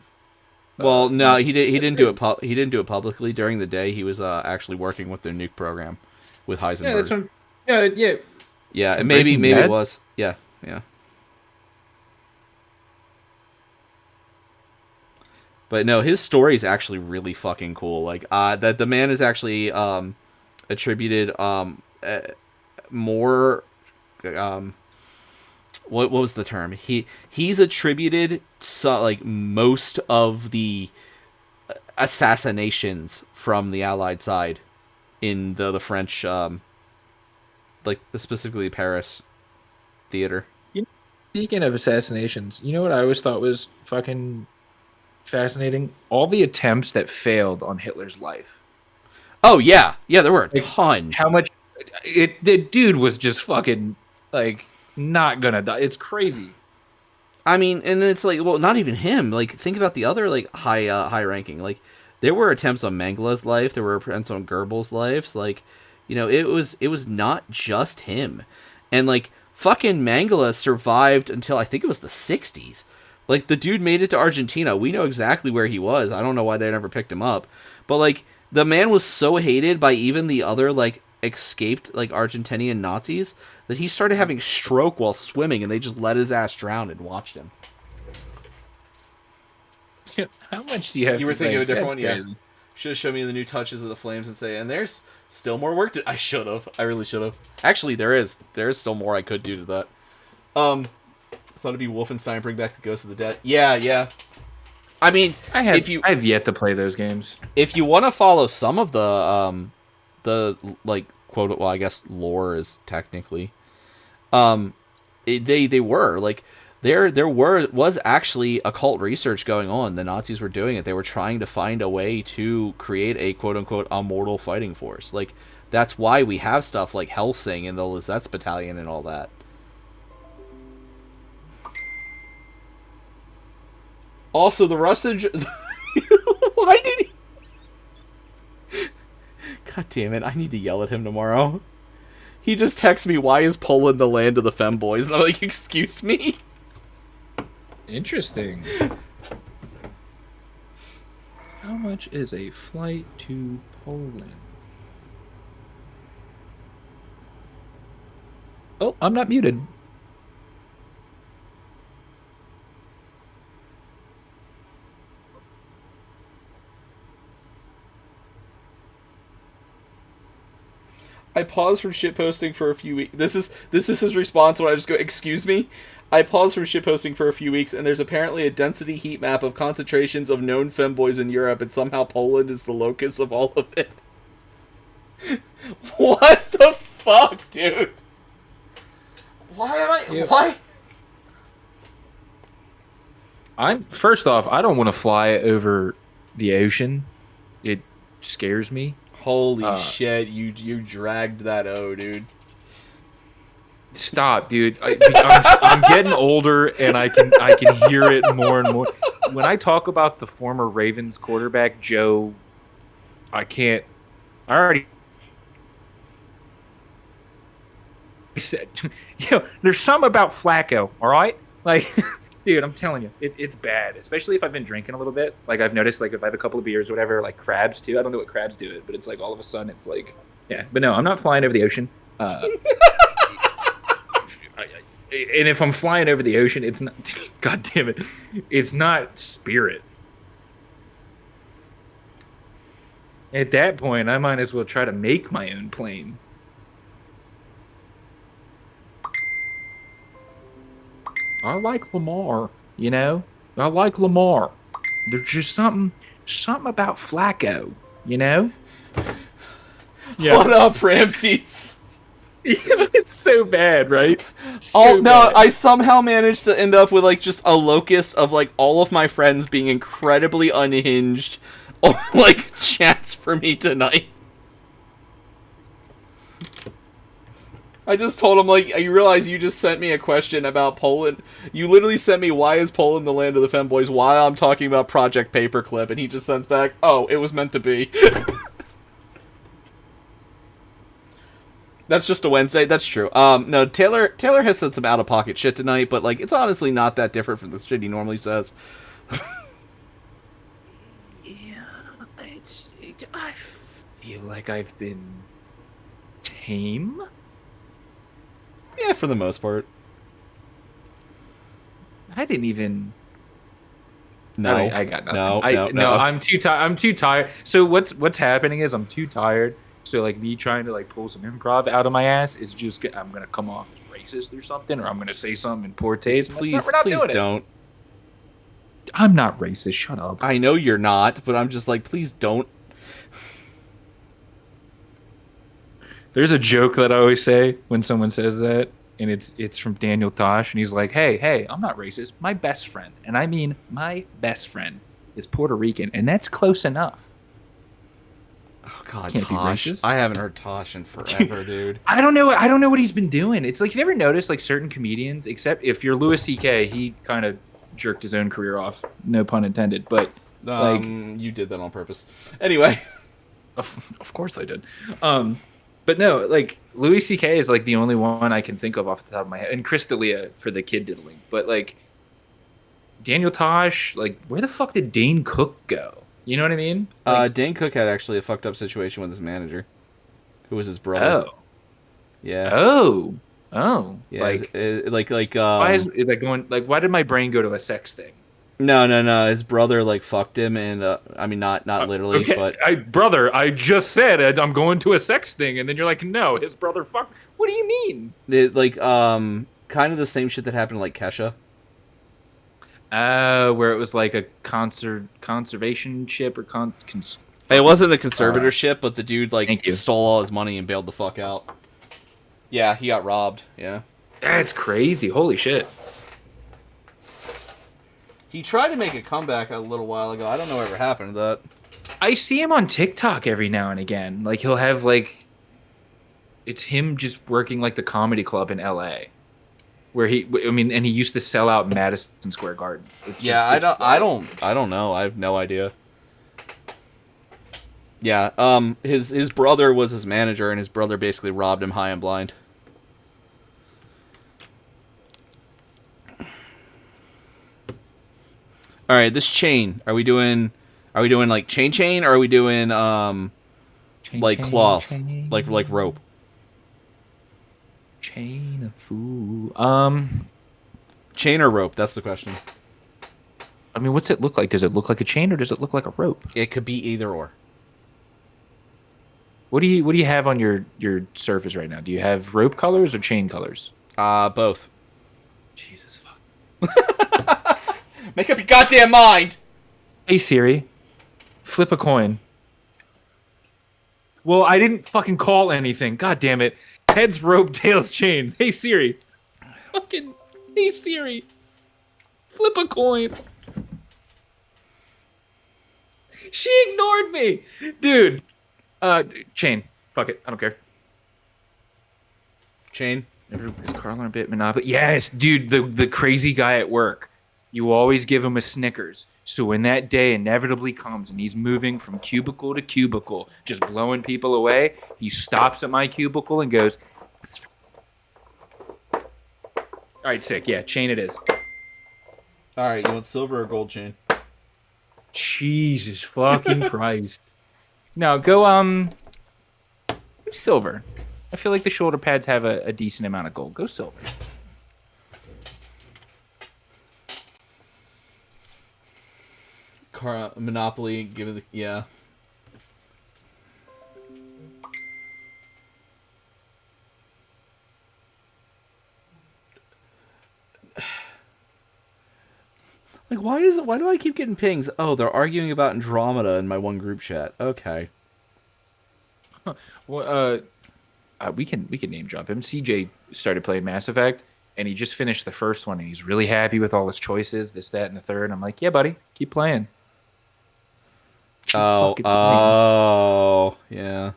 Well, no, he didn't do it. He didn't do it publicly. During the day, he was actually working with their nuke program with Heisenberg. Yeah, that's what. Yeah, maybe it was. Yeah. But no, his story is actually really fucking cool. Like, that the man is actually attributed more what was the term? He's attributed like most of the assassinations from the Allied side in the French, like specifically Paris theater. Speaking of assassinations, you know what I always thought was fucking fascinating? All the attempts that failed on Hitler's life. Oh yeah, there were a ton. How much the dude was just fucking like not gonna die. It's crazy. I mean, and then it's like, well, not even him. Like, think about the other like high ranking. Like, there were attempts on Mengele's life. There were attempts on Goebbels' lives. Like, it was not just him. And like, fucking Mengele survived until I think it was the 60s. Like, the dude made it to Argentina. We know exactly where he was. I don't know why they never picked him up. But like, the man was so hated by even the other like escaped like Argentinian Nazis that he started having stroke while swimming, and they just let his ass drown and watched him. How much do you have? You were to thinking of a think? different That's one, yeah. crazy. Should have shown me the new touches of the flames and say, and there's still more work to. I should have. I really should have. Actually, there is still more I could do to that. I thought it'd be Wolfenstein, bring back the Ghost of the Dead. Yeah. I mean, I have yet to play those games. if you want to follow some of the like quote, well, I guess lore is technically, they were like there was actually occult research going on. The Nazis were doing it. They were trying to find a way to create a quote unquote immortal fighting force. Like, that's why we have stuff like Helsing and the Lizette's Battalion and all that. Also, the Russian. Why did he? God damn it! I need to yell at him tomorrow. He just texts me, "Why is Poland the land of the femboys?" And I'm like, "Excuse me." Interesting. How much is a flight to Poland? Oh, I'm not muted. I pause from shitposting for a few weeks. This is his response when I just go, "Excuse me." I pause from shitposting for a few weeks, and there's apparently a density heat map of concentrations of known femboys in Europe, and somehow Poland is the locus of all of it. What the fuck, dude? Why? First off, I don't want to fly over the ocean. It scares me. Holy shit! You dragged that O, dude. Stop, dude. I'm getting older, and I can hear it more and more. When I talk about the former Ravens quarterback Joe, I can't. I already said, there's something about Flacco. All right, like, dude, I'm telling you, it's bad. Especially if I've been drinking a little bit. Like, I've noticed, like, if I have a couple of beers, or whatever, like crabs too. I don't know what crabs do it, but it's like all of a sudden it's like, yeah. But no, I'm not flying over the ocean. And if I'm flying over the ocean, it's not. God damn it, it's not Spirit. At that point, I might as well try to make my own plane. I like Lamar, I like Lamar. There's just something about Flacco, Yeah. What up, Ramses? It's so bad, right? I somehow managed to end up with like just a locus of like all of my friends being incredibly unhinged on like chats for me tonight. I just told him, like, you realize you just sent me a question about Poland. You literally sent me, "Why is Poland the land of the femboys?" while I'm talking about Project Paperclip, and he just sends back, "Oh, it was meant to be." That's just a Wednesday. That's true. No, Taylor has said some out of pocket shit tonight, but like, it's honestly not that different from the shit he normally says. I feel like I've been tame. Yeah, for the most part. I didn't even. No, I got nothing. No. I'm too tired. I'm too tired. So what's happening is I'm too tired. So like me trying to like pull some improv out of my ass is just I'm gonna come off as racist or something, or I'm gonna say something in poor taste. Please, we're not please doing it. don't. I'm not racist. Shut up. I know you're not, but I'm just like, please don't. There's a joke that I always say when someone says that, and it's from Daniel Tosh, and he's like, hey, I'm not racist. My best friend, and I mean my best friend, is Puerto Rican, and that's close enough. Oh God, Can't be Tosh. racist. I haven't heard Tosh in forever, dude. I don't know what he's been doing. It's like, you ever notice like certain comedians, except if you're Louis C.K., he kind of jerked his own career off. No pun intended, but like You did that on purpose. Anyway. Of course I did. But no, like Louis C.K. is like the only one I can think of off the top of my head, and Chris D'Elia for the kid diddling. But like Daniel Tosh, like where the fuck did Dane Cook go? You know what I mean? Like, Dane Cook had actually a fucked up situation with his manager, who was his brother. oh, Yeah. oh, Yeah. like Like. why is it like going? Like why did my brain go to a sex thing? No. His brother like fucked him, and I mean not literally, Okay, but I just said I'm going to a sex thing, and then you're like, no, his brother fucked. What do you mean? kind of the same shit that happened to like Kesha. Where it was like a conservation ship or It wasn't a conservatorship, but the dude like Thank you. stole all his money and bailed the fuck out. Yeah, he got robbed. Yeah. That's crazy. Holy shit. He tried to make a comeback a little while ago. I don't know whatever happened to that. I see him on TikTok every now and again. Like he'll have like, it's him just working like the comedy club in LA, where he used to sell out Madison Square Garden. I don't know. I have no idea. Yeah, his brother was his manager, and his brother basically robbed him high and blind. All right, this chain. Are we doing like chain, or are we doing like cloth, like rope? Chain of food. Chain or rope? That's the question. I mean, what's it look like? Does it look like a chain or does it look like a rope? It could be either or. What do you have on your surface right now? Do you have rope colors or chain colors? Both. Jesus fuck. Make up your goddamn mind. Hey Siri, flip a coin. Well, I didn't fucking call anything. God damn it. Heads rope, tails chains. Hey Siri. Fucking hey Siri. Flip a coin. She ignored me. Dude. Chain. Fuck it. I don't care. Chain. Is Carl on a bit Monopoly? Yes, dude, the crazy guy at work. You always give him a Snickers. So when that day inevitably comes and he's moving from cubicle to cubicle, just blowing people away, he stops at my cubicle and goes, all right, sick. Yeah, chain it is. All right, you want silver or gold chain? Jesus fucking Christ. No, go silver. I feel like the shoulder pads have a decent amount of gold. Go silver. Monopoly, give it the yeah. Like, why do I keep getting pings? Oh, they're arguing about Andromeda in my one group chat. Okay. Well, we can name drop him. CJ started playing Mass Effect, and he just finished the first one, and he's really happy with all his choices, this, that, and the third. And I'm like, yeah, buddy, keep playing. Oh, yeah.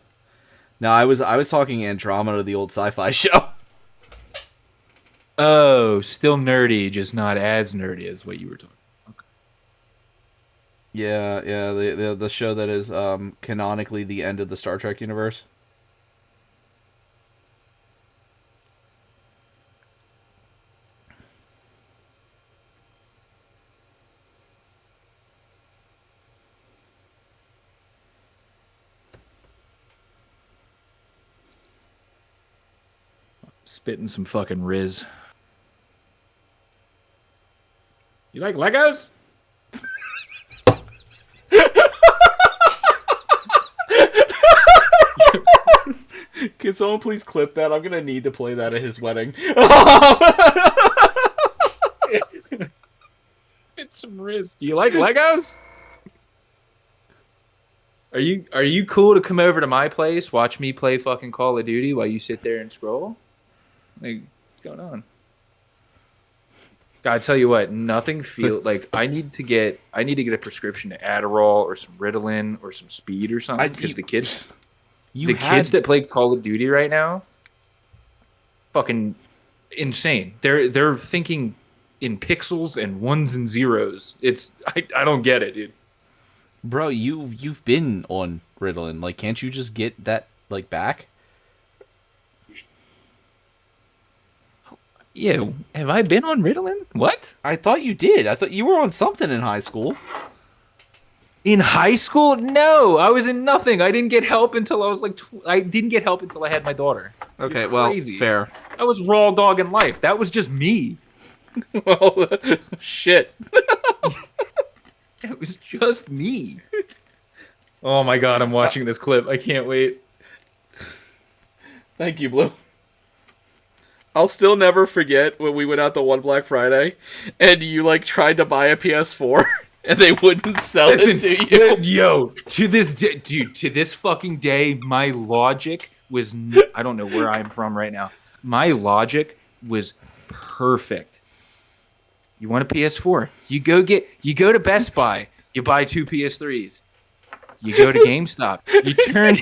No, I was talking Andromeda, the old sci-fi show. Oh, still nerdy, just not as nerdy as what you were talking. Okay. Yeah, the show that is canonically the end of the Star Trek universe. Spitting some fucking Riz. You like Legos? someone please clip that? I'm gonna need to play that at his wedding. It's some risk. Do you like Legos? Are you cool to come over to my place, watch me play fucking Call of Duty while you sit there and scroll? Like, what's going on? God, I tell you what, nothing feel like I need to get a prescription to Adderall or some Ritalin or some speed or something because the kids that play Call of Duty right now, fucking insane. They're thinking in pixels and ones and zeros. I don't get it, dude. Bro, you've been on Ritalin. Like, can't you just get that like back? Yeah, have I been on Ritalin? What? I thought you did. I thought you were on something in high school. In high school? No, I was in nothing. I didn't get help until I was like. I didn't get help until I had my daughter. Okay, You're well, crazy. fair. I was raw dog in life. That was just me. Well, shit. It was just me. Oh my god, I'm watching this clip. I can't wait. Thank you, Blue. I'll still never forget when we went out the one Black Friday and you like tried to buy a PS4 and they wouldn't sell it to you. Yo, to this day, dude, to this fucking day, my logic was I don't know where I'm from right now. My logic was perfect. You want a PS4? You go to Best Buy, you buy 2 PS3s. You go to GameStop, you turn you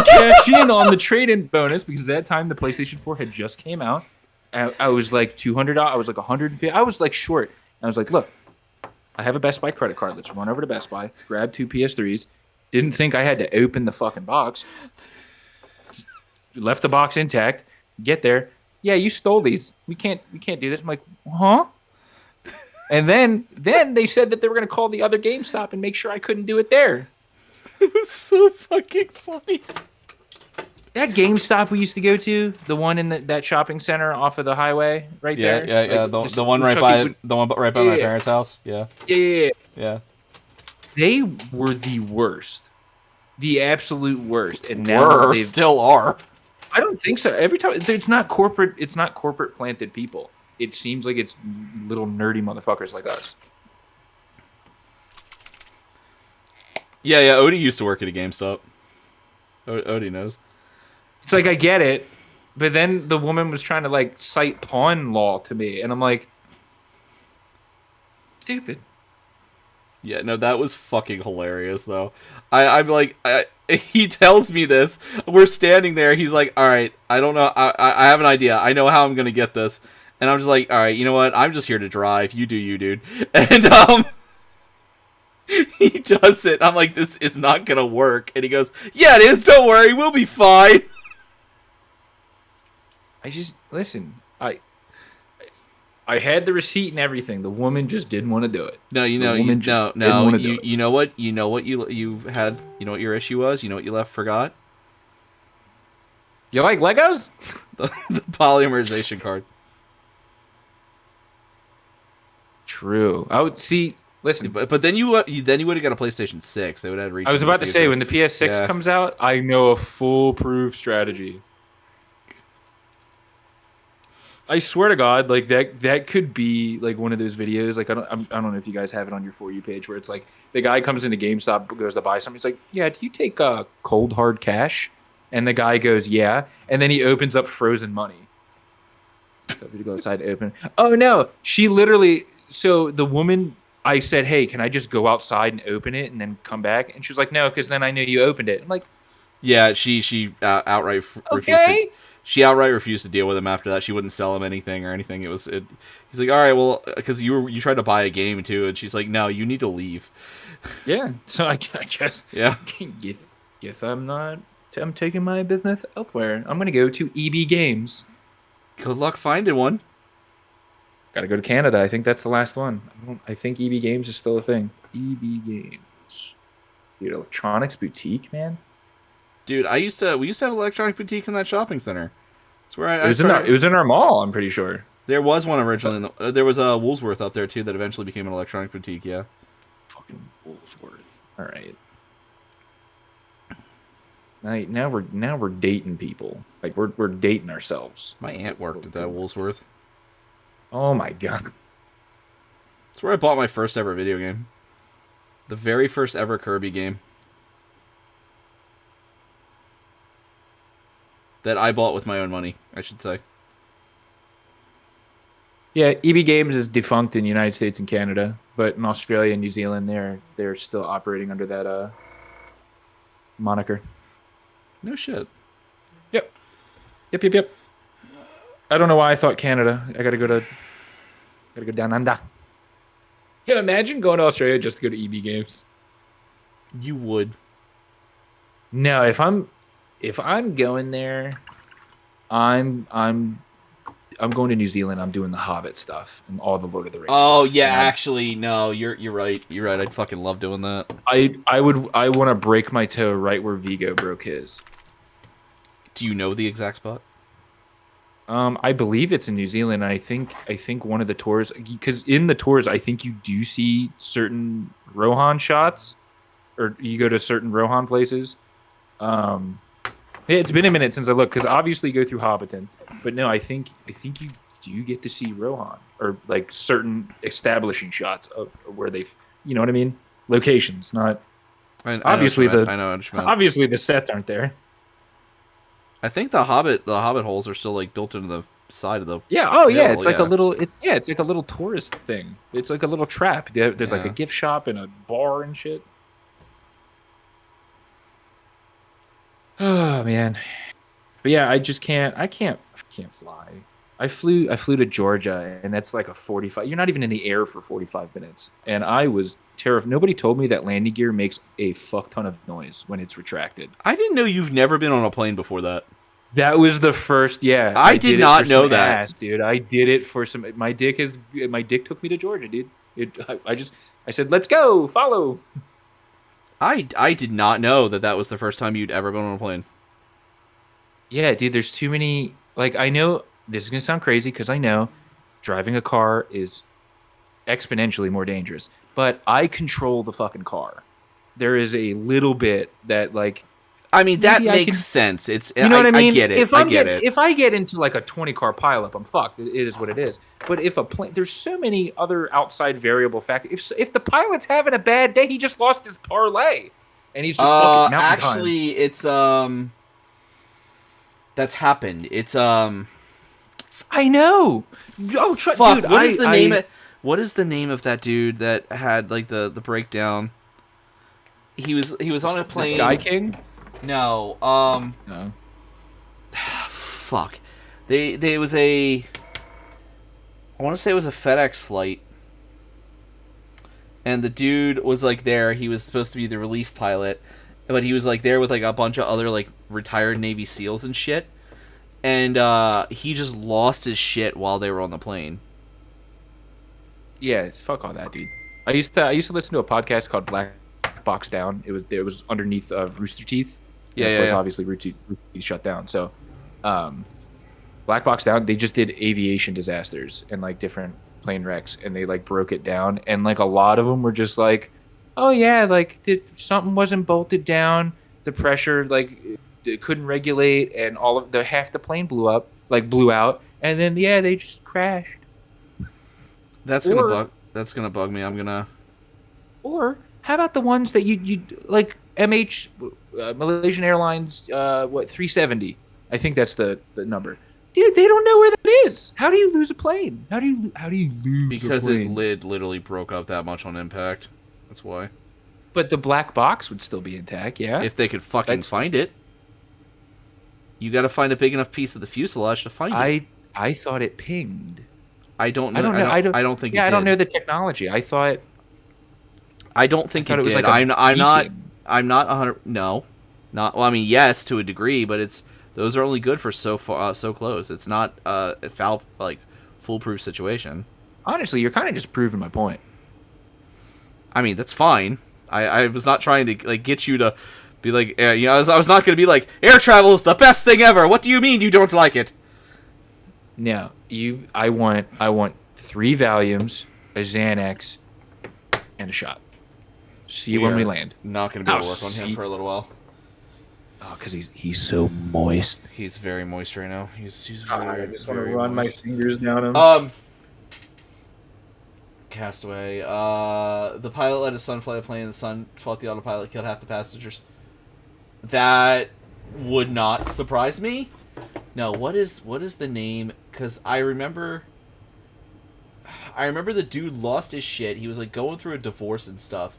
cash in on the trade-in bonus because at that time the PlayStation 4 had just came out. I was like $200. I was like $150. I was like short. I was like, look, I have a Best Buy credit card. Let's run over to Best Buy, grab 2 PS3s. Didn't think I had to open the fucking box. Left the box intact. Get there. Yeah, you stole these. We can't do this. I'm like, huh? And then they said that they were going to call the other GameStop and make sure I couldn't do it there. It was so fucking funny. That GameStop we used to go to, the one in that shopping center off of the highway, right there. Yeah. Like, the one right by my parents' house. Yeah. Yeah. They were the worst, the absolute worst, and now they still are. I don't think so. Every time it's not corporate planted people. It seems like it's little nerdy motherfuckers like us. Yeah. Odie used to work at a GameStop. Odie knows. It's like I get it, but then the woman was trying to like cite pawn law to me, and I'm like, stupid. Yeah, no, that was fucking hilarious though. I'm like, he tells me this. We're standing there. He's like, all right, I don't know. I have an idea. I know how I'm gonna get this. And I'm just like, all right, you know what? I'm just here to drive. You do you, dude. And he does it. I'm like, this is not gonna work. And he goes, yeah, it is. Don't worry, we'll be fine. I just listen. I had the receipt and everything. The woman just didn't want to do it. No, you know, you know what you had. You know what your issue was. You know what you forgot. You like Legos? the polymerization card. True. I would see. Listen, but then you would have got a PlayStation 6. They would have reached. I was about to say when the PS6 comes out, I know a foolproof strategy. I swear to God, like that could be like one of those videos. Like I don't know if you guys have it on your For You page where it's like the guy comes into GameStop, goes to buy something. He's like, "Yeah, do you take cold hard cash?" And the guy goes, "Yeah." And then he opens up frozen money. So we go outside to open. Oh no, she literally. So the woman, I said, "Hey, can I just go outside and open it and then come back?" And she was like, "No, because then I knew you opened it." I'm like, "Yeah." She outright refused. Okay. She outright refused to deal with him after that. She wouldn't sell him anything or anything. He's like, all right, well, because you tried to buy a game too, and she's like, no, you need to leave. Yeah. So I guess. Yeah. If I'm taking my business elsewhere. I'm gonna go to EB Games. Good luck finding one. Got to go to Canada. I think that's the last one. I think EB Games is still a thing. EB Games, dude, electronics boutique, man. Dude, we used to have an electronic boutique in that shopping center. That's where it was in our mall. I'm pretty sure there was one originally. There was a Woolsworth up there too that eventually became an electronic boutique. Yeah, fucking Woolsworth. All right. Now we're dating people. Like we're dating ourselves. My aunt worked at that Woolsworth. Oh my god. That's where I bought my first ever video game. The very first ever Kirby game. That I bought with my own money, I should say. Yeah, EB Games is defunct in the United States and Canada, but in Australia and New Zealand, they're still operating under that moniker. No shit. Yep. I don't know why I thought Canada. I gotta go down under. Yeah, imagine going to Australia just to go to EB Games. You would. No, if I'm going there, I'm going to New Zealand. I'm doing the Hobbit stuff and all the Lord of the Rings. Oh stuff. yeah, actually, no, you're right. You're right. I'd fucking love doing that. I want to break my toe right where Vigo broke his. Do you know the exact spot? I believe it's in New Zealand. I think one of the tours, because in the tours, I think you do see certain Rohan shots, or you go to certain Rohan places. Yeah, it's been a minute since I looked, because obviously you go through Hobbiton, but no, I think you do get to see Rohan, or like certain establishing shots of where they've, you know what I mean, locations, not obviously I know what you meant. obviously the sets aren't there. I think the Hobbit holes are still like built into the side of the. Yeah. Oh, yeah. hill, It's like a little. It's like a little tourist thing. It's like a little trap. There's like a gift shop and a bar and shit. Oh man, but yeah, I just can't. I can't fly. I flew to Georgia, and that's like a 45. You're not even in the air for 45 minutes, and I was terrified. Nobody told me that landing gear makes a fuck ton of noise when it's retracted. I didn't know you've never been on a plane before that. That was the first. Yeah, I did not know that, ass, dude. I did it for some. My dick took me to Georgia, dude. I said, let's go, follow. I did not know that was the first time you'd ever been on a plane. Yeah, dude. There's too many. Like, I know this is gonna sound crazy because I know driving a car is exponentially more dangerous, but I control the fucking car. There is a little bit that, like, I mean, that makes sense. It's, you know what I mean? I get it. If I get into like a 20 car pileup, I'm fucked. It is what it is. But if a plane, there's so many other outside variable factors. If the pilot's having a bad day, he just lost his parlay, and he's just fucking mountain actually, time. It's that's happened. It's I know. Oh, fuck. Dude, what is the name of that dude that had like the breakdown? He was on a plane. The Sky King? No. No. Fuck. They was a. I want to say it was a FedEx flight, and the dude was like there. He was supposed to be the relief pilot, but he was like there with like a bunch of other like retired Navy SEALs and shit, and he just lost his shit while they were on the plane. Yeah, fuck all that, dude. I used to listen to a podcast called Black Box Down. It was underneath Rooster Teeth. Yeah, of course, obviously Rooster Teeth shut down. So, Black Box Down, they just did aviation disasters and like different plane wrecks, and they like broke it down, and like a lot of them were just like, oh yeah, like something wasn't bolted down, the pressure like it couldn't regulate, and all of half the plane blew out, and then yeah, they just crashed. That's gonna bug me. I'm gonna. Or how about the ones that you like Malaysian Airlines 370? I think that's the number. Dude, they don't know where that is. How do you lose a plane? How do you lose because a plane? it literally broke up that much on impact. That's why. But the black box would still be intact, yeah. If they could fucking find it. You got to find a big enough piece of the fuselage to find it. I thought it pinged. I don't know. I don't think. Yeah, it did. I don't know the technology. I thought. I don't think it was did. like I'm not 100. No, not. Well, I mean, yes, to a degree, but those are only good for so far, so close. It's not a foolproof situation. Honestly, you're kind of just proving my point. I mean, that's fine. I was not trying to like get you to be like, I was not going to be like, air travel is the best thing ever. What do you mean you don't like it? No, I want 3 Valiums, a Xanax, and a shot. See when we land. Not going to be able to work on him for a little while. Oh, because he's so moist. He's very moist right now. He's God, very, I just want to very run my moist. fingers down him. Castaway. The pilot let his son fly a plane, and the son fought the autopilot, killed half the passengers. That would not surprise me. No, what is the name? Because I remember the dude lost his shit. He was like going through a divorce and stuff,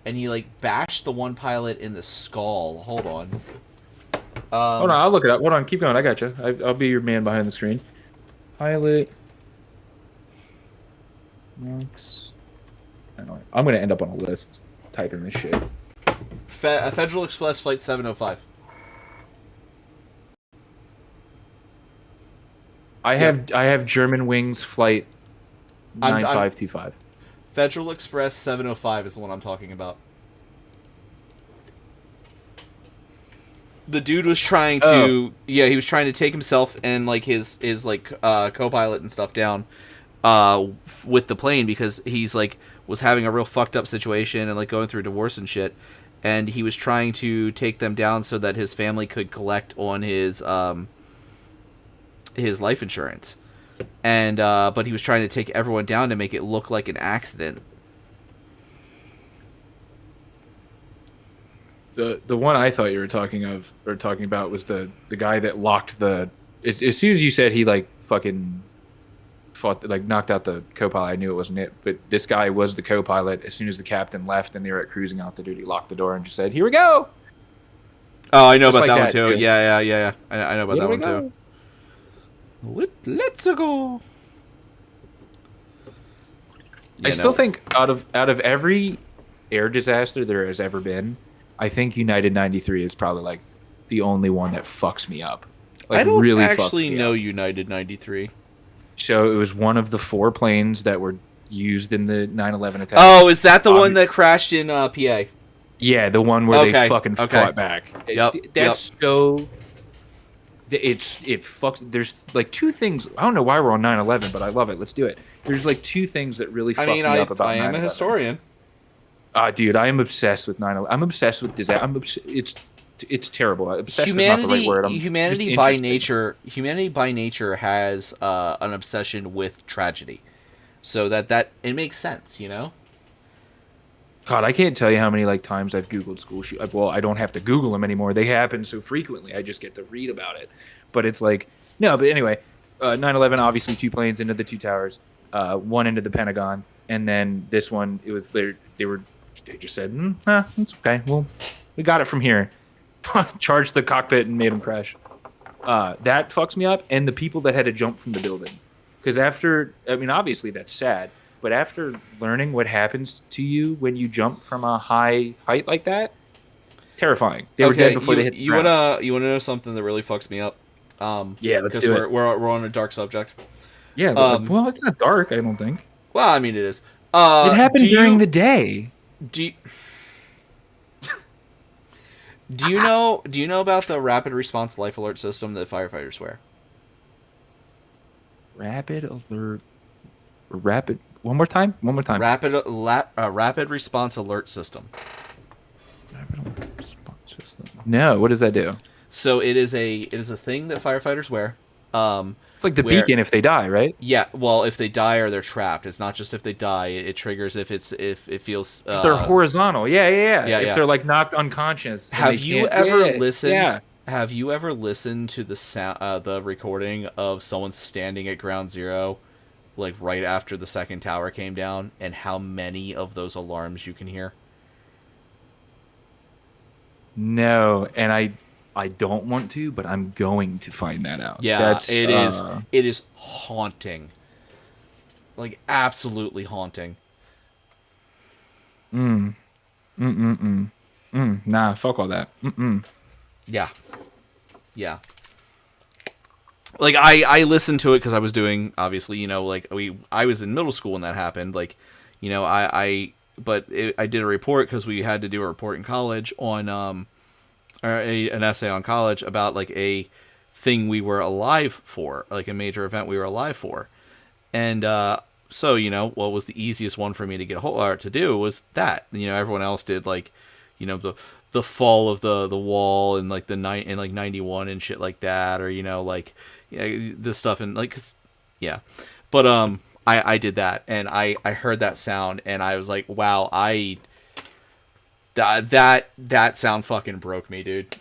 and he like bashed the one pilot in the skull. Hold on. Hold on, I'll look it up. Hold on, keep going. I got you. I'll be your man behind the screen. Pilot. Max. I'm gonna end up on a list typing this shit. Federal Express Flight 705. I have German Wings Flight 9525. Federal Express 705 is the one I'm talking about. The dude was trying to he was trying to take himself and like his co-pilot and stuff down with the plane because he's like was having a real fucked up situation and like going through divorce and shit, and he was trying to take them down so that his family could collect on his life insurance. And but he was trying to take everyone down to make it look like an accident. The one I thought you were talking about was the guy that locked the. As soon as you said he like fucking fought like knocked out the co-pilot, I knew it wasn't it. But this guy was the co-pilot. As soon as the captain left and they were at cruising altitude, he locked the door and just said, "Here we go." Oh, I know Just about like that one that, too. too. Yeah. I know about Here that we one go. too. Let's go. I still think out of every air disaster there has ever been, I think United 93 is probably like the only one that fucks me up. Like, I don't really actually fucked me know up. United 93. So it was one of the 4 planes that were used in the 9/11 attack. Oh, is that the one that crashed in PA? Yeah, the one where Okay, they fucking okay. fought back. Yep, That's so. It fucks. There's like 2 things. I don't know why we're on 9/11, but I love it. Let's do it. There's like 2 things that really fuck me up about 9/11. I am a historian. Dude, I am obsessed with 9/11. I'm obsessed with disaster. It's terrible. Obsessed is not the right word. Humanity by nature has an obsession with tragedy, so that it makes sense, you know. God, I can't tell you how many like times I've Googled school shoot. Well, I don't have to Google them anymore. They happen so frequently. I just get to read about it. But it's like no. But anyway, 9/11 obviously 2 planes into the 2 towers, 1 into the Pentagon, and then this one it was they just said, it's okay. Well, we got it from here. Charged the cockpit and made them crash. That fucks me up. And the people that had to jump from the building. Because obviously that's sad. But after learning what happens to you when you jump from a high height like that, terrifying. They were dead before they hit the ground. You wanna know something that really fucks me up? Yeah, let's do it. We're on a dark subject. Yeah, well, it's not dark, I don't think. Well, I mean, it is. It happened during the day. Do you know about the rapid response life alert system that firefighters wear? Rapid alert. One more time. Rapid response alert system. Rapid alert response system. No, what does that do? So it is a thing that firefighters wear. It's like the beacon if they die, right? Yeah. Well, if they die or they're trapped, it's not just if they die. It triggers if it feels. If they're horizontal, yeah. If yeah. they're like knocked unconscious. Have you ever listened? Yeah. Have you ever listened to the sound, the recording of someone standing at ground zero, like right after the second tower came down, and how many of those alarms you can hear? No, and I don't want to, but I'm going to find that out. Yeah, it is haunting. Like, absolutely haunting. Nah, fuck all that. Yeah. Like, I listened to it because I was doing, obviously, you know, like, I was in middle school when that happened. Like, you know, I did a report because we had to do a report in college on, an essay on college about like a thing we were alive for, like a major event we were alive for, and so you know what was the easiest one for me to get to do was that, you know, everyone else did like, you know, the fall of the wall in like in like 91 and shit like that, or like this stuff and like yeah. But I did that, and I heard that sound, and I was like, wow, that sound fucking broke me, dude.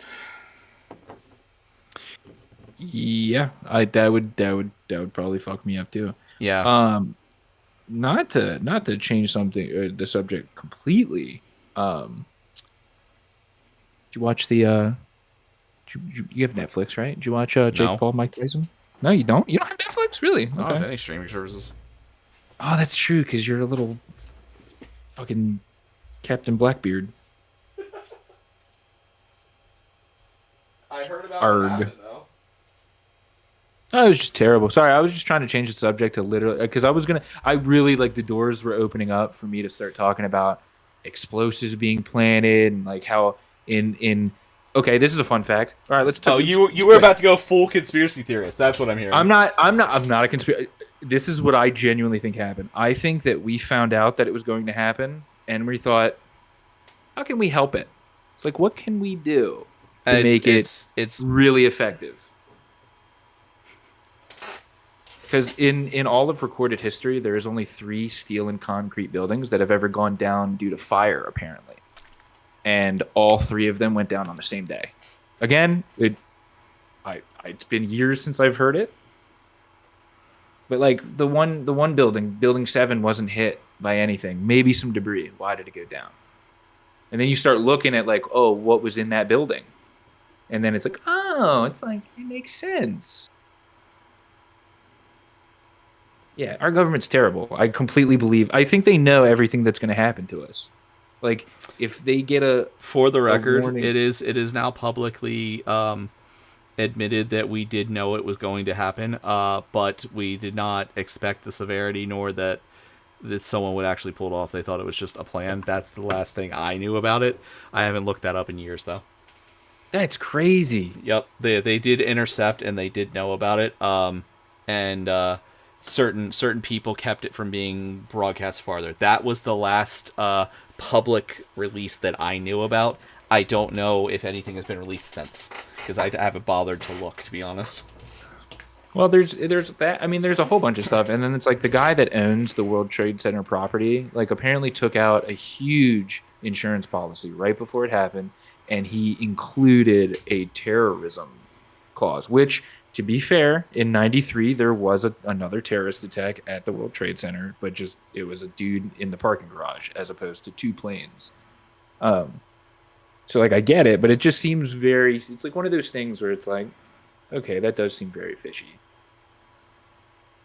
Yeah, that would probably fuck me up too. Yeah. Not to change something the subject completely. Did you watch the you have Netflix, right? Did you watch Jake No. Paul, Mike Tyson? No, you don't. You don't have Netflix, really? I don't Okay. have any streaming services. Oh, that's true, because you're a little fucking Captain Blackbeard. I heard about Arg. what happened, though. Oh, it was just terrible. Sorry, I was just trying to change the subject to literally because I really like the doors were opening up for me to start talking about explosives being planted and like how in okay, this is a fun fact. All right, let's talk. Oh, you were about to go full conspiracy theorist. That's what I'm hearing. I'm not a conspiracy. This is what I genuinely think happened. I think that we found out that it was going to happen, and we thought, how can we help it? It's like, what can we do to make it really effective? Because in all of recorded history, there is only 3 steel and concrete buildings that have ever gone down due to fire, apparently. And all 3 of them went down on the same day. Again, it's been years since I've heard it. But like the one building 7 wasn't hit by anything. Maybe some debris. Why did it go down? And then you start looking at like, oh, what was in that building? And then it's like, oh, it's like, it makes sense. Yeah, our government's terrible. I completely believe. I think they know everything that's going to happen to us. Like, if they get for the record, warning, it is now publicly admitted that we did know it was going to happen, but we did not expect the severity nor that someone would actually pull it off. They thought it was just a plan. That's the last thing I knew about it. I haven't looked that up in years, though. That's crazy. Yep, they did intercept and they did know about it. And certain people kept it from being broadcast farther. That was the last public release that I knew about. I don't know if anything has been released since, because I haven't bothered to look, to be honest. Well, there's that. I mean, there's a whole bunch of stuff, and then it's like the guy that owns the World Trade Center property, like apparently took out a huge insurance policy right before it happened, and he included a terrorism clause, which, to be fair, in '93 there was another terrorist attack at the World Trade Center, but just it was a dude in the parking garage as opposed to 2 planes. So like I get it, but it just seems very. It's like one of those things where it's like, okay, that does seem very fishy.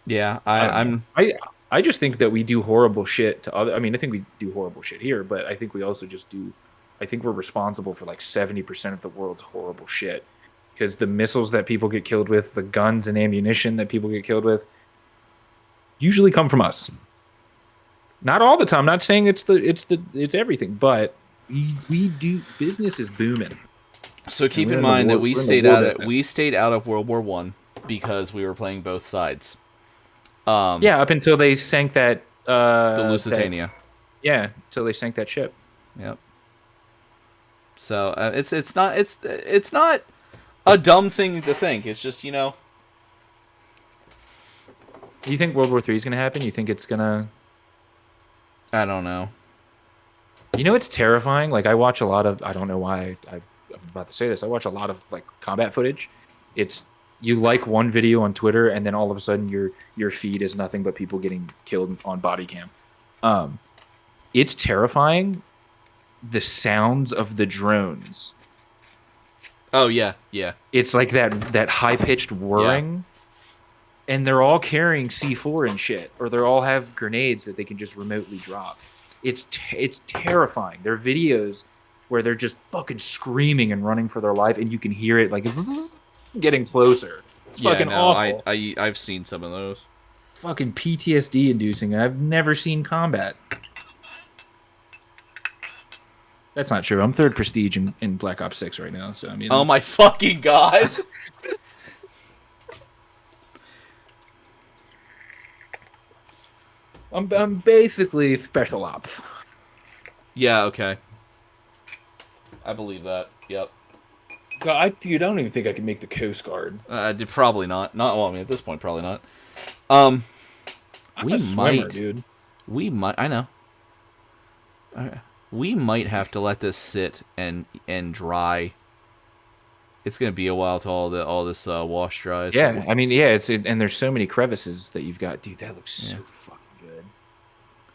Yeah, I just think that we do horrible shit to other. I mean, I think we do horrible shit here, but I think we also just do. I think we're responsible for like 70% of the world's horrible shit, because the missiles that people get killed with, the guns and ammunition that people get killed with, usually come from us. Not all the time. I'm not saying it's everything, but we do. Business is booming. So keep in mind that we stayed out of World War I because we were playing both sides. Yeah, up until they sank that the Lusitania. Until they sank that ship. Yep. So it's not a dumb thing to think. It's just You think World War III is gonna happen? You think it's gonna? I don't know. It's terrifying. Like I watch a lot of. I don't know why I'm about to say this. I watch a lot of like combat footage. It's you like one video on Twitter, and then all of a sudden your feed is nothing but people getting killed on body cam. It's terrifying. The sounds of the drones. Oh yeah. It's like that high pitched whirring, and they're all carrying C4 and shit, or they all have grenades that they can just remotely drop. It's terrifying. There are videos where they're just fucking screaming and running for their life, and you can hear it like getting closer. It's fucking awful. I've seen some of those. Fucking PTSD inducing. I've never seen combat. That's not true. I'm 3rd Prestige in Black Ops 6 right now, so I mean. Oh my fucking god! I'm basically Special Ops. Yeah. Okay. I believe that. Yep. God, dude, I don't even think I can make the Coast Guard. Probably not. Well, I mean, at this point, probably not. I'm a swimmer, dude. We might. I know. We might have to let this sit and dry. It's gonna be a while till all this wash dries. Yeah, I mean, yeah, and there's so many crevices that you've got, dude. That looks so fucking good.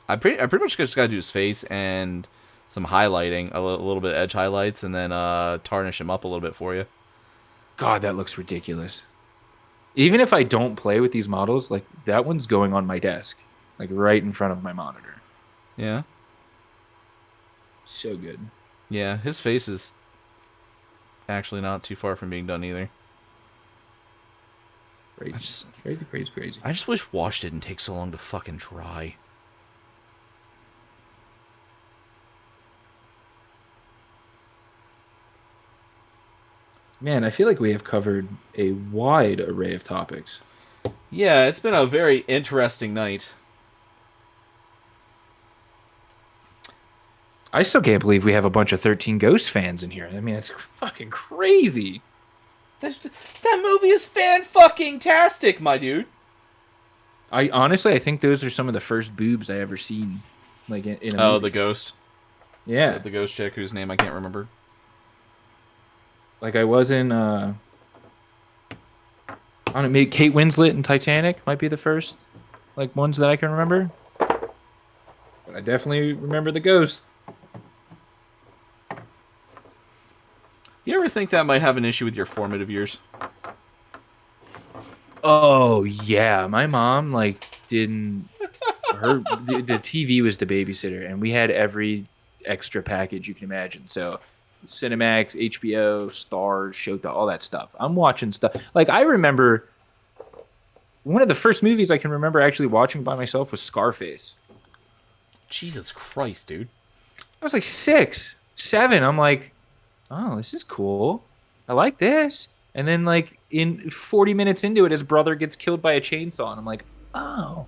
I pretty much just gotta do his face and some highlighting, a little bit of edge highlights, and then tarnish him up a little bit for you. God, that looks ridiculous. Even if I don't play with these models, like that one's going on my desk, like right in front of my monitor. Yeah. So good. Yeah, his face is actually not too far from being done either. Crazy. Crazy. I just wish wash didn't take so long to fucking dry. Man, I feel like we have covered a wide array of topics. Yeah, it's been a very interesting night. I still can't believe we have a bunch of 13 Ghosts fans in here. I mean, it's fucking crazy. That movie is fan-fucking-tastic, my dude. I think those are some of the first boobs I ever seen. Like in a movie. The ghost. Yeah. The ghost chick whose name I can't remember. Like I was in I don't know, maybe Kate Winslet in Titanic might be the first like ones that I can remember. But I definitely remember the ghost. You ever think that might have an issue with your formative years? Oh yeah, my mom like didn't the TV was the babysitter and we had every extra package you can imagine. So Cinemax, HBO, Stars, Showtime, all that stuff. I'm watching stuff. Like, I remember one of the first movies I can remember actually watching by myself was Scarface. Jesus Christ, dude. I was like 6, 7. I'm like, oh, this is cool. I like this. And then, like, in 40 minutes into it, his brother gets killed by a chainsaw. And I'm like, oh.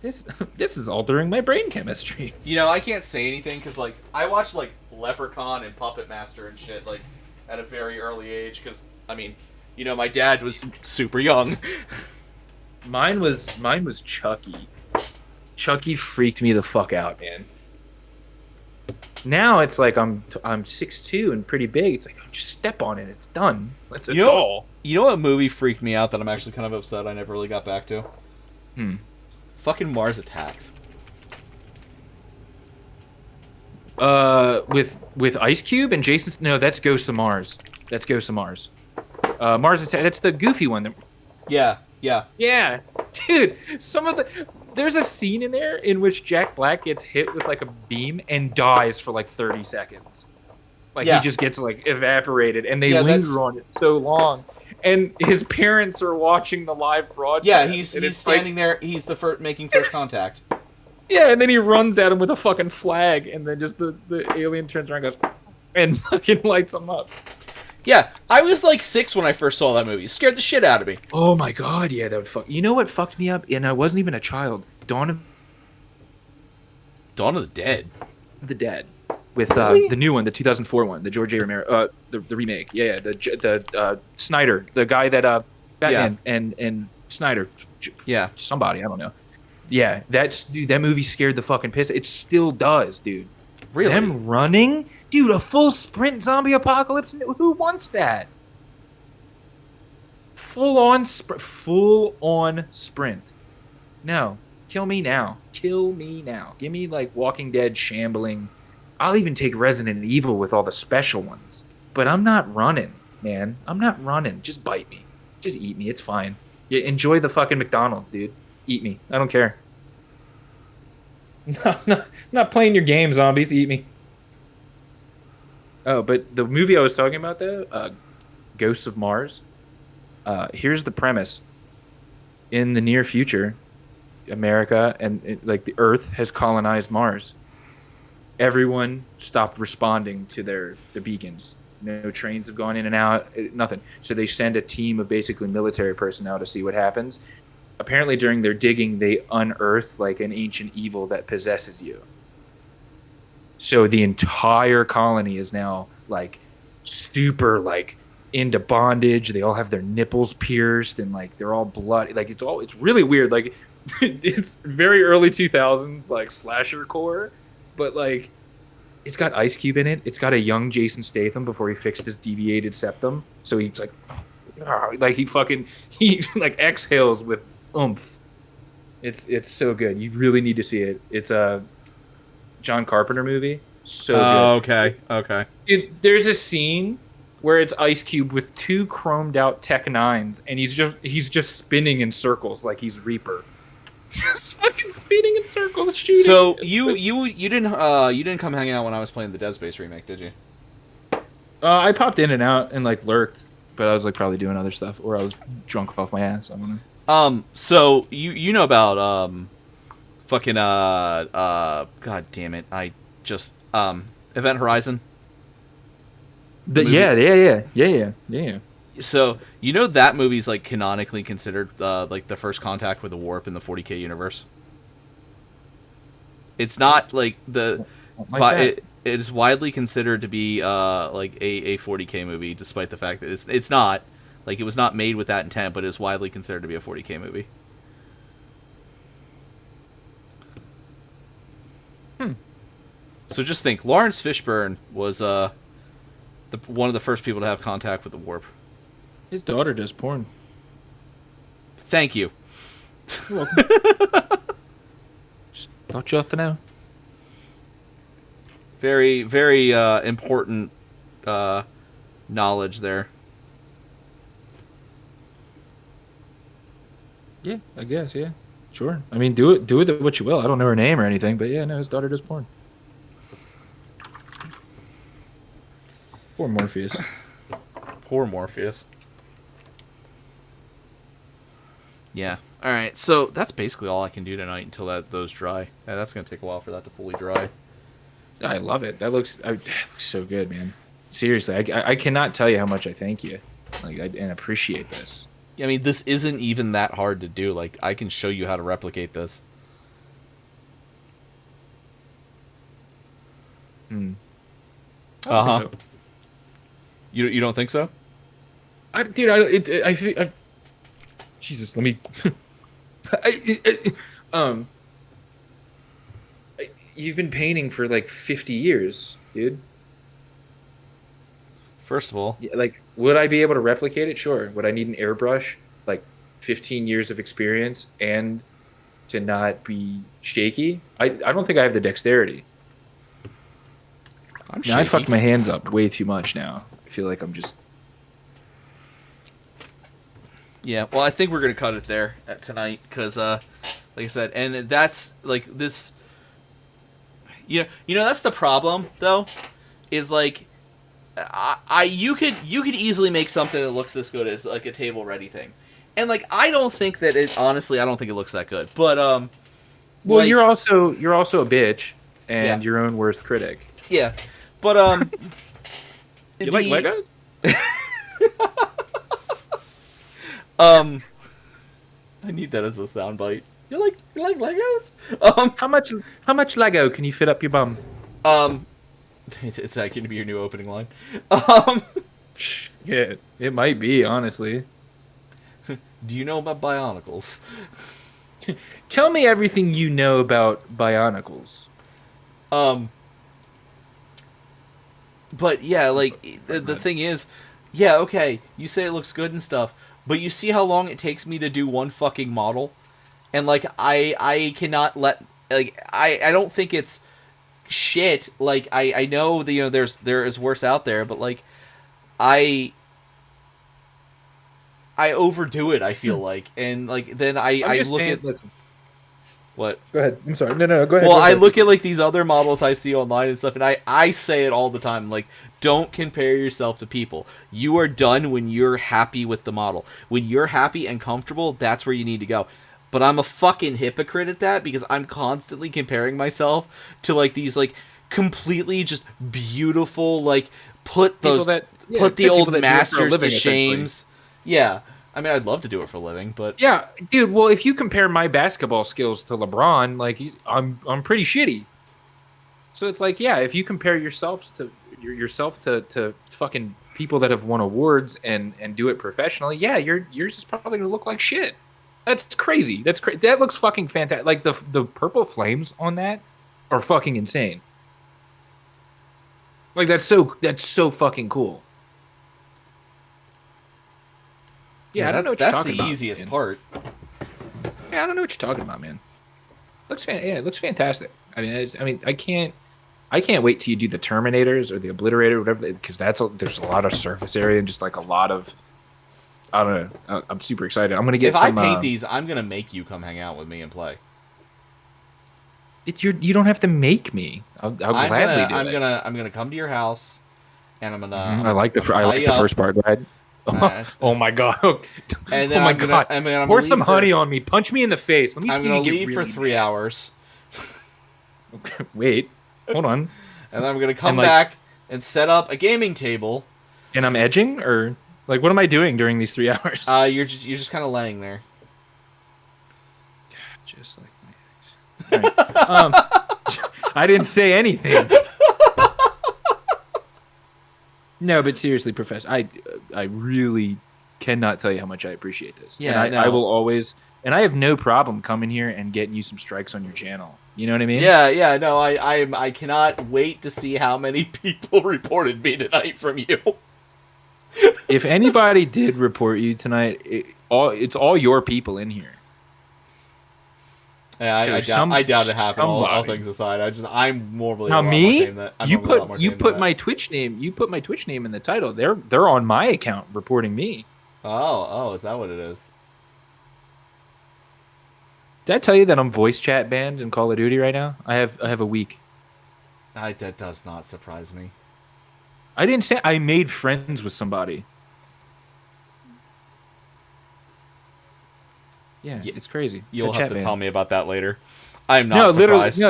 This is altering my brain chemistry. You know, I can't say anything because, like, I watched, like, Leprechaun and Puppet Master and shit, like, at a very early age because, I mean, you know, my dad was super young. Mine was Chucky. Chucky freaked me the fuck out, man. Now it's like I'm 6'2" and pretty big. It's like, just step on it. It's done. It's a doll. You know what movie freaked me out that I'm actually kind of upset I never really got back to? Fucking Mars Attacks. With Ice Cube and Jason. No, that's Ghost of Mars. That's Ghost of Mars. Mars Attack. That's the goofy one. Yeah. Yeah, dude. There's a scene in there in which Jack Black gets hit with like a beam and dies for like 30 seconds. Like he just gets like evaporated, and they linger on it so long. And his parents are watching the live broadcast. Yeah, he's standing there. He's the making first contact. Yeah, and then he runs at him with a fucking flag, and then just the alien turns around and goes, and fucking lights him up. Yeah, I was like 6 when I first saw that movie. It scared the shit out of me. Oh my god, yeah, that would fuck. You know what fucked me up? And I wasn't even a child. Dawn of the Dead. The Dead. With the new one, the 2004 one, the George A. Romero, the remake. Yeah, the Snyder, the guy that Batman and Snyder. Yeah, somebody, I don't know. Yeah, that movie scared the fucking piss. It still does, dude. Really? Them running, dude, a full sprint zombie apocalypse. Who wants that? Full on sprint. No, kill me now. Kill me now. Give me like Walking Dead shambling. I'll even take Resident Evil with all the special ones. But I'm not running, man. I'm not running. Just bite me. Just eat me. It's fine. Yeah, enjoy the fucking McDonald's, dude. Eat me. I don't care. No, not playing your game, zombies. Eat me. Oh, but the movie I was talking about, though, Ghosts of Mars. Here's the premise. In the near future, America and like the Earth has colonized Mars. Everyone stopped responding to the beacons. No trains have gone in and out, nothing. So they send a team of basically military personnel to see what happens. Apparently during their digging, they unearth like an ancient evil that possesses you. So the entire colony is now like super like into bondage. They all have their nipples pierced and like they're all bloody. Like it's really weird. Like it's very early 2000s like slasher core, but like it's got Ice Cube in it. It's got a young Jason Statham before he fixed his deviated septum. So he's like he like exhales with oomph. It's so good. You really need to see it. It's a John Carpenter movie. So good. Okay. There's a scene where it's Ice Cube with 2 chromed out Tech 9s, and he's just spinning in circles like he's Reaper. Just fucking spinning in circles, shooting. So you didn't come hang out when I was playing the Dead Space remake, did you? I popped in and out and like lurked, but I was like probably doing other stuff, or I was drunk off my ass. I don't know. So you know about fucking god damn it, I just Event Horizon. Yeah. So you know that movie's like canonically considered like the first contact with the warp in the 40K universe. It's not like but it is widely considered to be like a 40K movie, despite the fact that it's not. Like, it was not made with that intent, but it's widely considered to be a 40K movie. So just think, Lawrence Fishburne was one of the first people to have contact with the warp. His daughter does porn. Thank you. You're welcome. Just thought you ought to know. Very, very important knowledge there. Yeah, I guess, yeah. Sure. I mean, do with it what you will. I don't know her name or anything, but yeah, no, his daughter does porn. Poor Morpheus. Poor Morpheus. Yeah. All right. So that's basically all I can do tonight until those dry. Yeah, that's gonna take a while for that to fully dry. I love it. That looks so good, man. Seriously, I cannot tell you how much I thank you, and appreciate this. I mean, this isn't even that hard to do. Like, I can show you how to replicate this. So. You don't think so? I Jesus, let me. You've been painting for like 50 years, dude. First of all, Yeah, like, would I be able to replicate it? Sure. Would I need an airbrush, like 15 years of experience, and to not be shaky? I don't think I have the dexterity. I'm I fucked my hands up way too much now. I feel like I'm just. Yeah, well, I think we're gonna cut it there tonight because, like I said, and that's like this. You know that's the problem though, is like, you could easily make something that looks this good as like a table ready thing, and like I don't think that it honestly I don't think it looks that good, but Well, like, you're also a bitch and Yeah. your own worst critic. yeah, but You like Legos? I need that as a soundbite. You like Legos? How much Lego can you fit up your bum? It's that going to be your new opening line. Yeah, it might be, honestly. Do you know about Bionicles? Tell me everything you know about Bionicles. But yeah, like the thing is, yeah, okay, you say it looks good and stuff, but you see how long it takes me to do one fucking model, and like I cannot let like I don't think it's shit. Like I know that there is worse out there, but like I overdo it. I feel like, and like then I look at listen. what. Go ahead. I'm sorry. No. Go ahead. Well, go I ahead. look at like these other models I see online and stuff, and I say it all the time. Like, don't compare yourself to people. You are done when you're happy with the model. When you're happy and comfortable, that's where you need to go. But I'm a fucking hypocrite at that because I'm constantly comparing myself to like these like completely just beautiful like put the old masters to shames. Yeah. I mean, I'd love to do it for a living, but Yeah, dude. Well, if you compare my basketball skills to LeBron, like I'm pretty shitty. So it's like, yeah, if you compare yourself to fucking people that have won awards and do it professionally, yeah, yours is probably gonna look like shit. That's crazy. That looks fucking fantastic. Like the purple flames on that are fucking insane. Like that's so fucking cool. Yeah, I don't know what you're talking about. That's the easiest man. part. Yeah, I don't know what you're talking about, man. It looks fantastic. I mean, I can't wait till you do the Terminators or the Obliterator, whatever, because there's a lot of surface area and just like a lot of, I don't know. I'm super excited. I'm gonna get If some. I paint these, I'm gonna make you come hang out with me and play. You don't have to make me. I'll gladly do it. I'm gonna come to your house, and I'm gonna. I like the first part. Go ahead. Oh my god! And then oh my god! Pour some honey on me. Punch me in the face. Let me see you I'm get gonna leave for really 3 hours. Okay, wait, hold on. And then I'm gonna come back and set up a gaming table. And I'm edging, or like, what am I doing during these 3 hours? You're just kind of laying there. Just like my ex. Right. I didn't say anything. No, but seriously, Professor, I really cannot tell you how much I appreciate this. Yeah, and I will always, and I have no problem coming here and getting you some strikes on your channel. You know what I mean? Yeah, no, I cannot wait to see how many people reported me tonight from you. If anybody did report you tonight, it's all your people in here. Yeah, I doubt it happened. All things aside, I'm normally now me. You put my that. Twitch name. You put my Twitch name in the title. They're on my account reporting me. Oh, is that what it is? Did I tell you that I'm voice chat banned in Call of Duty right now? I have a week. That does not surprise me. I didn't say I made friends with somebody. Yeah, it's crazy. You'll have to tell me about that later. I'm not surprised.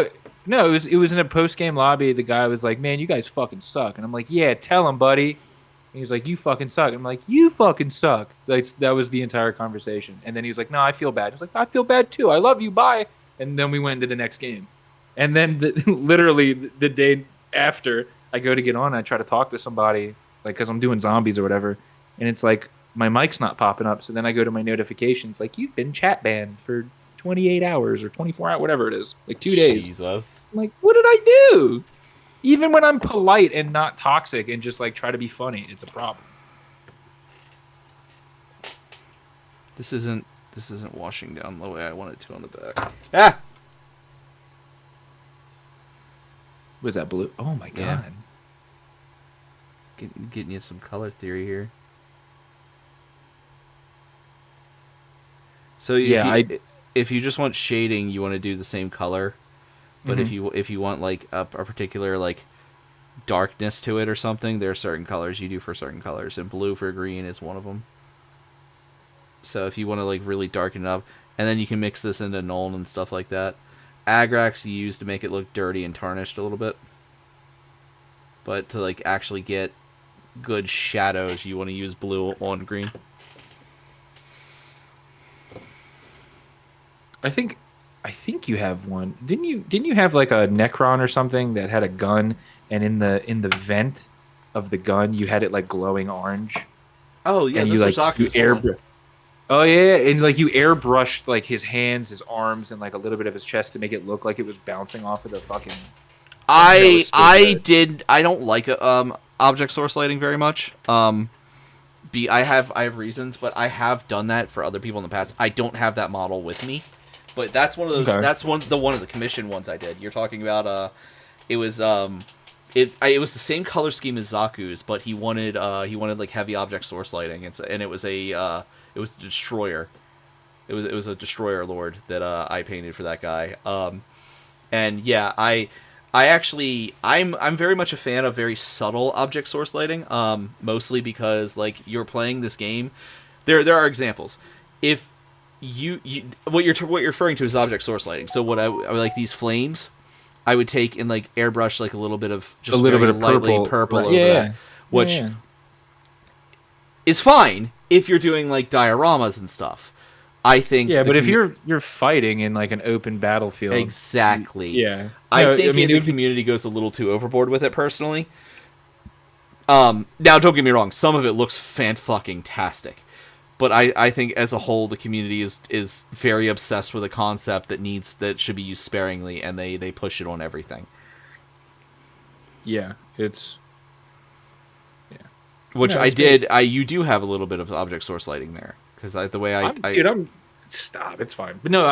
No, it was in a post game lobby. The guy was like, "Man, you guys fucking suck," and I'm like, "Yeah, tell him, buddy." And he's like, "You fucking suck." And I'm like, "You fucking suck." Like that was the entire conversation. And then he was like, "No, I feel bad." He's like, "I feel bad too. I love you. Bye." And then we went into the next game. And then literally the day after, I go to get on. I try to talk to somebody, like, because I'm doing zombies or whatever, and it's like my mic's not popping up. So then I go to my notifications, like, you've been chat banned for 28 hours or 24 hours, whatever it is, like 2 days. Jesus. I'm like, what did I do? Even when I'm polite and not toxic and just like try to be funny, it's a problem. This isn't washing down the way I want it to on the back. Ah. Was that blue? Oh my god. Yeah. Getting you some color theory here. So if you just want shading, you want to do the same color, but if you want like a particular like darkness to it or something, there are certain colors you do for certain colors, and blue for green is one of them. So if you want to like really darken it up, and then you can mix this into Nuln and stuff like that. Agrax you use to make it look dirty and tarnished a little bit, but to like actually get good shadows, you want to use blue on green. I think you have one. Didn't you have like a Necron or something that had a gun, and in the vent of the gun you had it like glowing orange? Oh yeah, and those are Zaku's. Oh yeah, and like you airbrushed like his hands, his arms, and like a little bit of his chest to make it look like it was bouncing off of the fucking. I don't like object source lighting very much. I have reasons, but I have done that for other people in the past. I don't have that model with me. But that's one of those. Okay. That's one of the commission ones I did. You're talking about it was the same color scheme as Zaku's, but he wanted like heavy object source lighting, and it was a destroyer. It was a destroyer lord that I painted for that guy. And yeah, I'm very much a fan of very subtle object source lighting. Mostly because like you're playing this game, there are examples. If what you're referring to is object source lighting. So what I like these flames, I would take and like airbrush like a little bit of just a little bit of lightly purple over that, which is fine if you're doing like dioramas and stuff. I think Yeah, but if you're fighting in like an open battlefield, exactly, yeah, I think mean, the community goes a little too overboard with it personally. Now don't get me wrong, some of it looks fan-fucking-tastic. But I think as a whole the community is very obsessed with a concept that should be used sparingly, and they push it on everything. yeah, it's Which No, I it's did. You do have a little bit of object source lighting there, because the way I'm stop. It's fine. But no, So-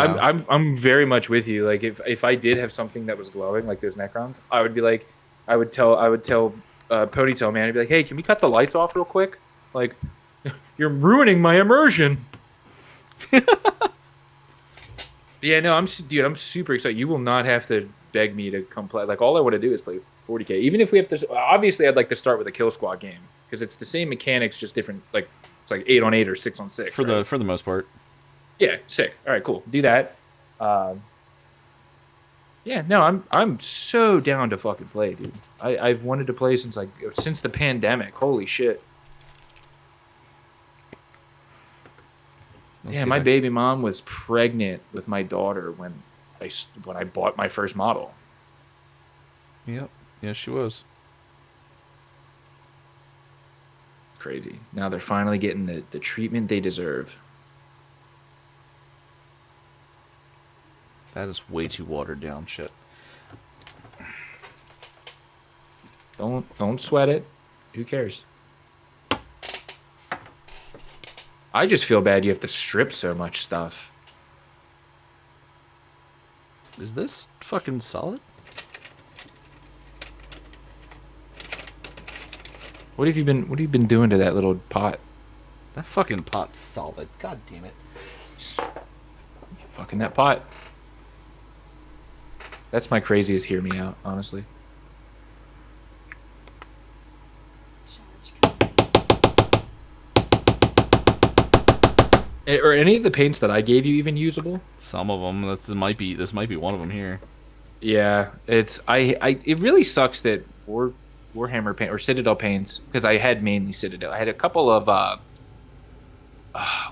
I'm very much with you. Like if I did have something that was glowing like those Necrons, I would be like, I would tell Ponytail Man, I'd be like, hey, can we cut the lights off real quick? Like, you're ruining my immersion. Yeah, no, I'm super excited. You will not have to beg me to come play. Like, all I want to do is play 40K. Even if we have to, obviously, I'd like to start with a Kill Squad game because it's the same mechanics, just different. Like, it's like 8-on-8 or 6-on-6 for the most part. Yeah, sick. All right, cool. Do that. Yeah, no, I'm so down to fucking play, dude. I've wanted to play since the pandemic. Holy shit. Yeah, my baby mom was pregnant with my daughter when I bought my first model. Yep. Yeah, she was. Crazy. Now they're finally getting the treatment they deserve. That is way too watered down shit. Don't sweat it. Who cares? I just feel bad you have to strip so much stuff. Is this fucking solid? What have you been doing to that little pot? That fucking pot's solid. God damn it. Fucking that pot. That's my craziest hear me out, honestly. Are any of the paints that I gave you even usable? Some of them. This might be one of them here. Yeah, it really sucks that Warhammer paint or Citadel paints, because I had mainly Citadel. I had a couple of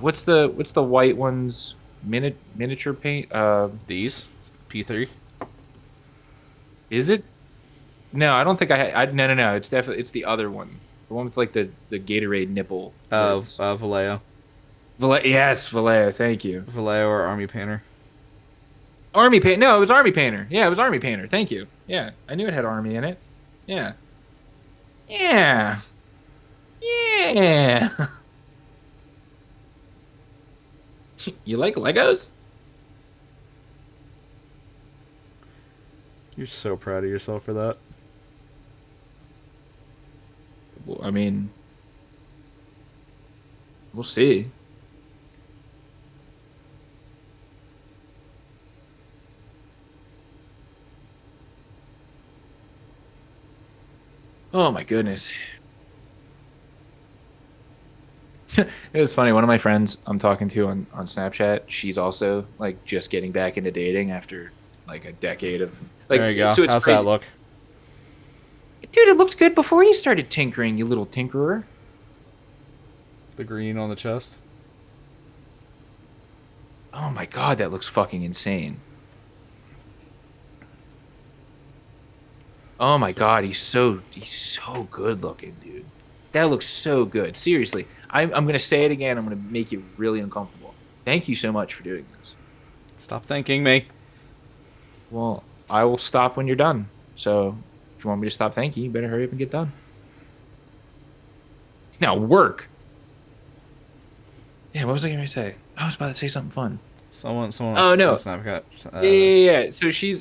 what's the white ones? Miniature paint? These P3. Is it? No, I don't think no. It's definitely the other one. The one with like the Gatorade nipple. Vallejo. Yes, Vallejo. Thank you. Vallejo or Army Painter. Army Painter. No, it was Army Painter. Yeah, it was Army Painter. Thank you. Yeah, I knew it had Army in it. Yeah. Yeah. Yeah. You like Legos? You're so proud of yourself for that. Well, I mean, we'll see. Oh my goodness. It was funny. One of my friends I'm talking to on Snapchat, she's also like just getting back into dating after like a decade of like. There you go. So it's How's crazy. that look? Dude, it looked good before you started tinkering, you little tinkerer. The green on the chest. Oh my god, that looks fucking insane. Oh my god, he's so good looking, dude. That looks so good. Seriously, I'm gonna say it again. I'm gonna make you really uncomfortable. Thank you so much for doing this. Stop thanking me. Well, I will stop when you're done. So, if you want me to stop thanking you, better hurry up and get done. Now, work. Yeah, what was I going to say? I was about to say something fun. Someone. Oh, no. Snapchat. Yeah.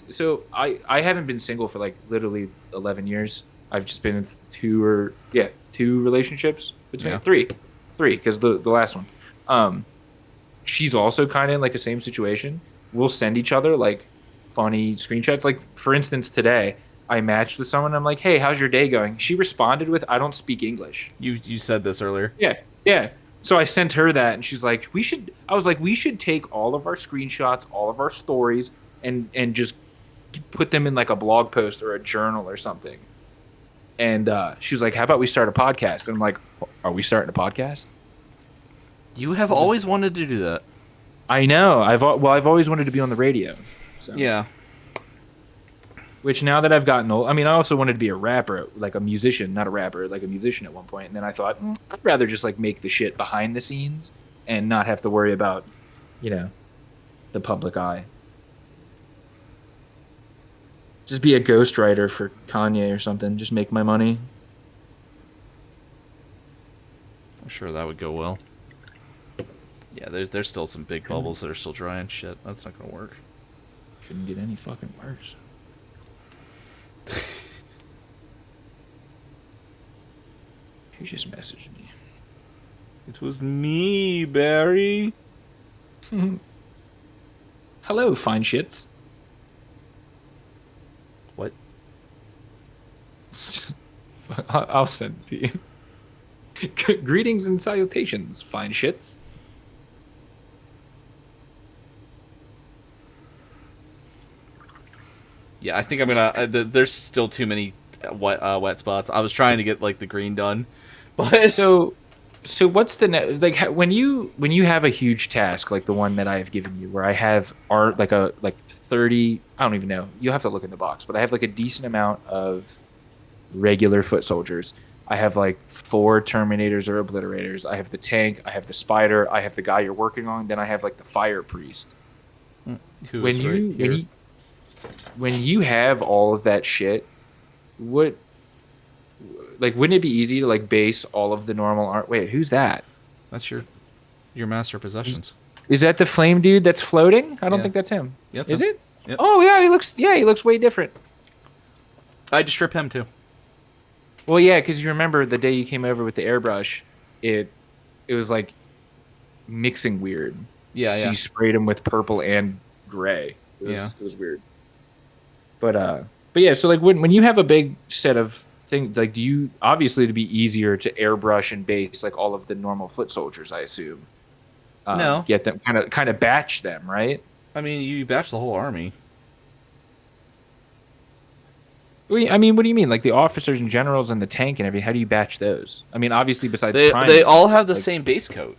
So I haven't been single for like literally 11 years. I've just been in two relationships between three, because the last one. She's also kind of in like the same situation. We'll send each other like funny screenshots. Like for instance, today I matched with someone. I'm like, hey, how's your day going? She responded with, I don't speak English. You said this earlier. Yeah. So I sent her that, and she's like, we should take all of our screenshots, all of our stories, and just put them in like a blog post or a journal or something. And she was like, how about we start a podcast? And I'm like, are we starting a podcast? You have always wanted to do that. I know. I've always wanted to be on the radio. So. Yeah. Which now that I've gotten old, I mean, I also wanted to be a rapper, like a musician, not a rapper, like a musician at one point. And then I thought, I'd rather just like make the shit behind the scenes and not have to worry about, the public eye. Just be a ghostwriter for Kanye or something. Just make my money. I'm sure that would go well. Yeah, there's still some big bubbles that are still dry and shit. That's not gonna work. Couldn't get any fucking worse. Who just messaged me? It was me, Barry. Hello, fine shits. What? I'll send it to you. Greetings and salutations, fine shits. Yeah, I think I'm gonna. There's still too many wet spots. I was trying to get like the green done, but So what's the like when you have a huge task like the one that I have given you, where I have art like 30. I don't even know. You'll have to look in the box, but I have like a decent amount of regular foot soldiers. I have like 4 Terminators or Obliterators. I have the tank. I have the spider. I have the guy you're working on. Then I have like the fire priest. who When is you right here? when you have all of that shit, wouldn't it be easy to like base all of the normal art? Wait, who's that? That's your master possessions. Is that the flame dude that's floating? I don't Yeah. think that's him. Yeah, Is it? Yep. Oh yeah, he looks way different. I had to strip him too. Well, yeah, because you remember the day you came over with the airbrush, it was like mixing weird. Yeah, So yeah. you sprayed him with purple and gray. It was weird. But yeah, so like when you have a big set of things, like do you obviously to be easier to airbrush and base like all of the normal foot soldiers, I assume. No. Get them kind of batch them, right? I mean, you batch the whole army. I mean, what do you mean? Like the officers and generals and the tank and everything, how do you batch those? I mean, obviously besides They priming, all have the like- same base coat.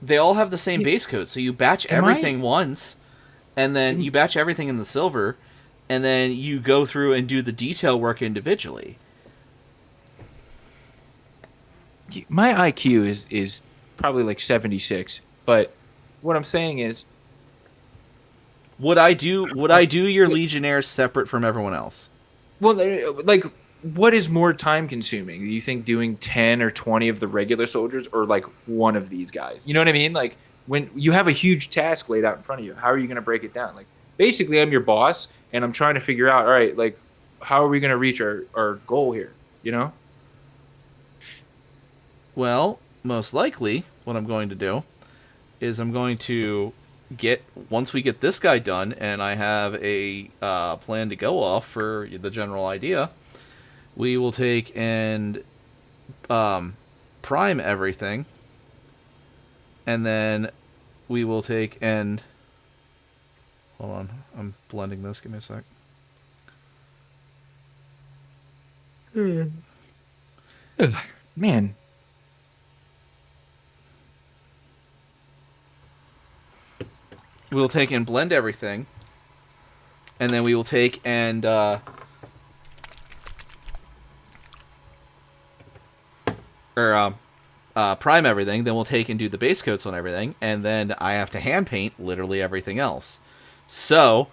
They all have the same base coat, so you batch everything once, and then you batch everything in the silver, and then you go through and do the detail work individually. My IQ is probably like 76, but what I'm saying is Would I do your legionnaires separate from everyone else? well, like, what is more time consuming? Do you think doing 10 or 20 of the regular soldiers or like one of these guys? You know what I mean? Like when you have a huge task laid out in front of you, how are you going to break it down? Like basically I'm your boss and I'm trying to figure out, all right, like how are we going to reach our goal here? You know? Well, most likely what I'm going to do is I'm going to once we get this guy done and I have a plan to go off for the general idea, we will take and prime everything, and then we will take and hold on, I'm blending this, give me a sec. Man, We'll take and blend everything, and then we will take and prime everything. Then we'll take and do the base coats on everything, and then I have to hand paint literally everything else. So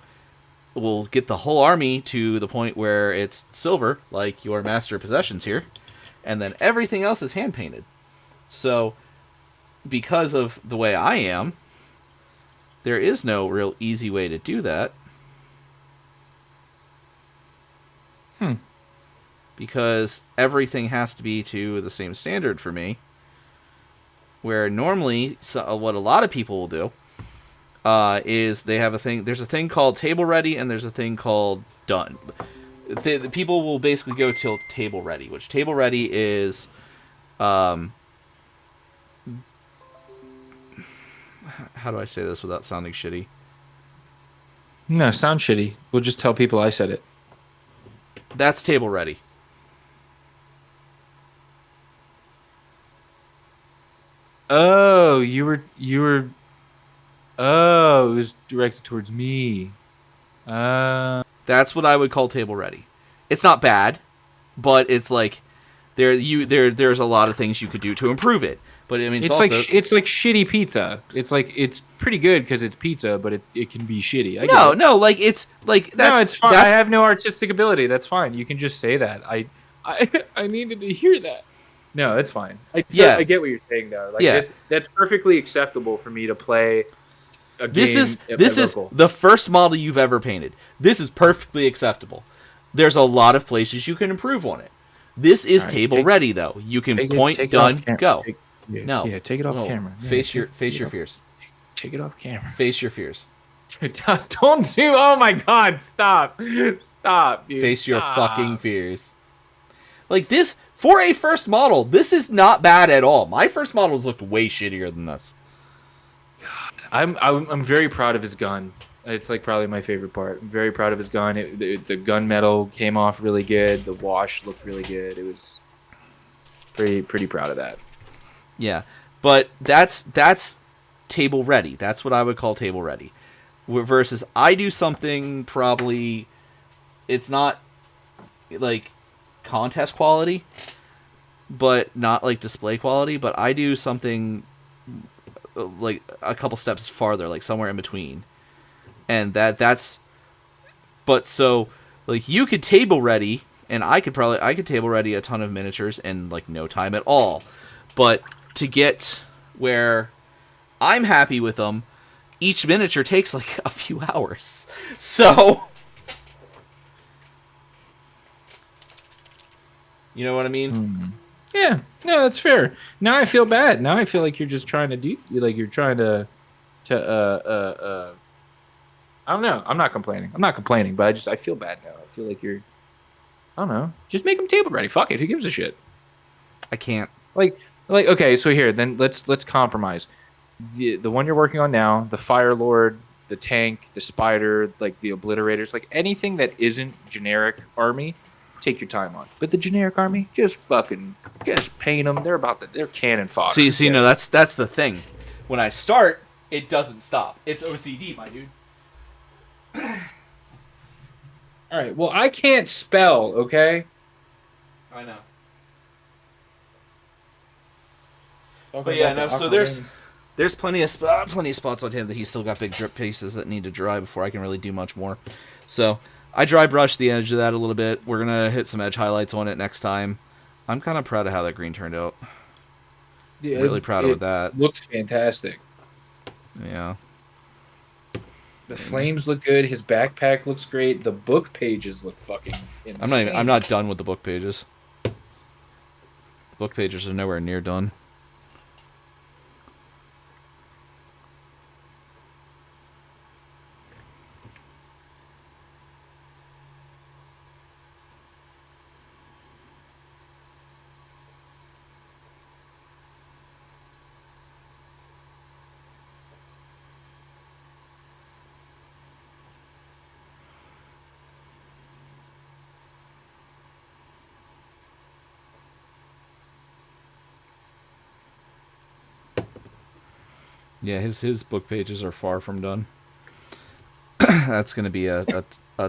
we'll get the whole army to the point where it's silver, like your master possessions here, and then everything else is hand painted. So because of the way I am, there is no real easy way to do that. Because everything has to be to the same standard for me. Where normally, what a lot of people will do is they have a thing. There's a thing called table ready, and there's a thing called done. The people will basically go till table ready, which table ready is, how do I say this without sounding shitty? no, sound shitty. We'll just tell people I said it. That's table ready. Oh, Oh, it was directed towards me. That's what I would call table ready. It's not bad, but it's like there's a lot of things you could do to improve it. But I mean, It's also it's like shitty pizza. It's pretty good because it's pizza, but it can be shitty. I get no, it. no, like it's like that's No, it's fine. That's, I have no artistic ability. That's fine. You can just say that. I needed to hear that. No, that's fine. Yeah. I get what you're saying though. Like Yeah. that's perfectly acceptable for me to play a game. this is at this my is local. the first model you've ever painted. This is perfectly acceptable. There's a lot of places you can improve on it. This is All right, table ready though. You can point, take it done, off cam- go. take- yeah, No. yeah, take it off No. camera. Yeah, Face take- your take it off- fears. Take it off camera. Face your fears. Don't do. Oh my God! Stop! Stop, dude. Face your stop. fucking fears. Like this for a first model, this is not bad at all. My first models looked way shittier than this. I'm very proud of his gun. It's like probably my favorite part. I'm very proud of his gun. The gun metal came off really good. The wash looked really good. It was pretty proud of that. Yeah, but that's table ready. That's what I would call table ready. Versus I do something probably it's not like contest quality, but not like display quality, but I do something like a couple steps farther, like somewhere in between. And that's but so like you could table ready and I could table ready a ton of miniatures in like no time at all. But to get where I'm happy with them, each miniature takes like a few hours. So you know what I mean? Yeah, no, that's fair. Now I feel bad. Now I feel like you're just trying to you're trying to I don't know. I'm not complaining, but I feel bad now. I feel like you're I don't know. Just make them table ready. Fuck it. Who gives a shit? I can't. Like okay, so here, then let's compromise. The one you're working on now, the Fire Lord, the tank, the spider, like the obliterators, like anything that isn't generic army, take your time on. But the generic army, just paint them. They're cannon fodder. See, no, that's the thing. When I start, it doesn't stop. It's OCD, my dude. All right. Well, I can't spell. Okay. I know. Talking But yeah, about no. the So Aquaman. there's plenty of spots on him that he's still got big drip pieces that need to dry before I can really do much more. So I dry brush the edge of that a little bit. We're gonna hit some edge highlights on it next time. I'm kind of proud of how that green turned out. Yeah, Really proud of that. Looks fantastic. Yeah. The flames look good. His backpack looks great. The book pages look fucking insane. I'm not done with the book pages. The book pages are nowhere near done. Yeah, his book pages are far from done. That's going to be a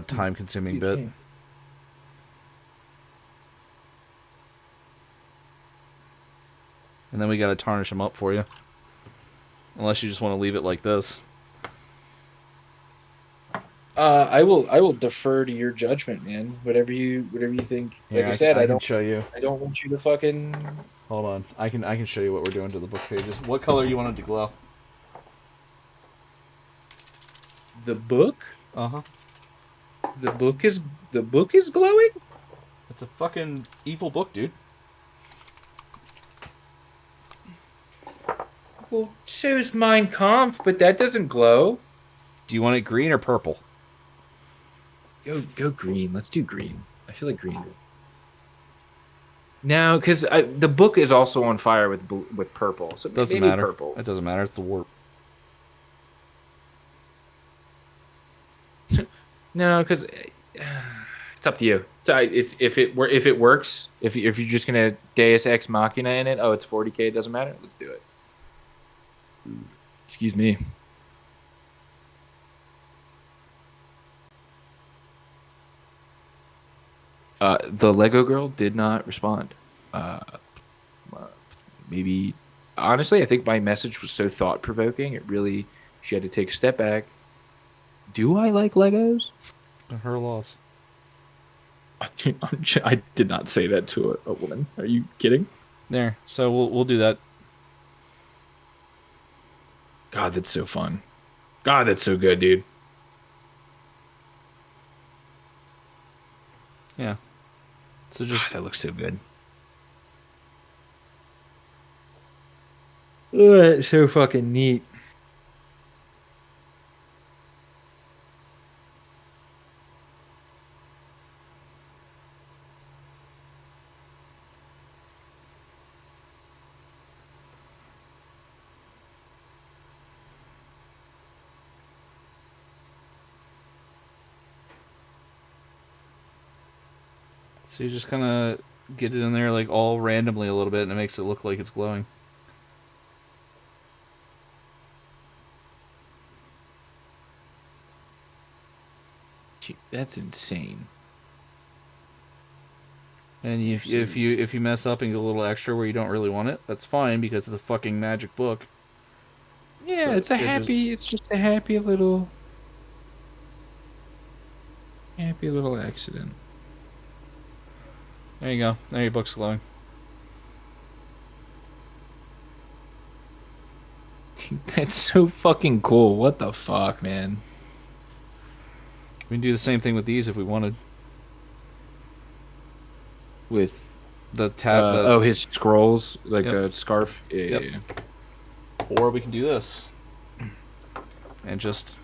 time-consuming bit. And then we got to tarnish them up for you. Unless you just want to leave it like this. I will defer to your judgment, man. Whatever you think. Like I said, I can show you. don't want you to fucking. Hold on, I can show you what we're doing to the book pages. What color you want it to glow? The book. Uh-huh. The book is glowing. It's a fucking evil book, dude. Well, so's Mein Kampf, but that doesn't glow. Do you want it green or purple? Go green. Let's do green. I feel like green. No, because the book is also on fire with purple. So Doesn't maybe matter. Purple. It doesn't matter. It's the warp. No, because it's up to you. It's if it works. If you're just gonna Deus Ex Machina in it, oh, it's 40K. It doesn't matter. Let's do it. Excuse me. The Lego girl did not respond. Uh, maybe, honestly, I think my message was so thought provoking. It really, she had to take a step back. Do I like Legos? Her loss. I did not say that to a woman. Are you kidding? There. So we'll do that. God, that's so fun. God, that's so good, dude. Yeah. So just That looks so good. Oh, that's so fucking neat. so you just kind of get it in there like all randomly a little bit, and it makes it look like it's glowing. That's insane. And if you mess up and get a little extra where you don't really want it, that's fine because it's a fucking magic book. Yeah, So it's a it just- happy. It's just a happy little accident. There you go. There your book's glowing. Dude, that's so fucking cool. What the fuck, man? We can do the same thing with these if we wanted. With The tab. The, his scrolls, like Yep. the scarf. Yeah, Yep. yeah. Or we can do this. And just...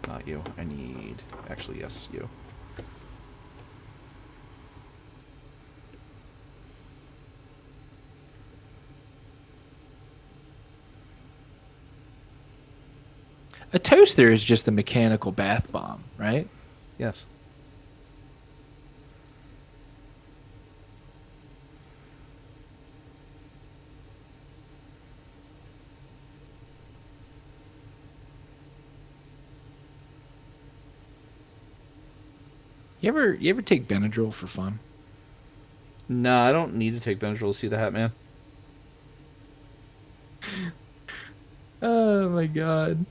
Not you. I need... Actually, yes, you. A toaster is just a mechanical bath bomb, right? Yes. You ever take Benadryl for fun? No, I don't need to take Benadryl to see the Hat Man. Oh my god.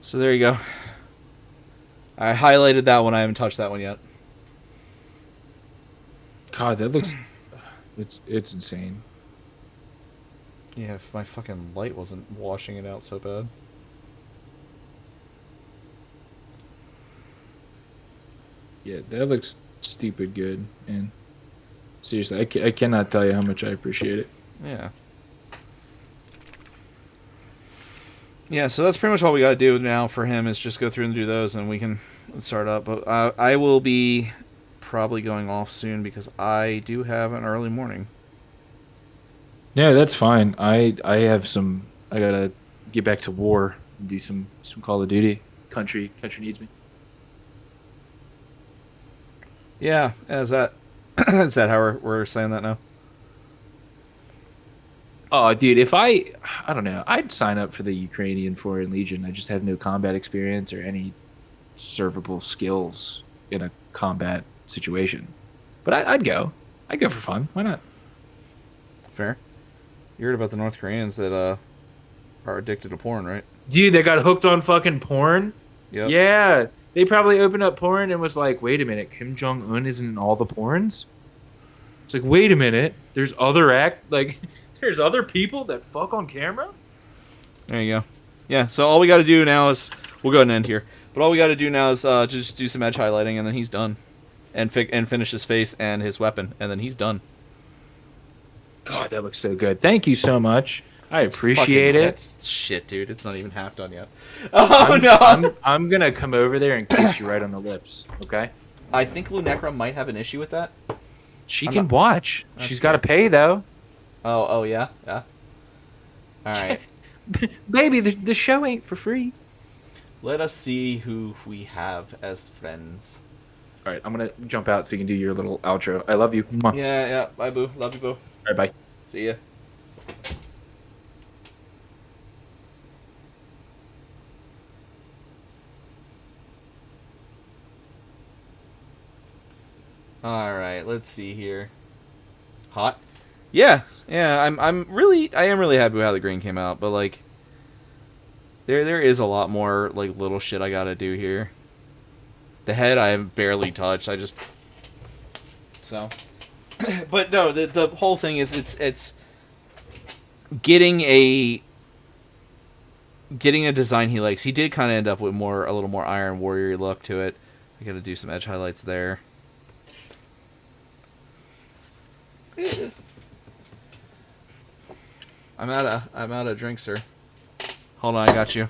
So there you go. I highlighted that one. I haven't touched that one yet. God, that looks it's insane. Yeah, if my fucking light wasn't washing it out so bad. Yeah, that looks stupid good, man. Seriously, I cannot tell you how much I appreciate it. Yeah. Yeah, so that's pretty much all we got to do now for him is just go through and do those, and we can start up. But I will be probably going off soon because I do have an early morning. Yeah, that's fine. I have some. I gotta get back to war and do some Call of Duty. Country needs me. Yeah, is that is that how we're saying that now? Oh, dude, if I don't know, I'd sign up for the Ukrainian Foreign Legion. I just have no combat experience or any servable skills in a combat situation. But I'd go. I'd go for fun. Why not? Fair. You heard about the North Koreans that are addicted to porn, right? Dude, they got hooked on fucking porn. Yep. Yeah, they probably opened up porn and was like, "Wait a minute, Kim Jong Un isn't in all the porns." It's like, wait a minute, there's other there's other people that fuck on camera. There you go. Yeah, so all we got to do now is we'll go ahead and end here. But all we got to do now is just do some edge highlighting, and then he's done, and finish his face and his weapon, and then he's done. God, that looks so good. Thank you so much. I appreciate it. That's shit, dude. It's not even half done yet. Oh no! I'm gonna come over there and kiss you right on the lips. Okay. I think Lunecra might have an issue with that. She can watch. She's got to pay though. Oh yeah. All right. Baby, the show ain't for free. Let us see who we have as friends. All right, I'm gonna jump out so you can do your little outro. I love you. Mwah. Yeah. Bye, boo. Love you, boo. All right, bye. See ya. All right, let's see here. Hot. Yeah. I am really happy with how the green came out, but like there is a lot more like little shit I got to do here. The head I have barely touched. But no, the whole thing is it's getting a design he likes. He did kind of end up with a little more Iron Warrior look to it. I got to do some edge highlights there. I'm out of drink, sir. Hold on, I got you.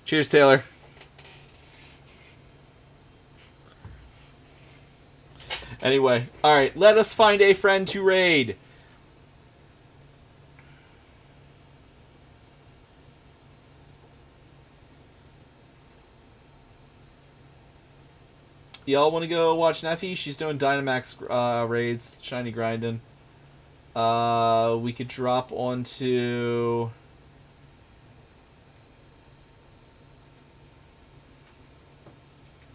Cheers, Taylor. Anyway, alright, let us find a friend to raid. Y'all want to go watch Neffy? She's doing Dynamax raids, shiny grinding. We could drop onto...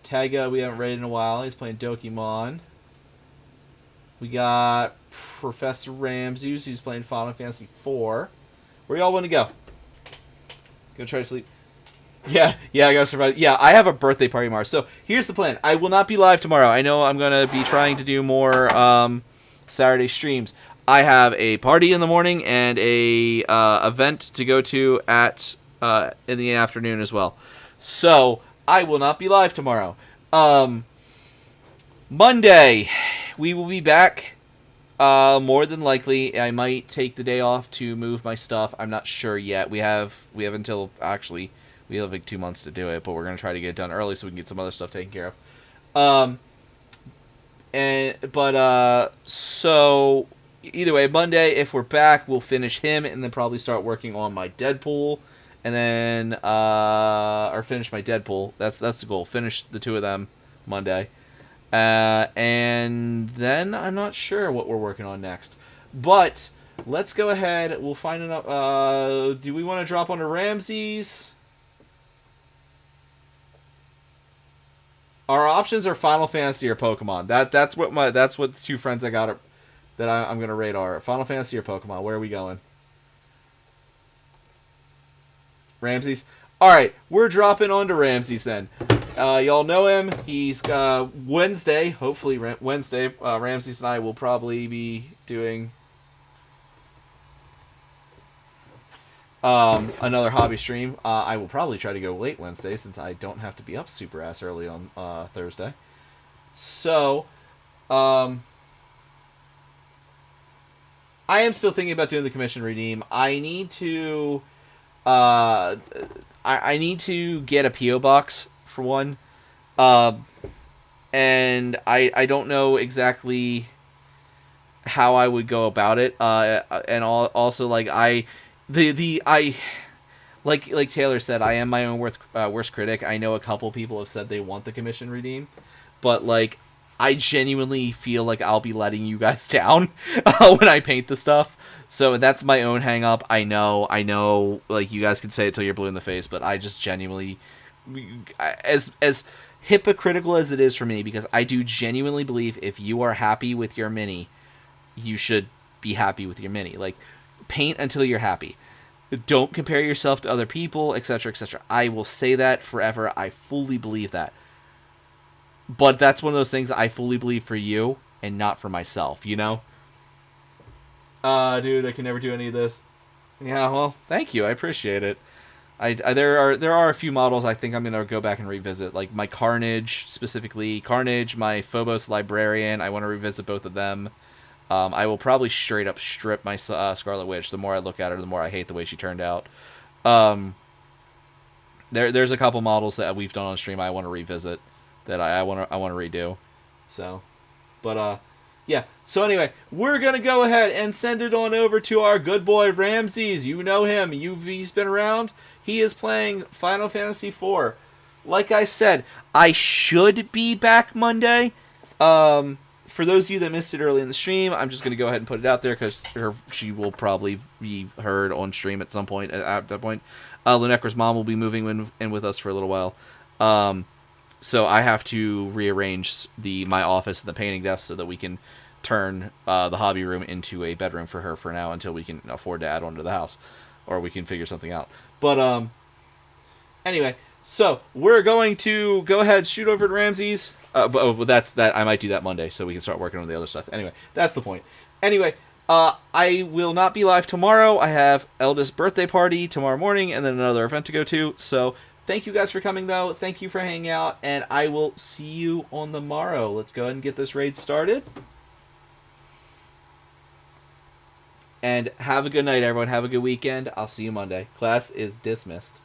Taga, we haven't raided in a while. He's playing Dokimon. We got Professor Ramses, who's playing Final Fantasy IV. Where y'all want to go? Go try to sleep. Yeah, I gotta survive. Yeah, I have a birthday party tomorrow. So here's the plan. I will not be live tomorrow. I know I'm gonna be trying to do more Saturday streams. I have a party in the morning and a event to go to at in the afternoon as well. So I will not be live tomorrow. Monday, we will be back. More than likely, I might take the day off to move my stuff. I'm not sure yet. We have until actually. We have like 2 months to do it, but we're gonna try to get it done early so we can get some other stuff taken care of. So either way, Monday, if we're back, we'll finish him and then probably start working on my Deadpool, and then or finish my Deadpool. That's the goal. Finish the two of them Monday, and then I'm not sure what we're working on next, but let's go ahead. We'll find enough. Do we want to drop onto Ramses? Our options are Final Fantasy or Pokemon. That's what the two friends I got that I'm gonna rate are Final Fantasy or Pokemon. Where are we going? Ramses. All right, we're dropping onto Ramses then. Y'all know him. He's Wednesday. Hopefully Wednesday. Ramses and I will probably be doing another hobby stream. I will probably try to go late Wednesday since I don't have to be up super ass early on Thursday. So, I am still thinking about doing the commission redeem. I need to, I need to get a PO box for one, and I don't know exactly how I would go about it. And also like like Taylor said, I am my own worst critic. I know a couple people have said they want the commission redeem, but like I genuinely feel like I'll be letting you guys down when I paint the stuff. So that's my own hang up. I know like you guys can say it till you're blue in the face, but I just genuinely, as hypocritical as it is for me, because I do genuinely believe if you are happy with your mini, you should be happy with your mini. Like, paint until you're happy. Don't compare yourself to other people, etc., etc. I will say that forever. I fully believe that. But that's one of those things I fully believe for you and not for myself, you know? Dude, I can never do any of this. Yeah, well, thank you. I appreciate it. There are a few models I think I'm gonna go back and revisit, like my Carnage specifically. Carnage, my Phobos Librarian. I want to revisit both of them. I will probably straight up strip my Scarlet Witch. The more I look at her, the more I hate the way she turned out. There's a couple models that we've done on stream I want to revisit that I want to redo. So, but yeah. So anyway, we're gonna go ahead and send it on over to our good boy Ramses. You know him. He's been around. He is playing Final Fantasy IV. Like I said, I should be back Monday. For those of you that missed it early in the stream, I'm just gonna go ahead and put it out there because she will probably be heard on stream at some point. At that point, Lunecra's mom will be moving in with us for a little while. So I have to rearrange my office and the painting desk so that we can turn the hobby room into a bedroom for her for now until we can afford to add on to the house, or we can figure something out. But anyway, so we're going to go ahead, shoot over to Ramses. But that's that. I might do that Monday so we can start working on the other stuff. Anyway, that's the point. Anyway, I will not be live tomorrow. I have Eldest birthday party tomorrow morning and then another event to go to. So thank you guys for coming, though. Thank you for hanging out, and I will see you on the morrow. Let's go ahead and get this raid started. And have a good night, everyone. Have a good weekend. I'll see you Monday. Class is dismissed.